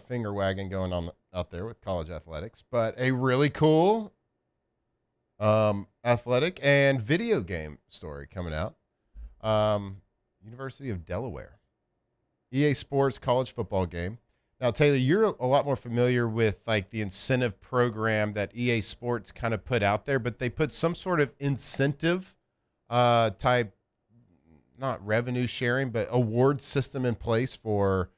K: finger wagging going on out there with college athletics, but a really cool athletic and video game story coming out. University of Delaware, EA Sports college football game. Now, Taylor, you're a lot more familiar with like the incentive program that EA Sports kind of put out there, but they put some sort of incentive type, not revenue sharing, but award system in place for,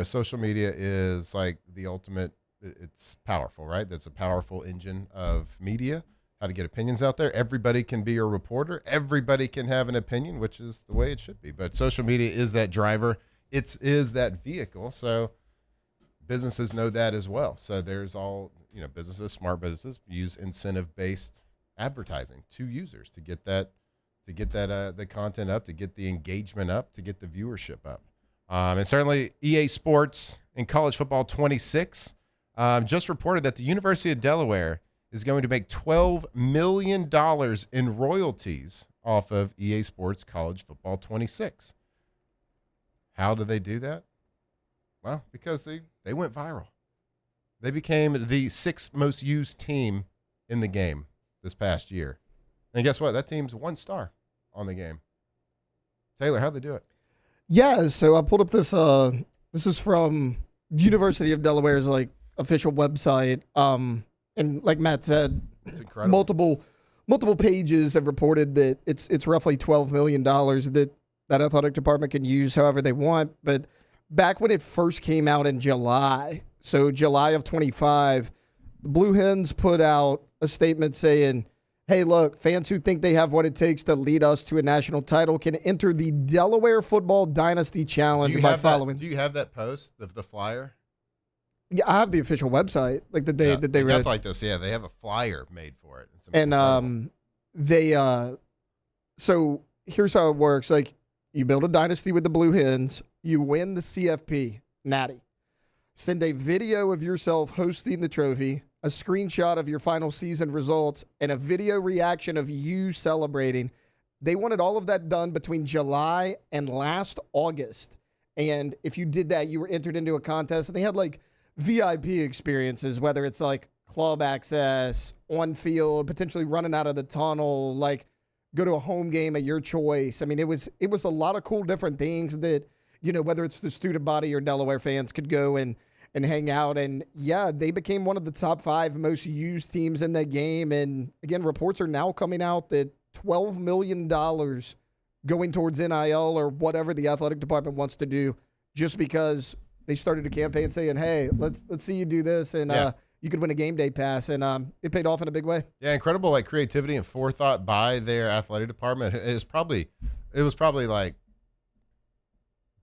K: social media is like the ultimate. It's powerful, right? That's a powerful engine of media. How to get opinions out there. Everybody can be a reporter. Everybody can have an opinion, which is the way it should be. But social media is that driver. It is that vehicle. So businesses know that as well. So there's all, businesses, smart businesses use incentive-based advertising to users to get the content up, to get the engagement up, to get the viewership up. And certainly EA Sports in college football 26 just reported that the University of Delaware is going to make $12 million in royalties off of EA Sports College Football 26. How do they do that? Well, because they went viral. They became the 6th most used team in the game this past year. And guess what? That team's 1 star on the game. Taylor, how'd they do it?
I: Yeah, so I pulled up this. This is from University of Delaware's like official website. And like Matt said,
K: it's incredible.
I: Multiple pages have reported that it's roughly $12 million that athletic department can use however they want. But back when it first came out in July, so July of 25, the Blue Hens put out a statement saying, hey, look, fans who think they have what it takes to lead us to a national title can enter the Delaware Football Dynasty Challenge by following.
K: Do you have that post, the flyer?
I: Yeah, I have the official website, like that they read.
K: Got like this. Yeah, they have a flyer made for it.
I: And so here's how it works. Like, you build a dynasty with the Blue Hens, you win the CFP Natty. Send a video of yourself hosting the trophy, a screenshot of your final season results, and a video reaction of you celebrating. They wanted all of that done between July and last August. And if you did that, you were entered into a contest. And they had like VIP experiences, whether it's like club access, on field, potentially running out of the tunnel, like go to a home game of your choice. I mean, it was a lot of cool different things that, you know, whether it's the student body or Delaware fans could go and hang out. And yeah, they became one of the top 5 most used teams in that game. And again, reports are now coming out that $12 million going towards NIL or whatever the athletic department wants to do, just because they started a campaign saying, hey, let's see you do this. And you could win a game day pass. And it paid off in a big way.
K: Yeah. Incredible, like creativity and forethought by their athletic department. It was probably like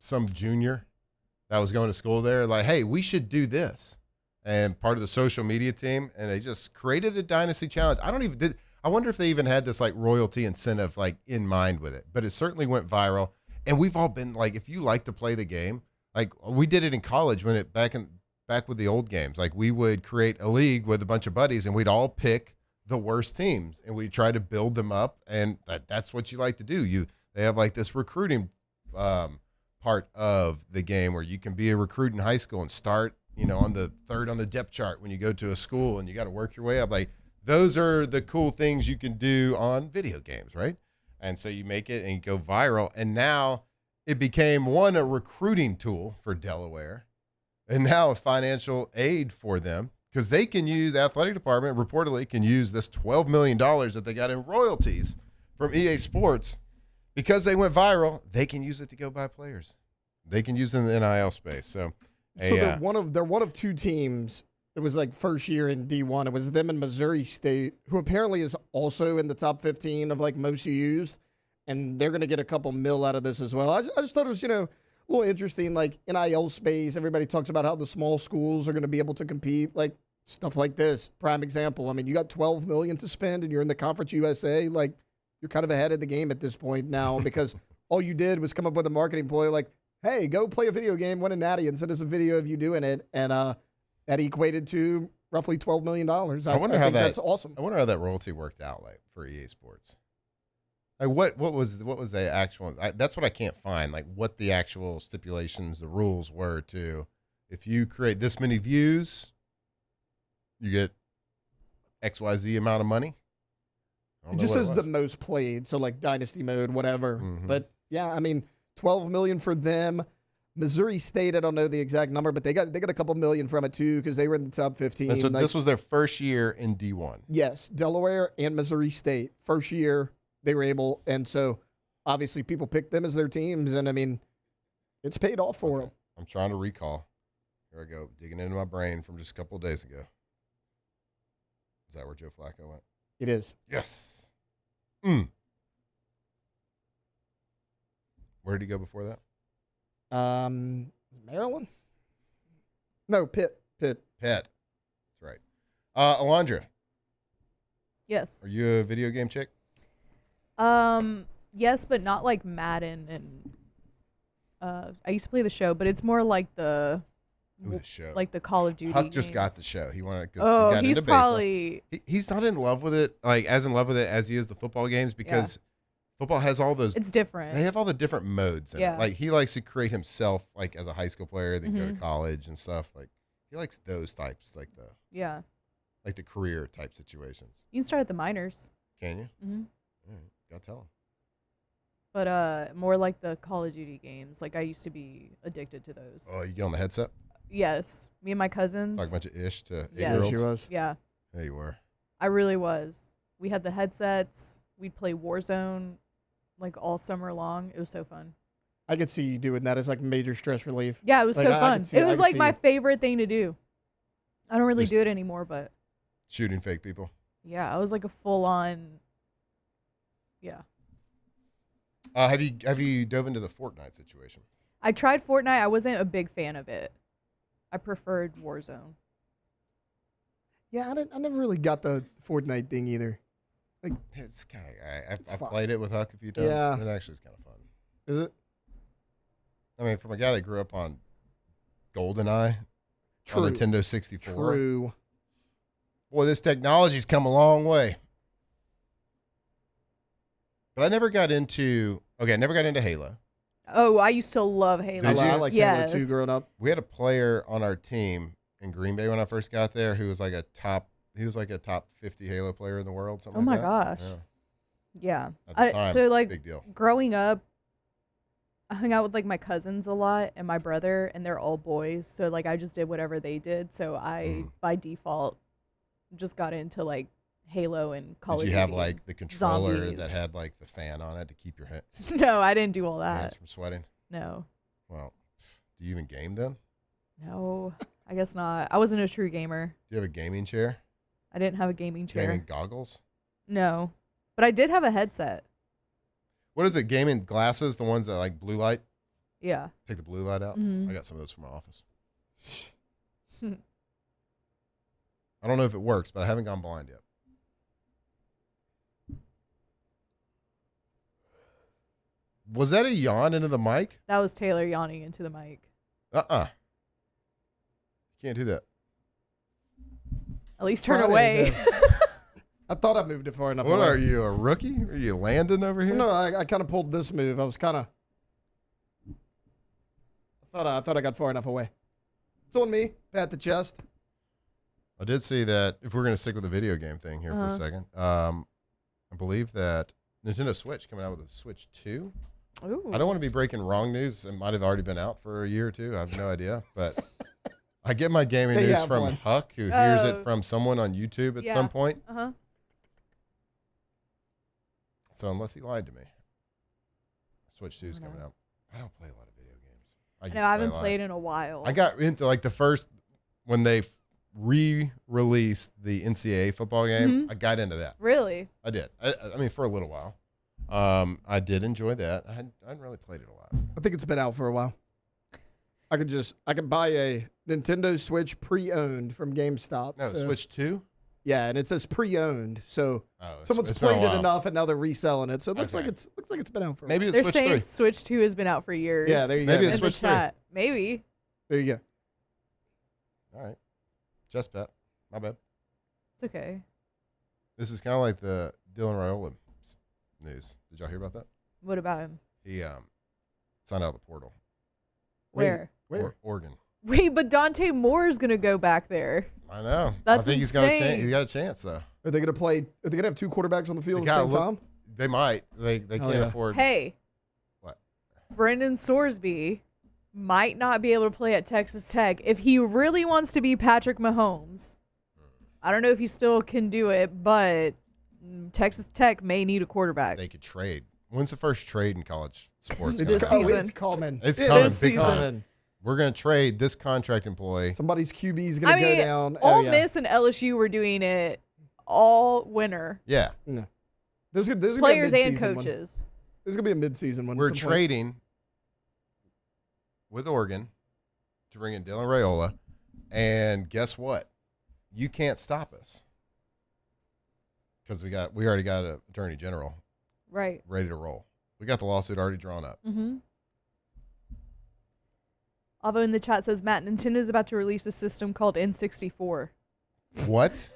K: some junior that was going to school there, like, hey, we should do this. And part of the social media team, and they just created a dynasty challenge. I wonder if they even had this like royalty incentive like in mind with it, but it certainly went viral. And we've all been like, if you like to play the game, like we did it in college when it back with the old games, like we would create a league with a bunch of buddies and we'd all pick the worst teams and we try to build them up. And that's what you like to do. They have like this recruiting, part of the game where you can be a recruit in high school and start, you know, on the third on the depth chart when you go to a school, and you got to work your way up. Like those are the cool things you can do on video games, right? And so you make it and you go viral. And now it became a recruiting tool for Delaware, and now a financial aid for them, because they can use, the athletic department reportedly can use this $12 million that they got in royalties from EA Sports. Because they went viral, they can use it to go buy players. They can use it in the NIL space. So
I: they're one of 2 teams. It was like first year in D1. It was them and Missouri State, who apparently is also in the top 15 of like most used, and they're going to get a couple mil out of this as well. I just thought it was, you know, a little interesting. Like NIL space, everybody talks about how the small schools are going to be able to compete. Like stuff like this, prime example. I mean, you got $12 million to spend, and you're in the Conference USA. Like, you're kind of ahead of the game at this point now, because all you did was come up with a marketing ploy like, hey, go play a video game, win a natty, and send us a video of you doing it. And that equated to roughly $12 million. I wonder how that's awesome.
K: I wonder how that royalty worked out like for EA Sports. Like what was the actual, that's what I can't find, like what the actual stipulations, the rules were to, if you create this many views, you get XYZ amount of money.
I: It just says the most played, so like dynasty mode, whatever.
K: Mm-hmm.
I: But yeah, I mean, $12 million for them. Missouri State, I don't know the exact number, but they got a couple million from it too, because they were in the top 15.
K: And so this was their first year in D1.
I: Yes, Delaware and Missouri State, first year they were able, and so obviously people picked them as their teams, and I mean, it's paid off for them.
K: I'm trying to recall. Here I go, digging into my brain from just a couple of days ago. Is that where Joe Flacco went?
I: It is.
K: Yes. Where did he go before that?
I: Maryland? No, Pitt.
K: That's right. Alondra.
L: Yes.
K: Are you a video game chick?
L: Yes, but not like Madden and I used to play the show, but it's more like the
K: show.
L: Like the Call of Duty.
K: Huck just got the show. He wanted to go.
L: Oh,
K: got
L: he's
K: into
L: probably
K: he's not in love with it, like as in love with it as he is the football games, because football has all those.
L: It's different.
K: They have all the different modes in it. Like he likes to create himself, like as a high school player, then go to college and stuff. Like he likes those types, like the career type situations.
L: You can start at the minors.
K: Can you?
L: Mm-hmm.
K: All right, gotta tell him.
L: But more like the Call of Duty games. Like I used to be addicted to those.
K: Oh, you get on the headset?
L: Yes. Me and my cousins.
K: Talk a bunch of ish to 8-year-olds?
L: Yes.
I: She was?
L: Yeah.
K: Yeah, you were.
L: I really was. We had the headsets. We'd play Warzone like all summer long. It was so fun.
I: I could see you doing that as like major stress relief.
L: Yeah, it was
I: Like,
L: so
I: I
L: fun.
I: could see-
L: It
I: I
L: was
I: could
L: like
I: see
L: my
I: you.
L: favorite thing to do. I don't really
K: Just-
L: do it anymore, but
K: Shooting fake people.
L: yeah, I was like a full on. Yeah.
K: Have you dove into the Fortnite situation?
L: I tried Fortnite. I wasn't a big fan of it. I preferred Warzone.
I: Yeah, I never really got the Fortnite thing either. Like,
K: It's kind of. I've
I: fun.
K: played it with Huck a few times.
I: Yeah.
K: It actually is kind of fun.
I: is it?
K: I mean, from a guy that grew up on GoldenEye
I: True.
K: on Nintendo 64.
I: True.
K: Boy, this technology's come a long way. But I never got into Halo.
L: Oh, I used to love Halo.
K: Did you?
I: I like
L: Yes.
I: Halo 2 growing up.
K: We had a player on our team in Green Bay when I first got there who was like a top 50 Halo player in the world. Something
L: Oh my
K: like that.
L: gosh.
K: Yeah.
L: Yeah.
K: At the time,
L: so like
K: big deal.
L: growing up, I hung out with like my cousins a lot and my brother, and they're all boys. So like I just did whatever they did. So I by default just got into like Halo and Call of
K: Did
L: Duty.
K: you have like the controller
L: zombies.
K: that had like the fan on it to keep your
L: No, I didn't do all
K: hands
L: that.
K: from sweating?
L: No.
K: Well, do you even game then?
L: No, I guess not. I wasn't a true gamer.
K: Do you have a gaming chair?
L: I didn't have a gaming chair.
K: Gaming goggles?
L: No, but I did have a headset.
K: What is it? Gaming glasses? The ones that like blue light?
L: Yeah.
K: Take the blue light out?
L: Mhm.
K: I got some of those from my office. I don't know if it works, but I haven't gone blind yet. Was that a yawn into the mic?
L: That was Taylor yawning into the mic.
K: Can't do that.
L: At least turn
I: Friday,
L: away.
I: I thought I moved it far enough
K: What
I: away.
K: are you, a rookie? Are you landing over here?
I: No, I kind of pulled this move. I was kind of. I thought I got far enough away. It's on me. Pat the chest.
K: I did see that if we're going to stick with the video game thing here for a
L: Uh-huh.
K: second, I believe that Nintendo Switch coming out with a Switch 2.
L: Ooh.
K: I don't want to be breaking wrong news. It might have already been out for a year or two. I have no idea. But I get my gaming
I: They
K: news
I: have
K: from
I: one.
K: Huck, who hears
L: Oh.
K: it from someone on YouTube at some point.
L: Uh-huh.
K: So unless he lied to me, Switch 2 is coming out. I don't play a lot of video games.
L: I
K: used
L: know
K: to
L: I
K: play
L: haven't
K: a lot.
L: played in a while.
K: I got into like the first, when they re-released the NCAA football game,
L: Mhm.
K: I got into that.
L: Really?
K: I did. I mean, for a little while. I did enjoy that. I hadn't really played it a lot.
I: I think it's been out for a while. I could buy a Nintendo Switch pre-owned from GameStop.
K: No,
I: so-
K: Switch 2?
I: Yeah, and it says pre-owned, so
K: it's-
I: someone's
K: it's been a
I: played it
K: while.
I: enough, and now they're reselling it. So it looks
K: Okay.
I: like it's been out for a
K: Maybe
I: while.
K: it's
L: They're
K: Switch
L: saying
K: 3.
L: Switch 2 has been out for years.
I: Yeah, there you
K: Maybe
I: go.
K: it's
L: in
K: Switch
L: the
K: 3.
L: chat. Maybe.
I: There you go.
K: All right. Just bet. My bad.
L: It's okay.
K: This is kind of like the Dylan Raiola news. Did y'all hear about that?
L: What about him?
K: He signed out of the portal.
L: Where?
K: Oregon.
L: Wait, but Dante Moore is gonna go back there.
K: I know.
L: That's
K: I think he's got a chance.
L: insane.
K: He's got a chance though.
I: Are they gonna play? Are they gonna have two quarterbacks on the field at the same time?
K: They might. They
I: Hell
K: can't
I: yeah.
K: afford.
L: Hey.
K: What?
L: Brendan Sorsby might not be able to play at Texas Tech if he really wants to be Patrick Mahomes. I don't know if he still can do it, but Texas Tech may need a quarterback.
K: They could trade. When's the first trade in college sports?
I: It's
K: coming up?
I: it's coming.
K: It's
I: It
K: coming.
I: is
K: Big
I: season.
K: time. We're gonna trade this contract employee.
I: Somebody's QB is gonna
L: I mean,
I: go down.
L: Ole Miss and LSU were doing it all winter.
K: Yeah.
I: No. There's gonna
L: Players
I: be a
L: and
I: mid-season one.
L: coaches.
I: There's gonna be a mid-season one. at
K: We're
I: some point.
K: trading with Oregon to bring in Dylan Raiola, and guess what? You can't stop us because we already got an attorney general
L: Right.
K: ready to roll. We got the lawsuit already drawn up.
L: Mm-hmm. Avo in the chat says, Matt, Nintendo's about to release a system called N64.
K: What?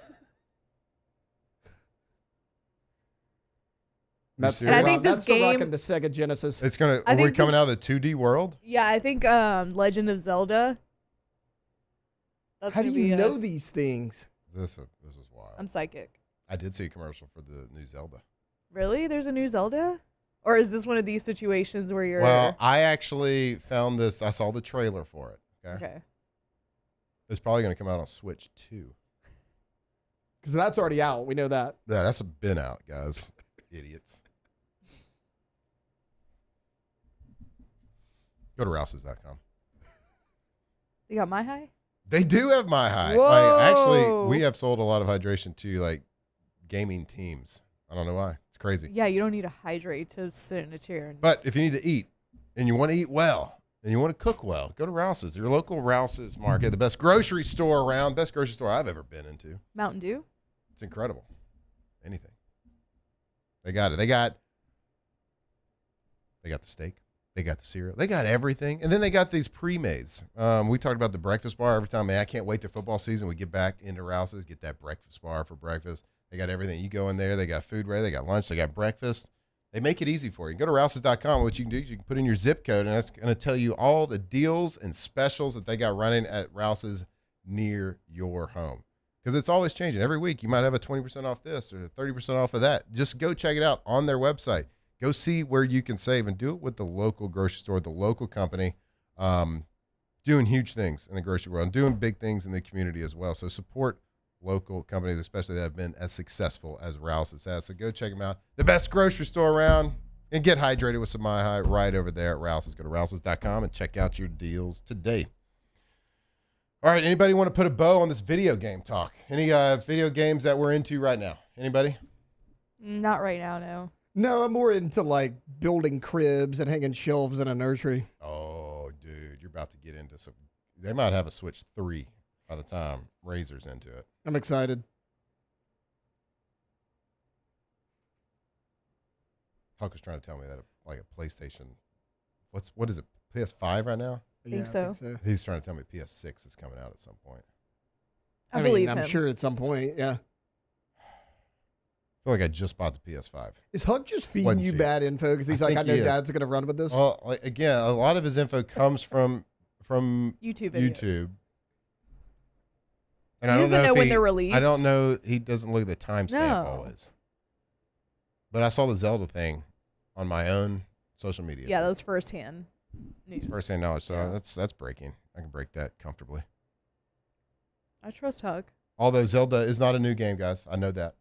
I: Matt's
K: You serious?
L: I think this
I: Matt's still
L: game-
I: rocking the Sega Genesis.
K: It's gonna.
L: I
K: Are we
L: think
K: coming
L: this-
K: out of the 2D world?
L: Yeah, I think Legend of Zelda. That's
I: How do
L: gonna
I: you
L: be
I: know these things?
K: This is wild.
L: I'm psychic.
K: I did see a commercial for the new Zelda.
L: Really? There's a new Zelda? Or is this one of these situations where you're...
K: Well, I actually found this. I saw the trailer for it.
L: Okay.
K: It's probably going to come out on Switch 2.
I: Because that's already out. We know that.
K: Yeah, that's been out, guys. Idiots. Go to Rouses.com.
L: You got My High?
K: They do have My High.
L: Whoa.
K: Actually, we have sold a lot of hydration to like gaming teams. I don't know why. It's crazy.
L: Yeah, you don't need to hydrate to sit in a chair.
K: But if you need to eat and you want to eat well and you want to cook well, go to Rouse's, your local Rouse's market, the best grocery store around, best grocery store I've ever been into.
L: Mountain Dew?
K: It's incredible. Anything. They got it. They got the steak. They got the cereal. They got everything. And then they got these pre-mades. We talked about the breakfast bar every time. Man, I can't wait till football season. We get back into Rouse's, get that breakfast bar for breakfast. They got everything. You go in there. They got food ready. They got lunch. They got breakfast. They make it easy for you. Go to Rouses.com. What you can do is you can put in your zip code, and that's going to tell you all the deals and specials that they got running at Rouse's near your home. Because it's always changing. Every week you might have a 20% off this or 30% off of that. Just go check it out on their website. Go see where you can save and do it with the local grocery store, the local company, doing huge things in the grocery world and doing big things in the community as well. So support local companies, especially that have been as successful as Rouse's has. So go check them out. The best grocery store around, and get hydrated with some My High right over there at Rouse's. Go to Rouse's.com and check out your deals today. All right, anybody want to put a bow on this video game talk? Any video games that we're into right now? Anybody?
L: Not right now, no.
I: No, I'm more into like building cribs and hanging shelves in a nursery.
K: Oh, dude, you're about to get into some. They might have a Switch 3 by the time Razor's into it.
I: I'm excited.
K: Huck was trying to tell me that like a PlayStation. What is it? PS5 right now?
L: I think so.
K: He's trying to tell me PS6 is coming out at some point.
L: I believe
I: I'm
L: him.
I: sure at some point, yeah.
K: I feel like I just bought the PS5.
I: Is Huck just feeding you bad info because he's like, I know Dad's going to run with this?
K: Well, like, again, a lot of his info comes from
L: YouTube videos.
K: YouTube.
L: And I don't know when they're released.
K: I don't know. He doesn't look at the timestamp always. But I saw the Zelda thing on my own social media.
L: Yeah, that was firsthand news.
K: Firsthand knowledge. So that's breaking. I can break that comfortably.
L: I trust Huck.
K: Although Zelda is not a new game, guys. I know that.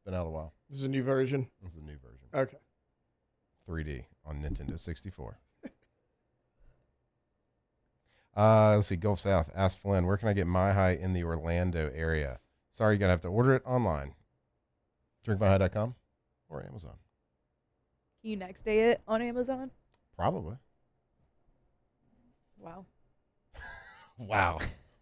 K: Been out a while.
I: This is a new version?
K: This is a new version.
I: Okay.
K: 3D on Nintendo 64. Let's see. Gulf South. Ask Flynn, where can I get My High in the Orlando area? Sorry, you're going to have to order it online. DrinkMyHigh.com or Amazon.
L: Can you next day it on Amazon?
K: Probably.
L: Wow.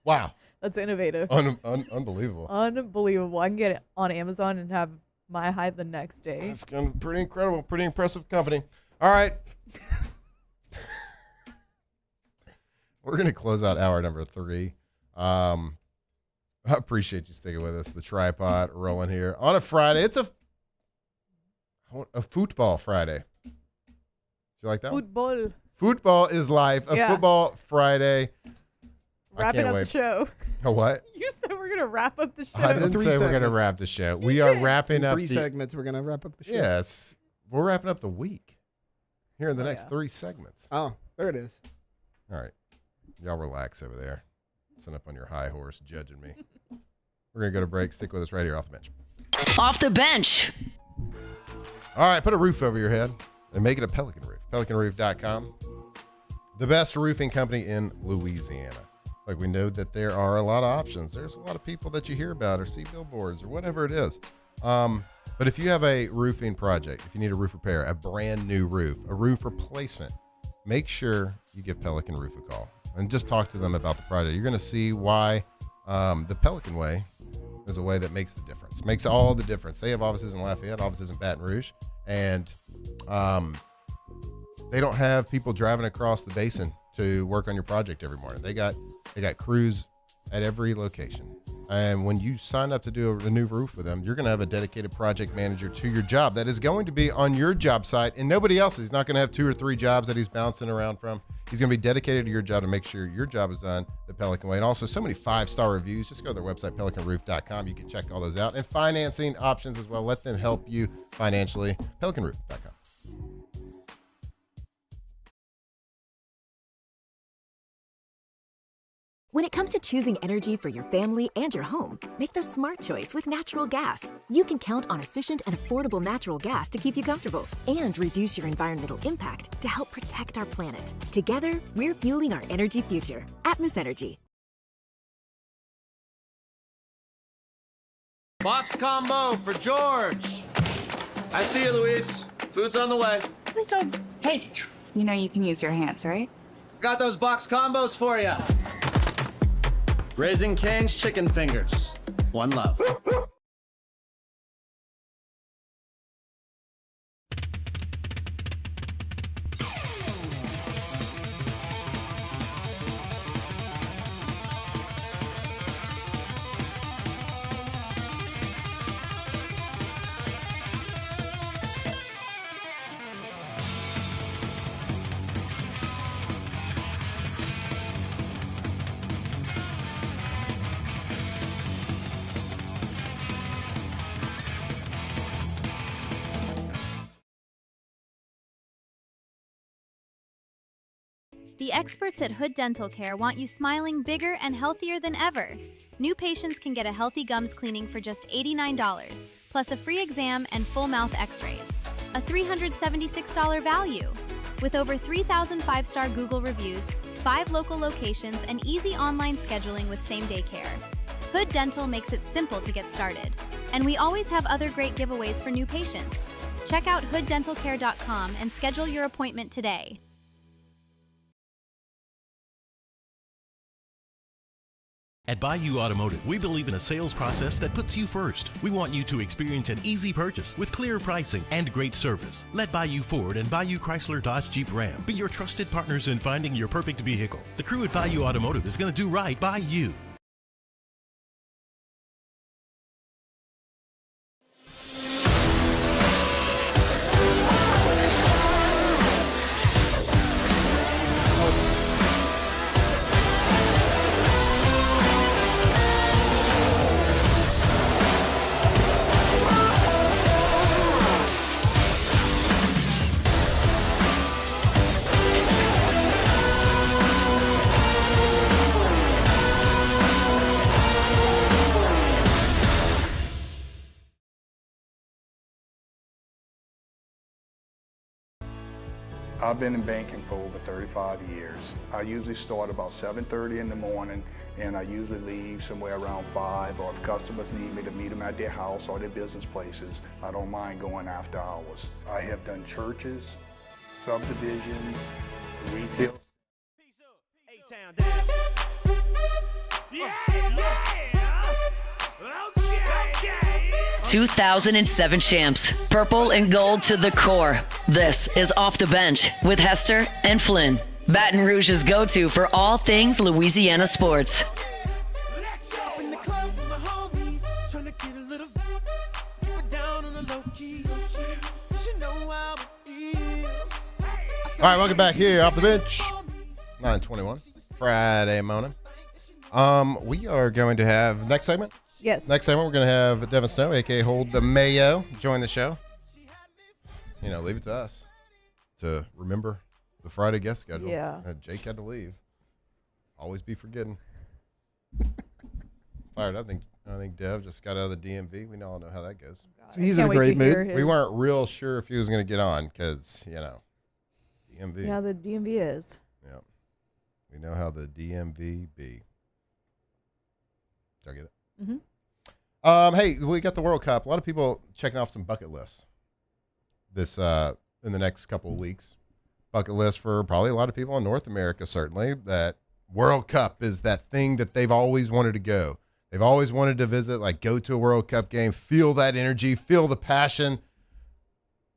K: Wow.
L: That's innovative.
K: Unbelievable.
L: Unbelievable. I can get it on Amazon and have My High the next day.
K: It's pretty incredible. Pretty impressive company. All right. We're going to close out hour number 3. I appreciate you sticking with us. The tripod rolling here on a Friday. It's a football Friday. Do you like that
L: Football.
K: one? Football is life. A football Friday.
L: Wrapping up the show.
K: A what?
L: You said we're going to wrap up the show.
K: I didn't say we're going to wrap the show. We are wrapping up
I: 3 segments. We're going to wrap up the show.
K: Yes. We're wrapping up the week here in the next 3 segments.
I: Oh, there it is.
K: All right. Y'all relax over there. Sitting up on your high horse judging me. We're going to go to break. Stick with us right here off the bench.
H: Off the bench.
K: All right. Put a roof over your head and make it a Pelican roof. PelicanRoof.com. The best roofing company in Louisiana. Like, we know that there are a lot of options. There's a lot of people that you hear about or see billboards or whatever it is. But if you have a roofing project, if you need a roof repair, a brand new roof, a roof replacement, make sure you give Pelican Roof a call and just talk to them about the project. You're going to see why the Pelican way is a way that makes the difference, makes all the difference. They have offices in Lafayette, offices in Baton Rouge, and they don't have people driving across the basin to work on your project every morning. They got crews at every location. And when you sign up to do a new roof with them, you're going to have a dedicated project manager to your job that is going to be on your job site and nobody else. He's not going to have 2 or 3 jobs that he's bouncing around from. He's going to be dedicated to your job to make sure your job is done the Pelican way. And also so many 5-star reviews. Just go to their website, pelicanroof.com. You can check all those out. And financing options as well. Let them help you financially. Pelicanroof.com.
B: When it comes to choosing energy for your family and your home, make the smart choice with natural gas. You can count on efficient and affordable natural gas to keep you comfortable and reduce your environmental impact to help protect our planet. Together, we're fueling our energy future. Atmos Energy.
S: Box combo for George. I see you, Luis. Food's on the way.
O: Please don't. Hey, you know you can use your hands, right?
S: Got those box combos for you. Raising Cane's chicken fingers. One love.
V: The experts at Hood Dental Care want you smiling bigger and healthier than ever. New patients can get a healthy gums cleaning for just $89, plus a free exam and full mouth x-rays. A $376 value. With over 3,000 five-star Google reviews, 5 local locations, and easy online scheduling with same-day care. Hood Dental makes it simple to get started. And we always have other great giveaways for new patients. Check out hooddentalcare.com and schedule your appointment today.
F: At Bayou Automotive, we believe in a sales process that puts you first. We want you to experience an easy purchase with clear pricing and great service. Let Bayou Ford and Bayou Chrysler Dodge Jeep Ram be your trusted partners in finding your perfect vehicle. The crew at Bayou Automotive is going to do right by you.
T: I've been in banking for over 35 years. I usually start about 7:30 in the morning, and I usually leave somewhere around 5, or if customers need me to meet them at their house or their business places, I don't mind going after hours. I have done churches, subdivisions, retail.
R: Yeah!
H: 2007 champs, purple and gold to the core. This is Off the Bench with Hester and Flynn, Baton Rouge's go-to for all things Louisiana sports.
K: All right, welcome back here off the bench. 9:21 Friday morning. We are going to have next segment.
L: Yes.
K: Next segment, we're going to have Devin Snow, aka Hold the Mayo, join the show. You know, leave it to us to remember the Friday guest schedule.
L: Yeah.
K: Jake had to leave. Always be forgetting. Fired up. I think Dev just got out of the DMV. We all know how that goes.
I: So he's in a great mood.
K: We weren't real sure if he was going to get on because, you know, DMV.
L: Yeah, the DMV is.
K: Yeah. We know how the DMV be. Did I get it?
L: Mm-hmm.
K: Hey, we got the World Cup. A lot of people checking off some bucket lists this in the next couple of weeks. Bucket list for probably a lot of people in North America, certainly. That World Cup is that thing that they've always wanted to go. They've always wanted to visit, like go to a World Cup game, feel that energy, feel the passion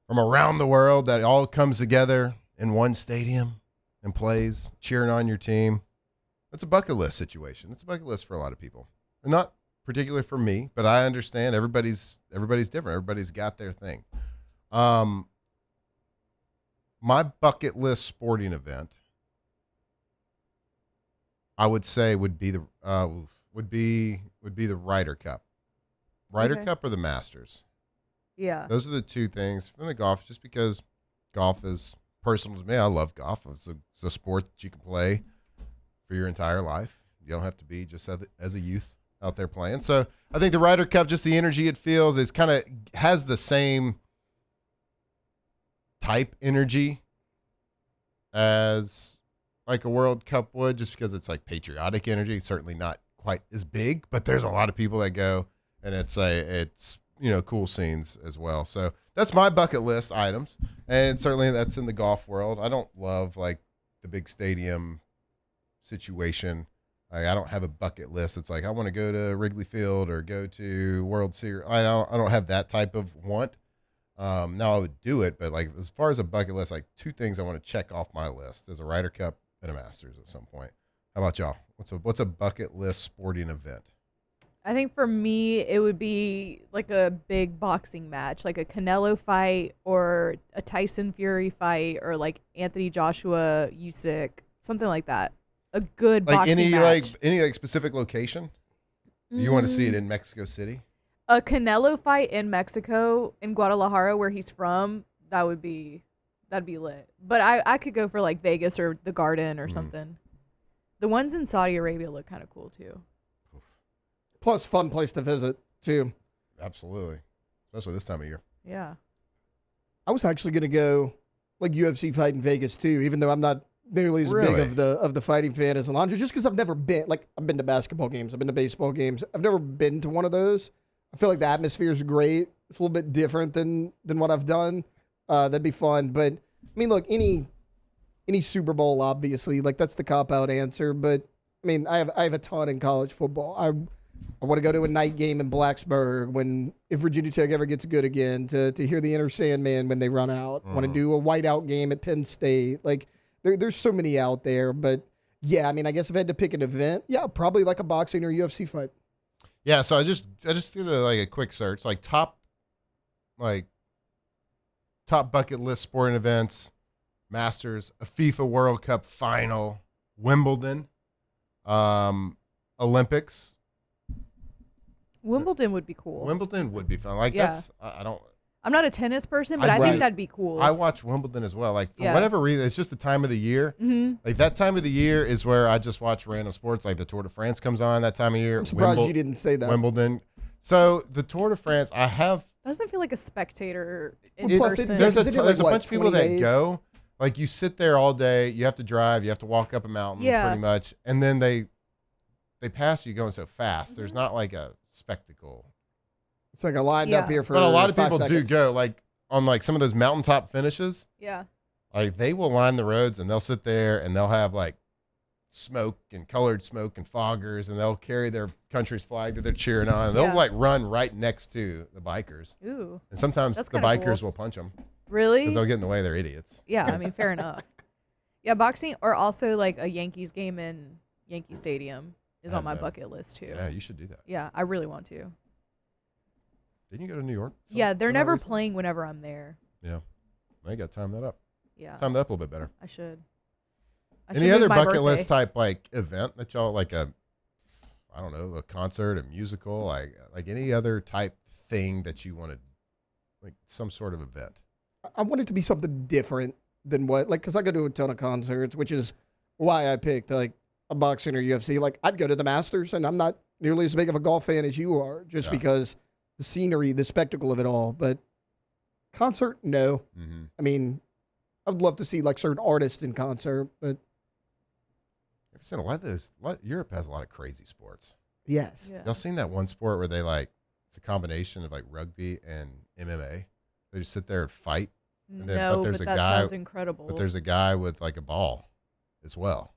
K: from around the world that all comes together in one stadium and plays, cheering on your team. That's a bucket list situation. It's a bucket list for a lot of people. And not particularly for me, but I understand everybody's different. Everybody's got their thing. My bucket list sporting event, I would say, would be the Ryder Cup. Ryder Cup or the Masters.
L: Yeah.
K: Those are the two things. From the golf, just because golf is personal to me. I love golf. It's a sport that you can play for your entire life. You don't have to be just as a youth out there playing. So I think the Ryder Cup, just the energy it feels, is kind of has the same type energy as like a World Cup would, just because it's like patriotic energy. Certainly not quite as big, but there's a lot of people that go, and it's cool scenes as well. So that's my bucket list items, and certainly that's in the golf world. I don't love like the big stadium situation. I don't have a bucket list. It's like I want to go to Wrigley Field or go to World Series. I don't have that type of want. Now I would do it, but like as far as a bucket list, like 2 things I want to check off my list: there's a Ryder Cup and a Masters at some point. How about y'all? What's a bucket list sporting event?
L: I think for me, it would be like a big boxing match, like a Canelo fight or a Tyson Fury fight or like Anthony Joshua Usyk, something like that. A good
K: like
L: boxing match.
K: Any specific location? You want to see it in Mexico City?
L: A Canelo fight in Mexico, in Guadalajara, where he's from, that'd be lit. But I could go for like Vegas or the Garden or something. The ones in Saudi Arabia look kind of cool too.
I: Plus, fun place to visit too.
K: Absolutely, especially this time of year.
L: Yeah.
I: I was actually going to go like UFC fight in Vegas too, even though I'm not nearly as big of the fighting fan as Alondra, just because I've never been. Like, I've been to basketball games, I've been to baseball games. I've never been to one of those. I feel like the atmosphere is great. It's a little bit different than what I've done. That'd be fun. But I mean, look, any Super Bowl, obviously, like that's the cop-out answer. But I mean, I have a ton in college football. I want to go to a night game in Blacksburg if Virginia Tech ever gets good again to hear the Inner Sandman when they run out. I want to do a whiteout game at Penn State. Like there's so many out there. But yeah, I mean, I guess if I had to pick an event, yeah, probably like a boxing or UFC fight. Yeah,
K: so I just did a quick search, like top bucket list sporting events, Masters, a FIFA World Cup final, Wimbledon, Olympics.
L: Wimbledon would be cool.
K: Wimbledon would be fun. Like that's
L: I'm not a tennis person, but I think that'd be cool.
K: I watch Wimbledon as well. Like for whatever reason, it's just the time of the year. Mm-hmm. Like that time of the year is where I just watch random sports. Like the Tour de France comes on that time of year.
I: I'm surprised you didn't say that.
K: Wimbledon. So the Tour de France, that
L: doesn't feel like a spectator in
K: There's
L: person.
K: a bunch of people that go. Like you sit there all day. You have to drive. You have to walk up a mountain pretty much. And then they pass you going so fast. Mm-hmm. There's not like a spectacle.
I: It's like a lined up here for
K: But a lot of
I: 5
K: people
I: seconds.
K: do go like on like some of those mountaintop finishes.
L: Yeah.
K: Like they will line the roads and they'll sit there and they'll have like smoke and colored smoke and foggers and they'll carry their country's flag that they're cheering on. And they'll like run right next to the bikers.
L: Ooh.
K: And sometimes the bikers will punch them.
L: Really?
K: Because they'll get in the way. They're idiots.
L: Yeah, I mean, fair enough. Yeah, boxing or also like a Yankees game in Yankee Stadium is on my bucket list too.
K: Yeah, you should do that.
L: Yeah, I really want to.
K: Didn't you go to New York?
L: Yeah, they're never playing whenever I'm there.
K: Yeah. I got to time that up.
L: Yeah.
K: Time that up a little bit better.
L: I should.
K: Any other bucket list type like event that y'all like a concert, a musical, like any other type thing that you wanted, like some sort of event?
I: I want it to be something different than because I go to a ton of concerts, which is why I picked like a boxing or UFC. Like I'd go to the Masters, and I'm not nearly as big of a golf fan as you are, just because the scenery, the spectacle of it all. But concert, no. Mm-hmm. I mean, I would love to see like certain artists in concert, but
K: I've seen a lot of those. Europe has a lot of crazy sports.
I: Yes.
L: Yeah.
K: Y'all seen that one sport where they it's a combination of like rugby and MMA? They just sit there and fight. And
L: but that sounds incredible.
K: But there's a guy with like a ball as well.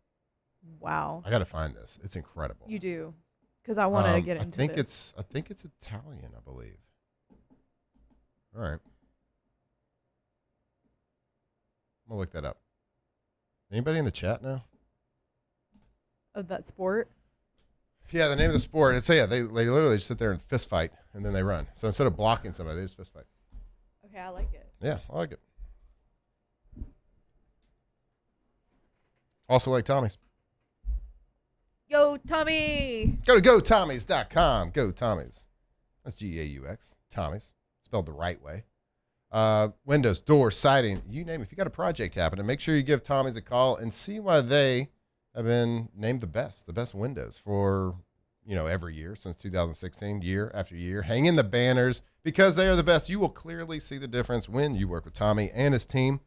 L: Wow.
K: I got to find this. It's incredible.
L: You do. Because I want to get into this.
K: I think it's Italian, I believe. All right. I'm going to look that up. Anybody in the chat now?
L: Of that sport?
K: Yeah, the name of the sport. It's they literally just sit there and fist fight and then they run. So instead of blocking somebody, they just fist fight.
L: Okay, I like it.
K: Yeah, I like it. Also like Tommy's.
L: Yo, Tommy!
K: Go to GoTommys.com. Go Tommys. That's G-A-U-X. Tommys. Spelled the right way. Windows, doors, siding, you name it. If you got a project happening, make sure you give Tommy's a call and see why they have been named the best windows for, every year since 2016, year after year. Hang in the banners because they are the best. You will clearly see the difference when you work with Tommy and his team.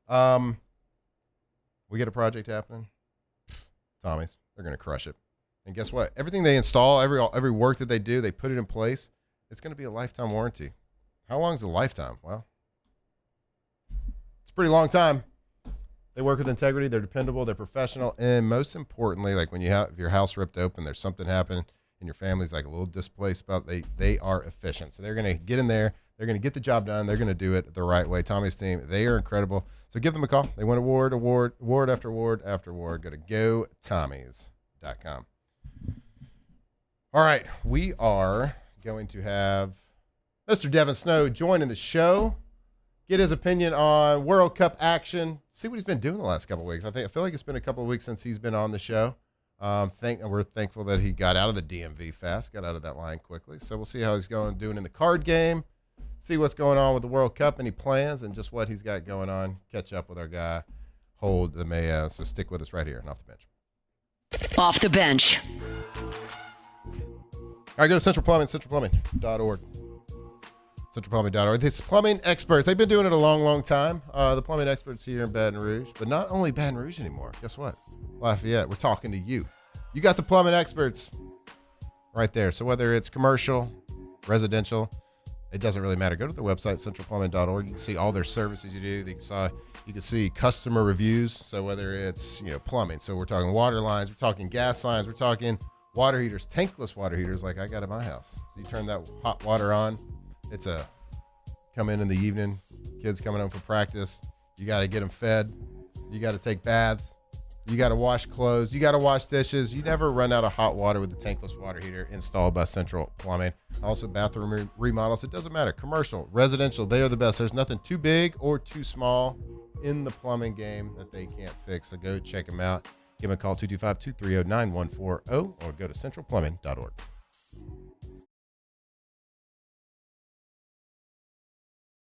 K: We get a project happening. Tommy's, they're going to crush it. And guess what? Everything they install, every work that they do, they put it in place. It's going to be a lifetime warranty. How long is a lifetime? Well, it's a pretty long time. They work with integrity. They're dependable. They're professional. And most importantly, like when you have your house ripped open, there's something happening and your family's like a little displaced about they are efficient. So they're going to get in there. They're going to get the job done. They're going to do it the right way. Tommy's team, they are incredible. So give them a call. They win award after award after award. Go to gotommys.com. All right. We are going to have Mr. Devin Snow joining the show. Get his opinion on World Cup action. See what he's been doing the last couple of weeks. I feel like it's been a couple of weeks since he's been on the show. We're thankful that he got out of the DMV fast, got out of that line quickly. So we'll see how he's doing in the card game, see what's going on with the World Cup, any plans, and just what he's got going on. Catch up with our guy, Hold the Mayo. So stick with us right here and Off the Bench.
H: Off the Bench.
K: All right, go to Central Plumbing, centralplumbing.org. Centralplumbing.org. These plumbing experts, they've been doing it a long, long time. The plumbing experts here in Baton Rouge, but not only Baton Rouge anymore. Guess what? Lafayette, we're talking to you. You got the plumbing experts right there. So whether it's commercial, residential, it doesn't really matter. Go to their website, centralplumbing.org. You can see all their services you do. You can see customer reviews. So whether it's, plumbing. So we're talking water lines, we're talking gas lines, we're talking water heaters, tankless water heaters like I got at my house. So you turn that hot water on. It's come in the evening, kids coming home from practice. You got to get them fed. You got to take baths. You got to wash clothes. You got to wash dishes. You never run out of hot water with the tankless water heater installed by Central Plumbing. Also, bathroom remodels. It doesn't matter. Commercial, residential, they are the best. There's nothing too big or too small in the plumbing game that they can't fix. So go check them out. Give them a call, 225-230-9140, or go to centralplumbing.org.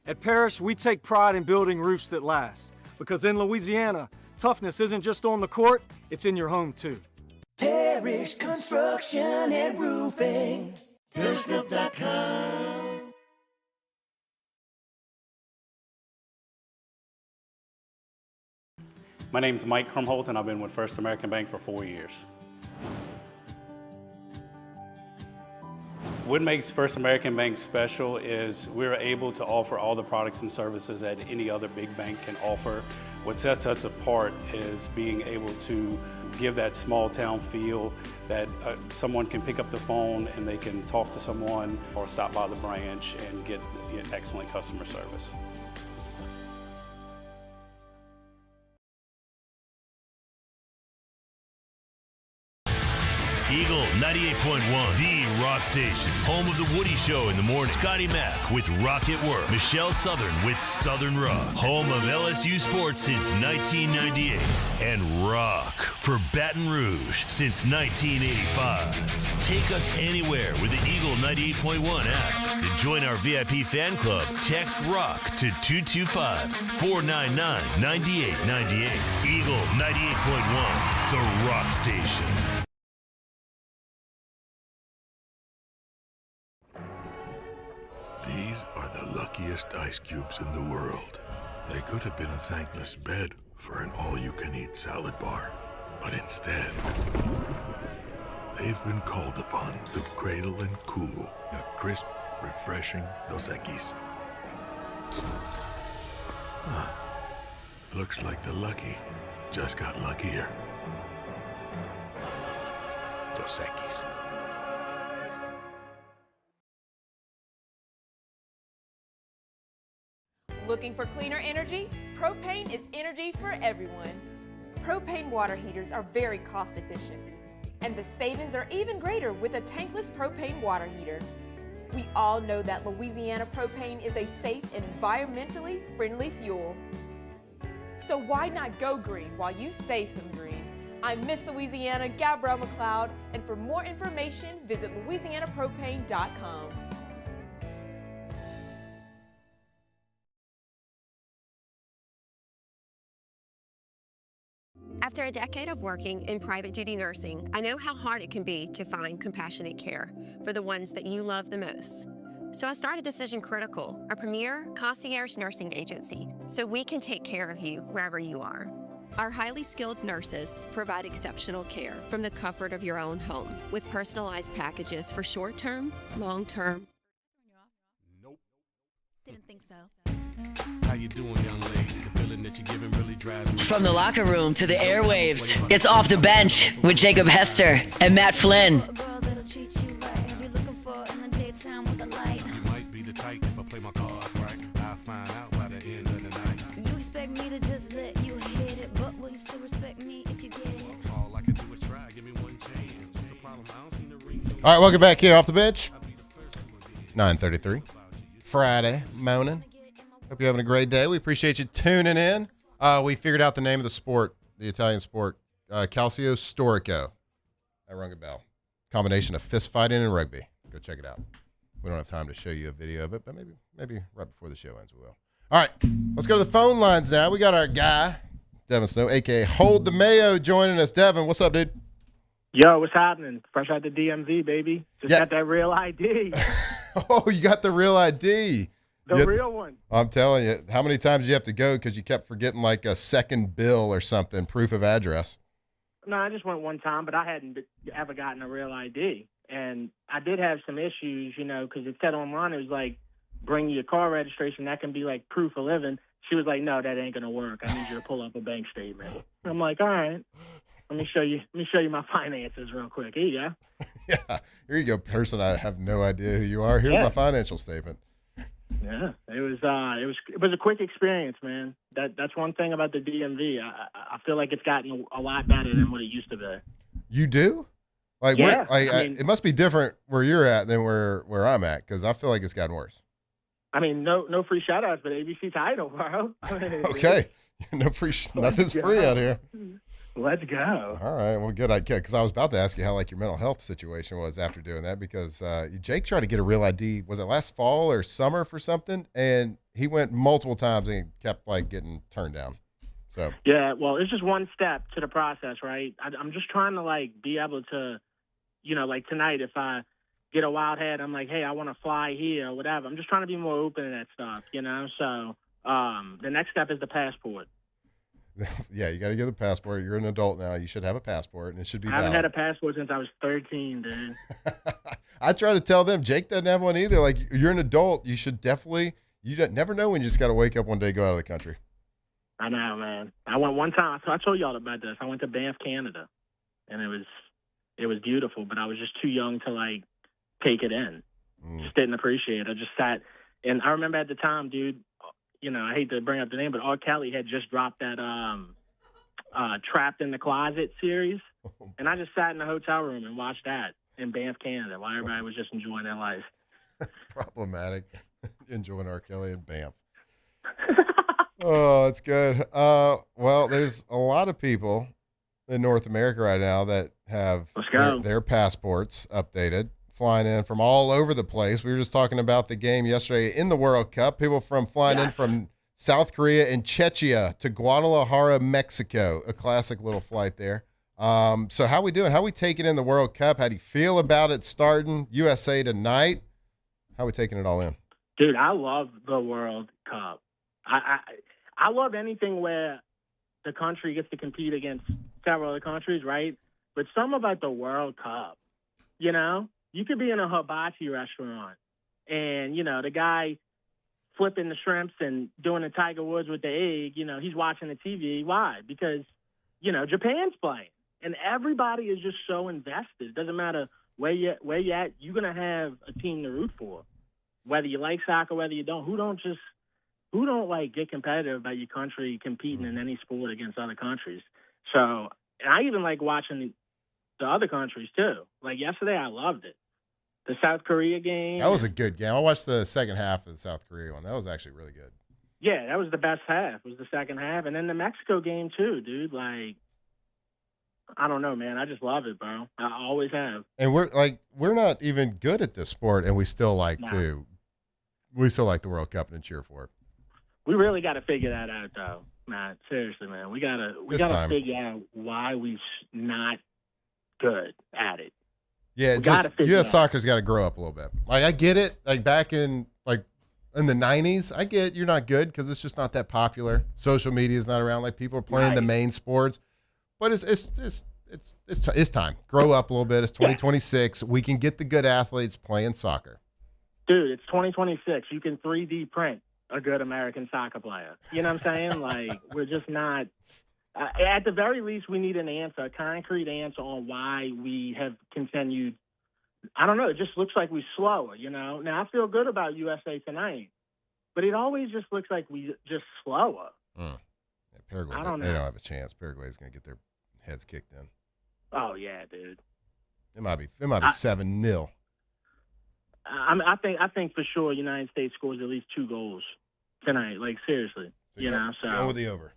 M: At Parrish, we take pride in building roofs that last, because in Louisiana, toughness isn't just on the court, it's in your home too.
N: Parrish Construction and Roofing. ParrishBuilt.com.
Q: My name's Mike Krumholt, and I've been with First American Bank for 4 years. What makes First American Bank special is we're able to offer all the products and services that any other big bank can offer. What sets us apart is being able to give that small town feel that someone can pick up the phone and they can talk to someone or stop by the branch and get excellent customer service.
X: Eagle 98.1, the rock station. Home of the Woody Show in the morning. Scotty Mack with Rock at Work. Michelle Southern with Southern Rock. Home of LSU sports since 1998. And rock for Baton Rouge since 1985. Take us anywhere with the Eagle 98.1 app. To join our VIP fan club, text ROCK to 225-499-9898. Eagle 98.1, the rock station.
Y: These are the luckiest ice cubes in the world. They could have been a thankless bed for an all-you-can-eat salad bar. But instead, they've been called upon to cradle and cool a crisp, refreshing Dos Equis. Looks like the lucky just got luckier. Dos Equis.
Z: Looking for cleaner energy? Propane is energy for everyone. Propane water heaters are very cost efficient, and the savings are even greater with a tankless propane water heater. We all know that Louisiana propane is a safe and environmentally friendly fuel. So why not go green while you save some green? I'm Miss Louisiana, Gabrielle McLeod, and for more information, visit louisianapropane.com.
P: At After a decade of working in private duty nursing, I know how hard it can be to find compassionate care for the ones that you love the most. So I started Decision Critical, a premier concierge nursing agency, so we can take care of you wherever you are. Our highly skilled nurses provide exceptional care from the comfort of your own home with personalized packages for short-term, long-term.
A: Didn't think so.
C: How you doing, young lady? The feeling that you're giving really drives me.
H: From the locker room to the airwaves, it's Off the Bench with Jacob Hester and Matt Flynn.
C: You might be the type if I play my cards right. I'll find out by the end of the night.
A: You expect me to just let you hit it, but will you still respect me if you get it?
C: All I can do is try. Give me one chance. What's the problem? I don't seem to ring.
K: All right, welcome back here off the bench. 9:33, Friday morning. Hope you're having a great day. We appreciate you tuning in. We figured out the name of the sport, the Italian sport, Calcio Storico. That rung a bell. Combination of fist fighting and rugby. Go check it out. We don't have time to show you a video of it, but maybe right before the show ends we will. All right, let's go to the phone lines now. We got our guy, Devin Snow, a.k.a. Hold the Mayo, joining us. Devin, what's up, dude?
D: Yo, what's happening? Fresh out the DMV, baby. Just got that real ID.
K: Oh, you got the real ID.
D: The real one.
K: I'm telling you, how many times you have to go because you kept forgetting like a second bill or something, proof of address?
D: No, I just went one time, but I hadn't ever gotten a real ID. And I did have some issues, because it said online, it was like, bring your car registration. That can be like proof of living. She was like, no, that ain't going to work. I need you to pull up a bank statement. I'm like, all right, let me show you my finances real quick. Here you go.
K: Yeah, here you go, person. I have no idea who you are. Here's my financial statement.
D: Yeah, it was a quick experience, man. That's one thing about the DMV. I feel like it's gotten a lot better than what it used to be.
K: You do? Like,
D: yeah,
K: it must be different where you're at than where I'm at, because I feel like it's gotten worse.
D: I mean, no free shout-outs, but ABC title, bro.
K: Okay, nothing's free out here.
D: Let's go.
K: All right, well, good. Because I was about to ask you how your mental health situation was after doing that, because Jake tried to get a real ID. Was it last fall or summer for something? And he went multiple times and he kept getting turned down. So
D: yeah, well, it's just one step to the process, right? I'm just trying to be able to, like tonight, if I get a wild head, I'm like, hey, I want to fly here or whatever. I'm just trying to be more open to that stuff, So the next step is the passport.
K: Yeah, you got to get a passport. You're an adult now. You should have a passport, and it should be
D: I haven't
K: valid.
D: had a passport since I was 13, dude.
K: I try to tell them, Jake doesn't have one either. Like, you're an adult. You should definitely, never know when you just got to wake up one day, go out of the country.
D: I know, man. I went one time. I told y'all about this. I went to Banff, Canada, and it was beautiful, but I was just too young to, take it in. Just didn't appreciate it. I just sat, and I remember at the time, dude, I hate to bring up the name, but R. Kelly had just dropped that Trapped in the Closet series. And I just sat in the hotel room and watched that in Banff, Canada, while everybody was just enjoying their life.
K: Problematic. Enjoying R. Kelly in Banff. Oh, it's good. Well, there's a lot of people in North America right now that have their passports updated, flying in from all over the place. We were just talking about the game yesterday in the World Cup. People flying in from South Korea and Czechia to Guadalajara, Mexico. A classic little flight there. So how we doing? How we taking in the World Cup? How do you feel about it starting? USA tonight. How we taking it all in?
D: Dude, I love the World Cup. I love anything where the country gets to compete against several other countries, right? But something about the World Cup, you could be in a hibachi restaurant and, the guy flipping the shrimps and doing the Tiger Woods with the egg, he's watching the TV. Why? Because, Japan's playing and everybody is just so invested. It doesn't matter where you're at, you're going to have a team to root for. Whether you like soccer, whether you don't, who don't get competitive about your country competing in any sport against other countries. So, and I even like watching the other countries too. Like yesterday, I loved it. The South Korea game.
K: That was a good game. I watched the second half of the South Korea one. That was actually really good.
D: Yeah, that was the best half. Was the second half, and then the Mexico game too, dude. I don't know, man. I just love it, bro. I always have.
K: And we're not even good at this sport, and we still like the World Cup and cheer for it.
D: We really got to figure that out, though. Matt. Seriously, man. We gotta
K: This time.
D: figure out why we not good at it.
K: Yeah,
D: We gotta
K: just
D: figure
K: U.S.
D: it out.
K: soccer's got to grow up a little bit. Like, I get it. Like, back in the 90s, I get you're not good because it's just not that popular. Social media is not around. Like, people are playing the main sports. But it's time. Grow up a little bit. It's 2026. We can get the good athletes playing soccer.
D: Dude, it's 2026. You can 3D print a good American soccer player. You know what I'm saying? Like, we're just not. At the very least, we need an answer, a concrete answer on why we have continued. I don't know. It just looks like we're slower, you know? Now, I feel good about USA tonight, but it always just looks like we just slower.
K: Yeah, Paraguay,
D: I don't
K: they
D: know.
K: don't have a chance. Paraguay's going to get their heads kicked in.
D: Oh, yeah, dude.
K: It might be 7-0.
D: I think for sure United States scores at least 2 goals tonight. Like, seriously. You know, so.
K: Go with the over.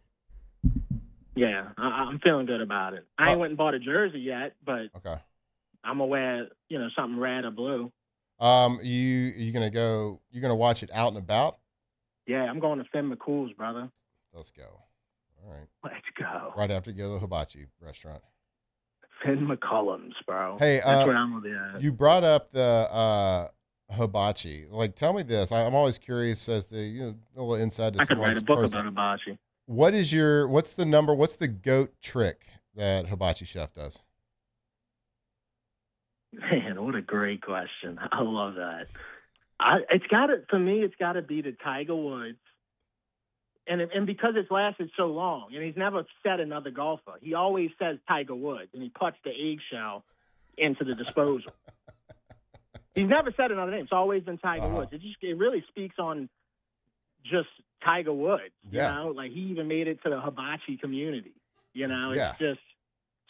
D: Yeah, I'm feeling good about it. I ain't went and bought a jersey yet, but
K: okay.
D: I'm aware, something red or blue.
K: You gonna watch it out and about?
D: Yeah, I'm going to Finn McCool's, brother.
K: Let's go. All right.
D: Let's go.
K: Right after you go to the hibachi restaurant.
D: Finn McCullum's, bro.
K: Hey,
D: that's where I'm gonna be at.
K: You brought up the hibachi. Like, tell me this. I'm always curious as to a little inside to
D: I could write a
K: someone's
D: book
K: person.
D: about hibachi.
K: What's the GOAT trick that hibachi chef does?
D: Man, what a great question. I love that. For me, it's gotta be the Tiger Woods. And because it's lasted so long, and he's never said another golfer. He always says Tiger Woods, and he puts the eggshell into the disposal. He's never said another name. It's always been Tiger Woods. It really speaks on just Tiger Woods. You know, like he even made it to the hibachi community. You know, it's just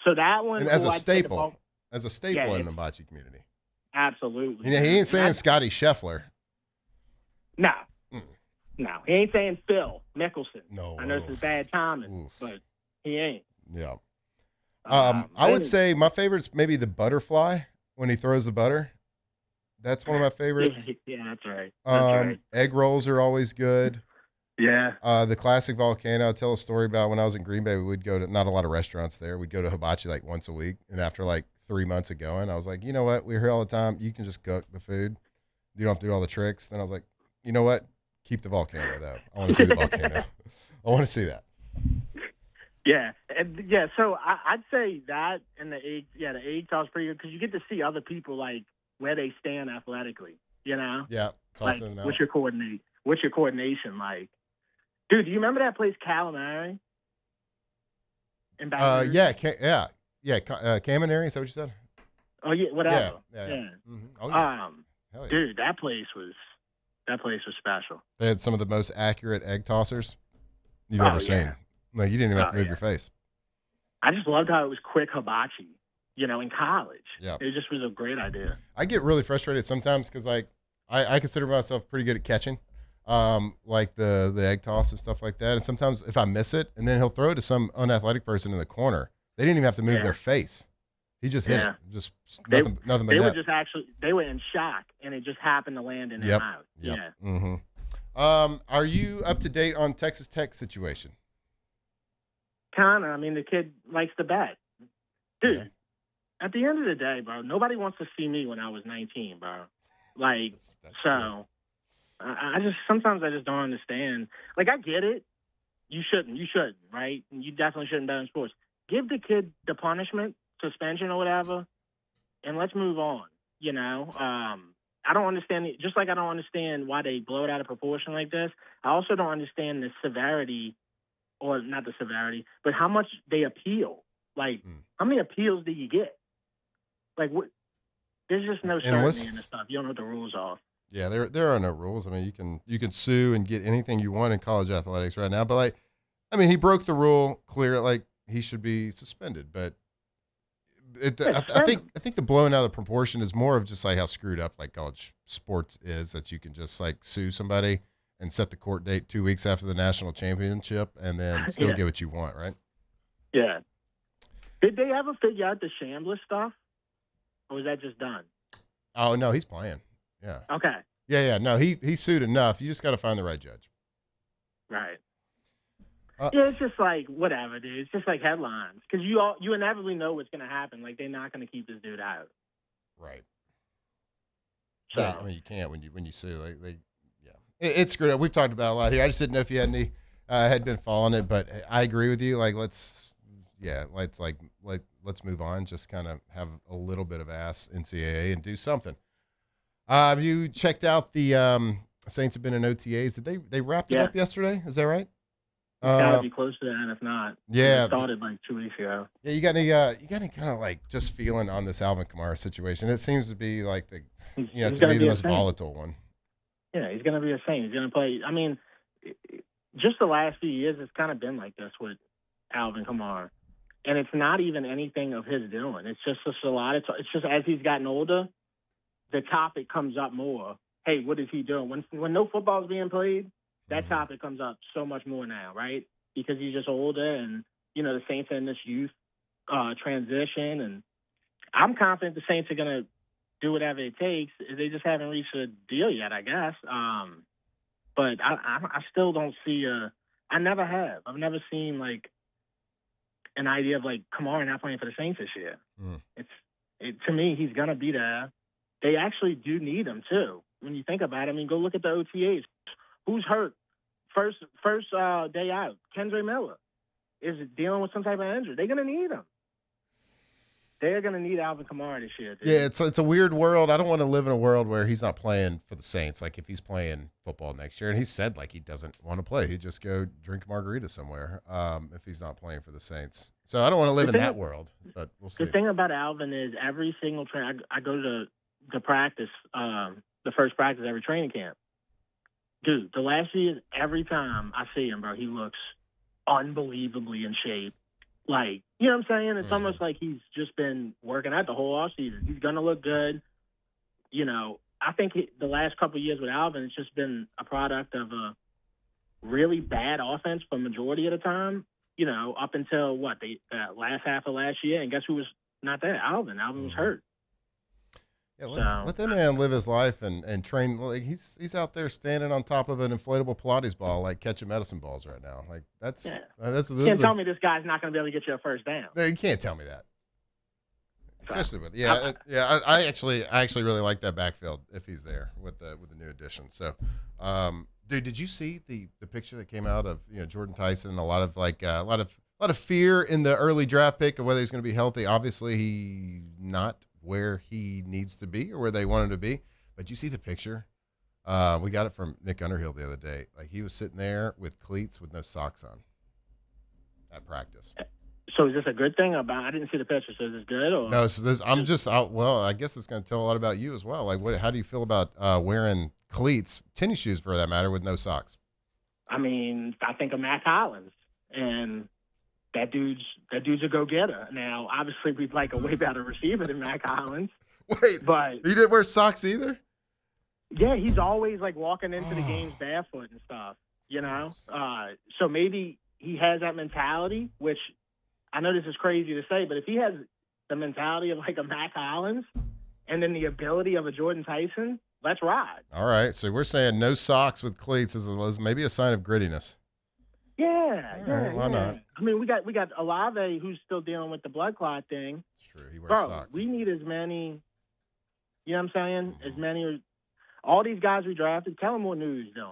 D: so that one.
K: And as a
D: I'd say
K: staple in the hibachi community.
D: Absolutely.
K: He ain't saying Scotty Scheffler.
D: No. No, he ain't saying Phil Mickelson.
K: No.
D: I know this is bad timing, but he ain't.
K: Yeah. I would say my favorite's maybe the butterfly when he throws the butter. That's one of my favorites.
D: Yeah, that's right. That's right.
K: Egg rolls are always good.
D: Yeah.
K: The classic volcano. I'll tell a story about when I was in Green Bay. We would go to not a lot of restaurants there. We'd go to hibachi like once a week. And after like 3 months of going, I was like, you know what? We're here all the time. You can just cook the food. You don't have to do all the tricks. Then I was like, you know what? Keep the volcano though. I want to see the volcano. I want to see that.
D: Yeah, So I'd say that and the egg. Yeah, the egg toss pretty good because you get to see other people like where they stand athletically. You know.
K: Yeah.
D: Like, what's your coordination like? Dude, do you remember that place Calamari? In Baton Rouge?
K: Caminari. Is that what you said?
D: Oh yeah, whatever.
K: Yeah. Mm-hmm.
D: Oh,
K: yeah. Hell yeah.
D: Dude, that place was special.
K: They had some of the most accurate egg tossers you've ever seen. Like, you didn't even have to move your face.
D: I just loved how it was quick hibachi, in college.
K: Yeah.
D: It just was a great idea.
K: I get really frustrated sometimes because, like, I consider myself pretty good at catching, like the egg toss and stuff like that. And sometimes if I miss it, and then he'll throw it to some unathletic person in the corner, they didn't even have to move their face. He just hit it. Just nothing but
D: They
K: net.
D: they were in shock, and it just happened to land in their mouth.
K: Yep.
D: Yeah.
K: Mm-hmm. Are you up to date on Texas Tech situation?
D: Kinda. I mean, the kid likes to bet. Dude, at the end of the day, bro, nobody wants to see me when I was 19, bro. Like, so I just sometimes I just don't understand. Like, I get it. You shouldn't, right? You definitely shouldn't bet in sports. Give the kid the punishment, suspension or whatever, and let's move on. I don't understand it. Just like I don't understand why they blow it out of proportion like this. I also don't understand the severity, or not the severity, but how much they appeal. Like, how many appeals do you get? Like, what? There's just no certainty in this stuff. You don't know what the rules are.
K: Yeah, there are no rules. I mean, you can sue and get anything you want in college athletics right now. But like, I mean, he broke the rule clear. Like, he should be suspended. But I think the blowing out of proportion is more of just like how screwed up like college sports is, that you can just like sue somebody and set the court date 2 weeks after the national championship and then still get what you want, right?
D: Yeah. Did they ever figure out the Chambliss stuff? Or was that just done?
K: Oh, no, he's playing. Yeah.
D: Yeah, it's just like whatever, dude. It's just like headlines because you inevitably know what's gonna happen. Like they're not gonna keep this dude out.
K: Right.
D: So
K: Yeah, I mean, you can't when you sue. It's screwed up. We've talked about it a lot here. I just didn't know if you had any had been following it, but I agree with you. Like let's move on. Just kind of have a little bit of ass NCAA and do something. Have you checked out the Saints have been in OTAs? Did they wrapped it up yesterday? Is that right?
D: it's gotta be close to that, and if not,
K: yeah,
D: it started like 2 weeks ago.
K: Yeah, you got any kind of like just feeling on this Alvin Kamara situation? It seems to be like to be the most volatile one.
D: Yeah, he's going to be a Saint. He's going to play. I mean, just the last few years, it's kind of been like this with Alvin Kamara. And it's not even anything of his doing. It's just a lot. It's just as he's gotten older, the topic comes up more. Hey, what is he doing? When no football is being played, that topic comes up so much more now, right? Because he's just older and, the Saints are in this youth transition. And I'm confident the Saints are going to do whatever it takes. They just haven't reached a deal yet, I guess. But I still don't see I never have. I've never seen like an idea of like Kamara not playing for the Saints this year. To me, he's gonna be there. They actually do need him too. When you think about it, I mean, go look at the OTAs. Who's hurt? First day out, Kendre Miller is dealing with some type of injury. They're gonna need him. They're going to need Alvin Kamara this year, dude.
K: Yeah, it's a weird world. I don't want to live in a world where he's not playing for the Saints. Like if he's playing football next year, and he said like he doesn't want to play. He'd just go drink a margarita somewhere if he's not playing for the Saints. So I don't want to live in that world, but we'll see.
D: The thing about Alvin is every single I go to the practice, the first practice every training camp. Dude, the last few years, every time I see him, bro, he looks unbelievably in shape. Like, you know what I'm saying? It's almost like he's just been working out the whole offseason. He's going to look good. I think the last couple of years with Alvin, it's just been a product of a really bad offense for majority of the time, up until the last half of last year. And guess who was not there? Alvin. Alvin was hurt.
K: Yeah, let that man live his life and train. Like he's out there standing on top of an inflatable Pilates ball, like catching medicine balls right now. Like that's
D: you can't tell me this guy's not going to be able to get you a first down.
K: You can't tell me that. Especially with I actually really like that backfield if he's there with the new addition. So, dude, did you see the picture that came out of Jordan Tyson? A lot of fear in the early draft pick of whether he's going to be healthy. Obviously, he's not where he needs to be or where they want him to be. But you see the picture? We got it from Nick Underhill the other day. Like he was sitting there with cleats with no socks on at practice.
D: So is this a good thing? I didn't see the picture. So is this good? Or?
K: No, so I'm just out. Well, I guess it's going to tell a lot about you as well. Like, how do you feel about wearing cleats, tennis shoes for that matter, with no socks?
D: I mean, I think of Matt Collins, and that dude's a go-getter. Now, obviously, we'd like a way better receiver than Matt Collins.
K: Wait,
D: but
K: he didn't wear socks either?
D: Yeah, he's always like walking into the games barefoot and stuff, So maybe he has that mentality, which I know this is crazy to say, but if he has the mentality of like a Matt Collins and then the ability of a Jordan Tyson, let's ride.
K: All right, so we're saying no socks with cleats is maybe a sign of grittiness.
D: Yeah,
K: right, why not?
D: I mean, we got Olave who's still dealing with the blood clot thing.
K: It's true. He wears
D: socks. We need as many. You know what I'm saying? As many. All these guys we drafted. Tell him what he was doing.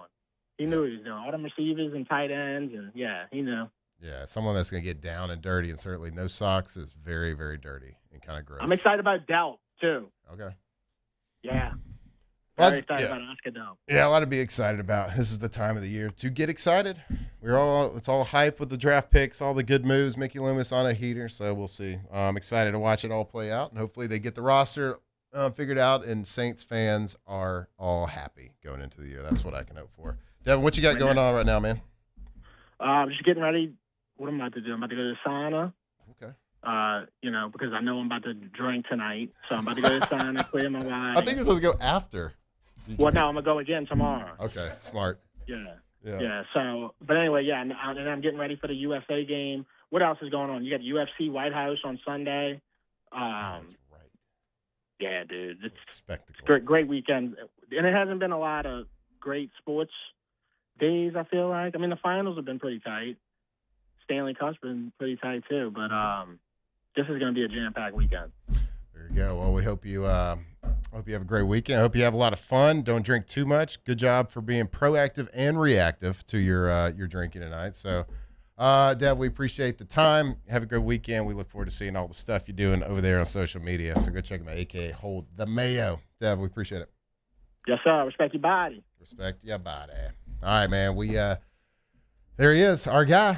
D: He knew what he was doing. All them receivers and tight ends, and he knew.
K: Yeah, someone that's going to get down and dirty, and certainly no socks is very, very dirty and kind of gross.
D: I'm excited about Dell too.
K: Okay.
D: Yeah. Very excited about Oscar Dell.
K: Yeah, a lot to be excited about. This is the time of the year to get excited. It's all hype with the draft picks, all the good moves. Mickey Loomis on a heater, so we'll see. I'm excited to watch it all play out, and hopefully they get the roster figured out, and Saints fans are all happy going into the year. That's what I can hope for. Devin, what you got going on right now, man?
D: I'm just getting ready. What am I about to do? I'm about to go to the sauna.
K: Okay.
D: Because I know I'm about to drink tonight, so I'm about to go to the sauna, clear my mind.
K: I think you're supposed to go after.
D: Well, no, I'm gonna go again tomorrow.
K: Okay, smart.
D: Yeah. So, but anyway, and I'm getting ready for the USA game. What else is going on? You got UFC White House on Sunday.
K: That's right.
D: Yeah, dude, it's
K: spectacle.
D: Great weekend, and it hasn't been a lot of great sports days. I feel like. I mean, the finals have been pretty tight. Stanley Cup's been pretty tight too. But this is going to be a jam-packed weekend.
K: There you go. Well, we hope you have a great weekend. I hope you have a lot of fun. Don't drink too much. Good job for being proactive and reactive to your drinking tonight. So, Dev, we appreciate the time. Have a good weekend. We look forward to seeing all the stuff you're doing over there on social media. So go check them out, a.k.a. Hold the Mayo. Dev, we appreciate it.
D: Yes, sir. Respect your body.
K: Respect your body. All right, man. There he is, our guy,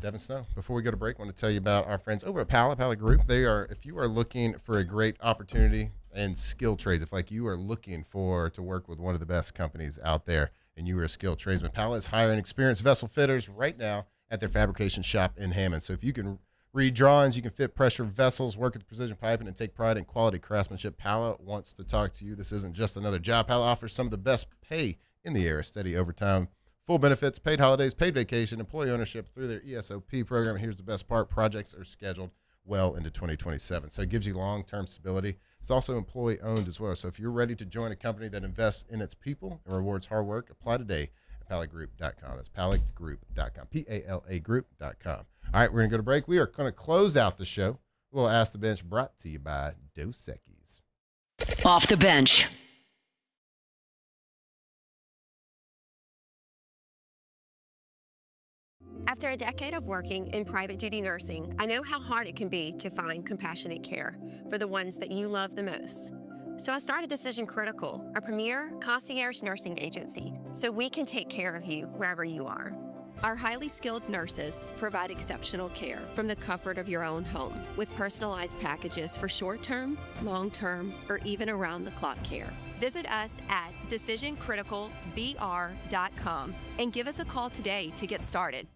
K: Devin Snow. Before we go to break, I want to tell you about our friends over at Pallet Group. If you are looking for a great opportunity in skilled trades, if you are looking to work with one of the best companies out there and you are a skilled tradesman, Pallet is hiring experienced vessel fitters right now at their fabrication shop in Hammond. So if you can read drawings, you can fit pressure vessels, work with precision piping, and take pride in quality craftsmanship, Pallet wants to talk to you. This isn't just another job. Pallet offers some of the best pay in the area, steady overtime, full benefits, paid holidays, paid vacation, employee ownership through their ESOP program. And here's the best part. Projects are scheduled well into 2027. So it gives you long-term stability. It's also employee-owned as well. So if you're ready to join a company that invests in its people and rewards hard work, apply today at palletgroup.com. That's palletgroup.com, PALA group.com. All right, we're going to go to break. We are going to close out the show. We'll Ask the Bench brought to you by Dos Equis.
H: Off the bench.
P: After a decade of working in private duty nursing, I know how hard it can be to find compassionate care for the ones that you love the most. So I started Decision Critical, a premier concierge nursing agency, so we can take care of you wherever you are. Our highly skilled nurses provide exceptional care from the comfort of your own home with personalized packages for short-term, long-term, or even around-the-clock care. Visit us at decisioncriticalbr.com and give us a call today to get started.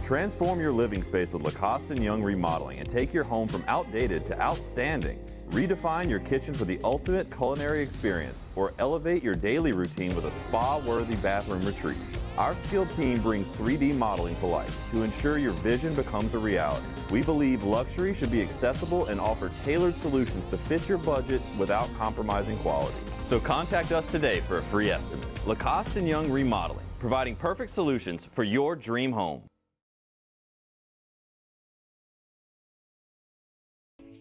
B: Transform your living space with Lacoste & Young Remodeling and take your home from outdated to outstanding. Redefine your kitchen for the ultimate culinary experience or elevate your daily routine with a spa-worthy bathroom retreat. Our skilled team brings 3D modeling to life to ensure your vision becomes a reality. We believe luxury should be accessible and offer tailored solutions to fit your budget without compromising quality. So contact us today for a free estimate. Lacoste & Young Remodeling, providing perfect solutions for your dream home.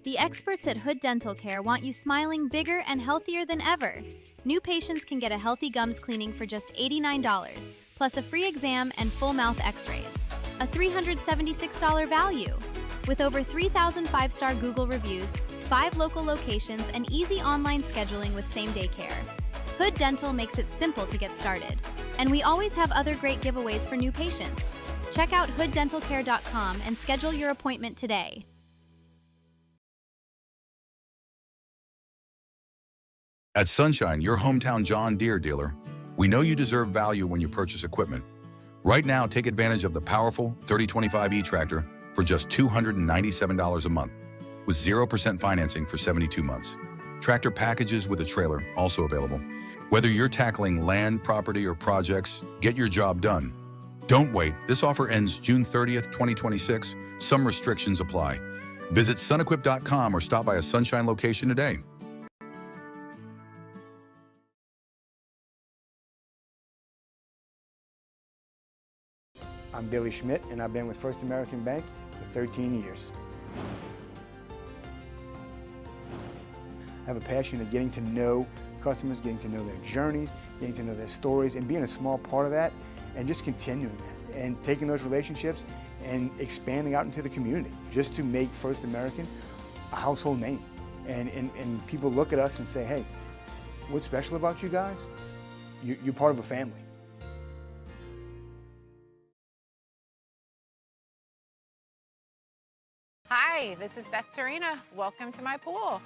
V: The experts at Hood Dental Care want you smiling bigger and healthier than ever. New patients can get a healthy gums cleaning for just $89, plus a free exam and full mouth x-rays. A $376 value. With over 3,000 five-star Google reviews, 5 local locations, and easy online scheduling with same-day care. Hood Dental makes it simple to get started. And we always have other great giveaways for new patients. Check out hooddentalcare.com and schedule your appointment today.
E: At Sunshine, your hometown John Deere dealer, we know you deserve value when you purchase equipment. Right now, take advantage of the powerful 3025E tractor for just $297 a month, with 0% financing for 72 months. Tractor packages with a trailer also available. Whether you're tackling land, property, or projects, get your job done. Don't wait. This offer ends June 30th, 2026. Some restrictions apply. Visit sunequip.com or stop by a Sunshine location today.
G: I'm Billy Schmidt, and I've been with First American Bank for 13 years. I have a passion of getting to know customers, getting to know their journeys, getting to know their stories, and being a small part of that, and just continuing that, and taking those relationships and expanding out into the community, just to make First American a household name. And people look at us and say, hey, what's special about you guys? You're part of a family.
J: Hi, this is Beth Serena. Welcome to my pool.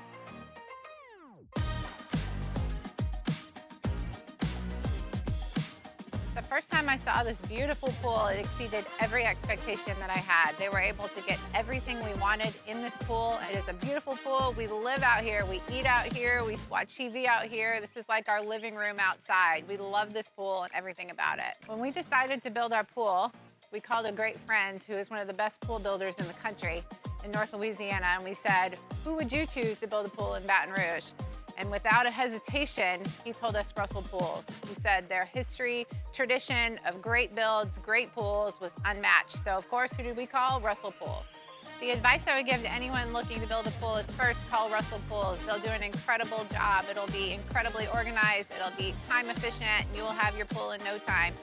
J: The first time I saw this beautiful pool, it exceeded every expectation that I had. They were able to get everything we wanted in this pool. It is a beautiful pool. We live out here, we eat out here, we watch TV out here. This is like our living room outside. We love this pool and everything about it. When we decided to build our pool, we called a great friend who is one of the best pool builders in the country in North Louisiana, and we said, who would you choose to build a pool in Baton Rouge? And without a hesitation, he told us Russell Pools. He said their history, tradition of great builds, great pools was unmatched. So of course, who did we call? Russell Pools. The advice I would give to anyone looking to build a pool is first call Russell Pools. They'll do an incredible job. It'll be incredibly organized. It'll be time efficient. And you will have your pool in no time.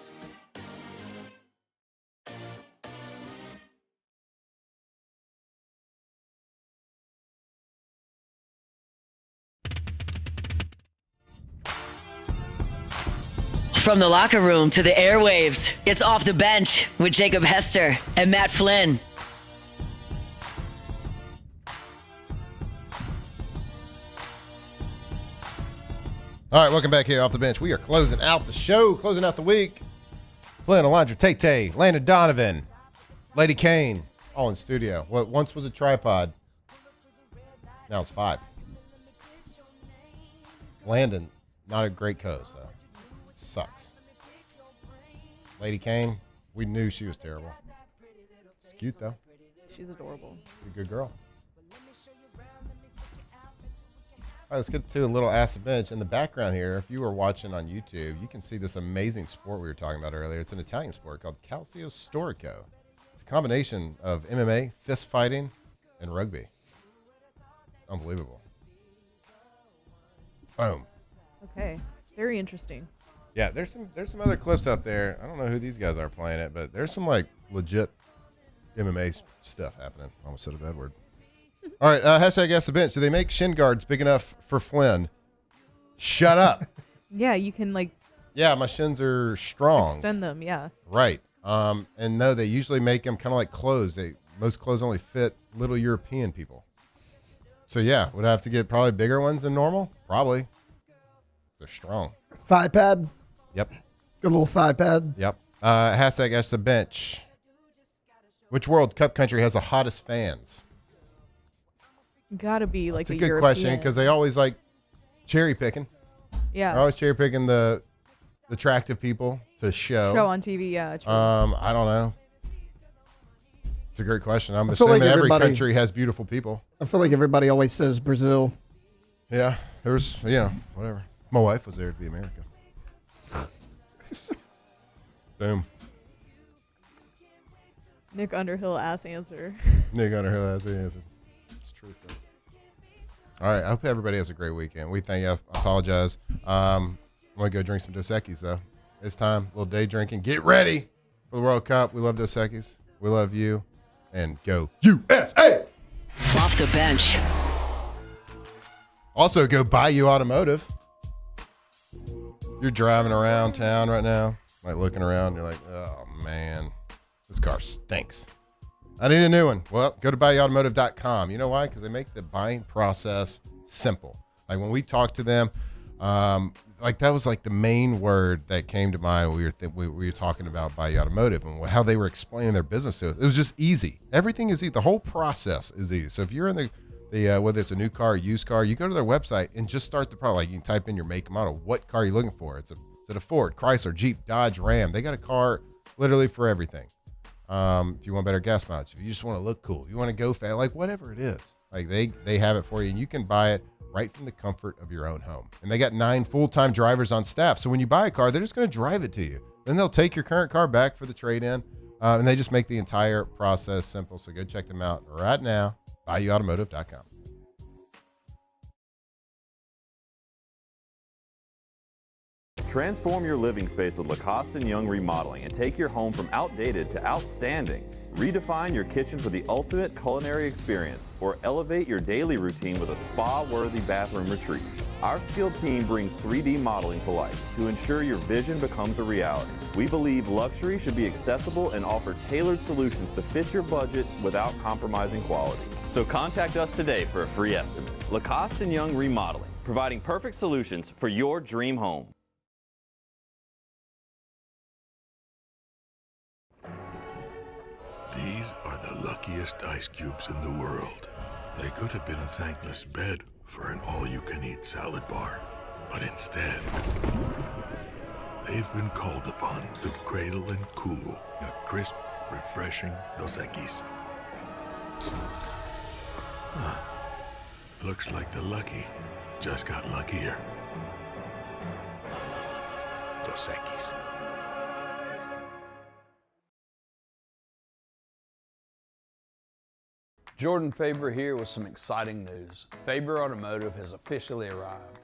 H: From the locker room to the airwaves, it's Off the Bench with Jacob Hester and Matt Flynn.
K: All right, welcome back here Off the Bench. We are closing out the show, closing out the week. Flynn, Alondra, Tay-Tay, Landon Donovan, Lady Kane, all in studio. What once was a tripod, now it's 5. Landon, not a great co-host, though. Sucks. Lady Kane, we knew she was terrible. She's cute, though.
L: She's adorable.
K: She's a good girl. All right, let's get to a little Ask the Bench. In the background here, if you were watching on YouTube, you can see this amazing sport we were talking about earlier. It's an Italian sport called Calcio Storico. It's a combination of MMA, fist fighting, and rugby. Unbelievable. Boom.
L: Okay. Very interesting.
K: Yeah, there's some other clips out there. I don't know who these guys are playing it, but there's some like legit MMA stuff happening. I almost said a bad word. All right, hashtag Ask the Bench. Do they make shin guards big enough for Flynn? Shut up.
L: Yeah, you can like.
K: Yeah, my shins are strong.
L: Extend them, yeah.
K: Right. And no, they usually make them kind of like clothes. Most clothes only fit little European people. So yeah, would I have to get probably bigger ones than normal? Probably. They're strong.
I: Thigh pad.
K: Yep.
I: Good little thigh pad.
K: Yep. Hashtag Ask the Bench. Which World Cup country has the hottest fans?
L: Gotta be like
K: It's a good question because they always like cherry picking.
L: Yeah.
K: They're always cherry picking the attractive people to show.
L: Show on TV, yeah. True.
K: I don't know. It's a great question. I'm
I: I feel
K: assuming
I: like
K: every
I: everybody-
K: country has beautiful people.
I: I feel like everybody always says Brazil.
K: Yeah, there was, whatever. My wife was there to be America. Boom.
L: Nick Underhill ass answer.
K: Nick Underhill has the answer. It's true, though. All right, I hope everybody has a great weekend. We thank you. I apologize. I'm going to go drink some Dos Equis, though. It's time. A little day drinking. Get ready for the World Cup. We love Dos Equis. We love you. And go USA!
H: Off the Bench.
K: Also, go Bayou Automotive. You're driving around town right now, like looking around, you're like, oh, man, this car stinks. I need a new one. Well, go to BayouAutomotive.com. You know why? Because they make the buying process simple. Like when we talked to them, like that was like the main word that came to mind when we were talking about Bayou Automotive and how they were explaining their business to us. It was just easy. Everything is easy. The whole process is easy. So if you're in the whether it's a new car or used car, you go to their website and just start the product. Like you can type in your make and model. What car are you looking for? Is it a Ford, Chrysler, Jeep, Dodge, Ram? They got a car literally for everything. If you want better gas mileage, if you just want to look cool, you want to go fast, like whatever it is, like they have it for you, and you can buy it right from the comfort of your own home. And they got 9 full-time drivers on staff. So when you buy a car, they're just going to drive it to you. Then they'll take your current car back for the trade-in, and they just make the entire process simple. So go check them out right now. BayouAutomotive.com.
B: Transform your living space with Lacoste & Young Remodeling and take your home from outdated to outstanding. Redefine your kitchen for the ultimate culinary experience or elevate your daily routine with a spa-worthy bathroom retreat. Our skilled team brings 3D modeling to life to ensure your vision becomes a reality. We believe luxury should be accessible and offer tailored solutions to fit your budget without compromising quality. So contact us today for a free estimate. Lacoste & Young Remodeling, providing perfect solutions for your dream home.
Y: These are the luckiest ice cubes in the world. They could have been a thankless bed for an all-you-can-eat salad bar. But instead, they've been called upon to cradle and cool a crisp, refreshing Dos Equis. Looks like the lucky just got luckier. Dos Equis.
F: Jordan Faber here with some exciting news. Faber Automotive has officially arrived.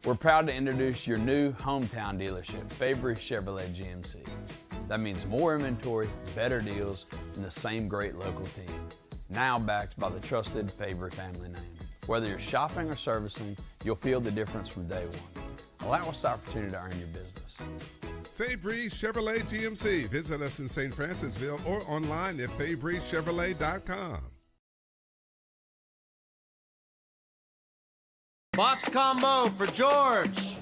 F: We're proud to introduce your new hometown dealership, Faber Chevrolet GMC. That means more inventory, better deals, and the same great local team. Now backed by the trusted Faber family name. Whether you're shopping or servicing, you'll feel the difference from day one. Allow us the opportunity to earn your business.
O: Fabry Chevrolet GMC. Visit us in St. Francisville or online at FabryChevrolet.com.
S: Box combo for George.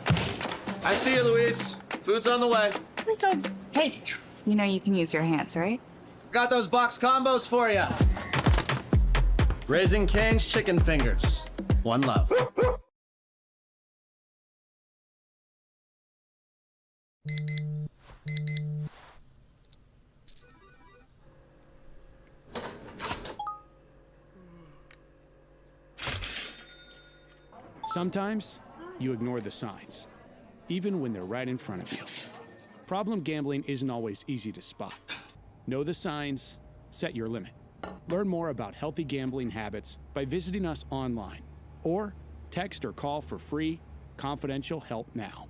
S: I see you, Luis. Food's on the way.
T: Please don't. Hey, you know you can use your hands, right?
S: Got those box combos for you. Raising Cane's chicken fingers. One love.
U: Sometimes you ignore the signs, even when they're right in front of you. Problem gambling isn't always easy to spot. Know the signs, set your limit. Learn more about healthy gambling habits by visiting us online or text or call for free, confidential help now.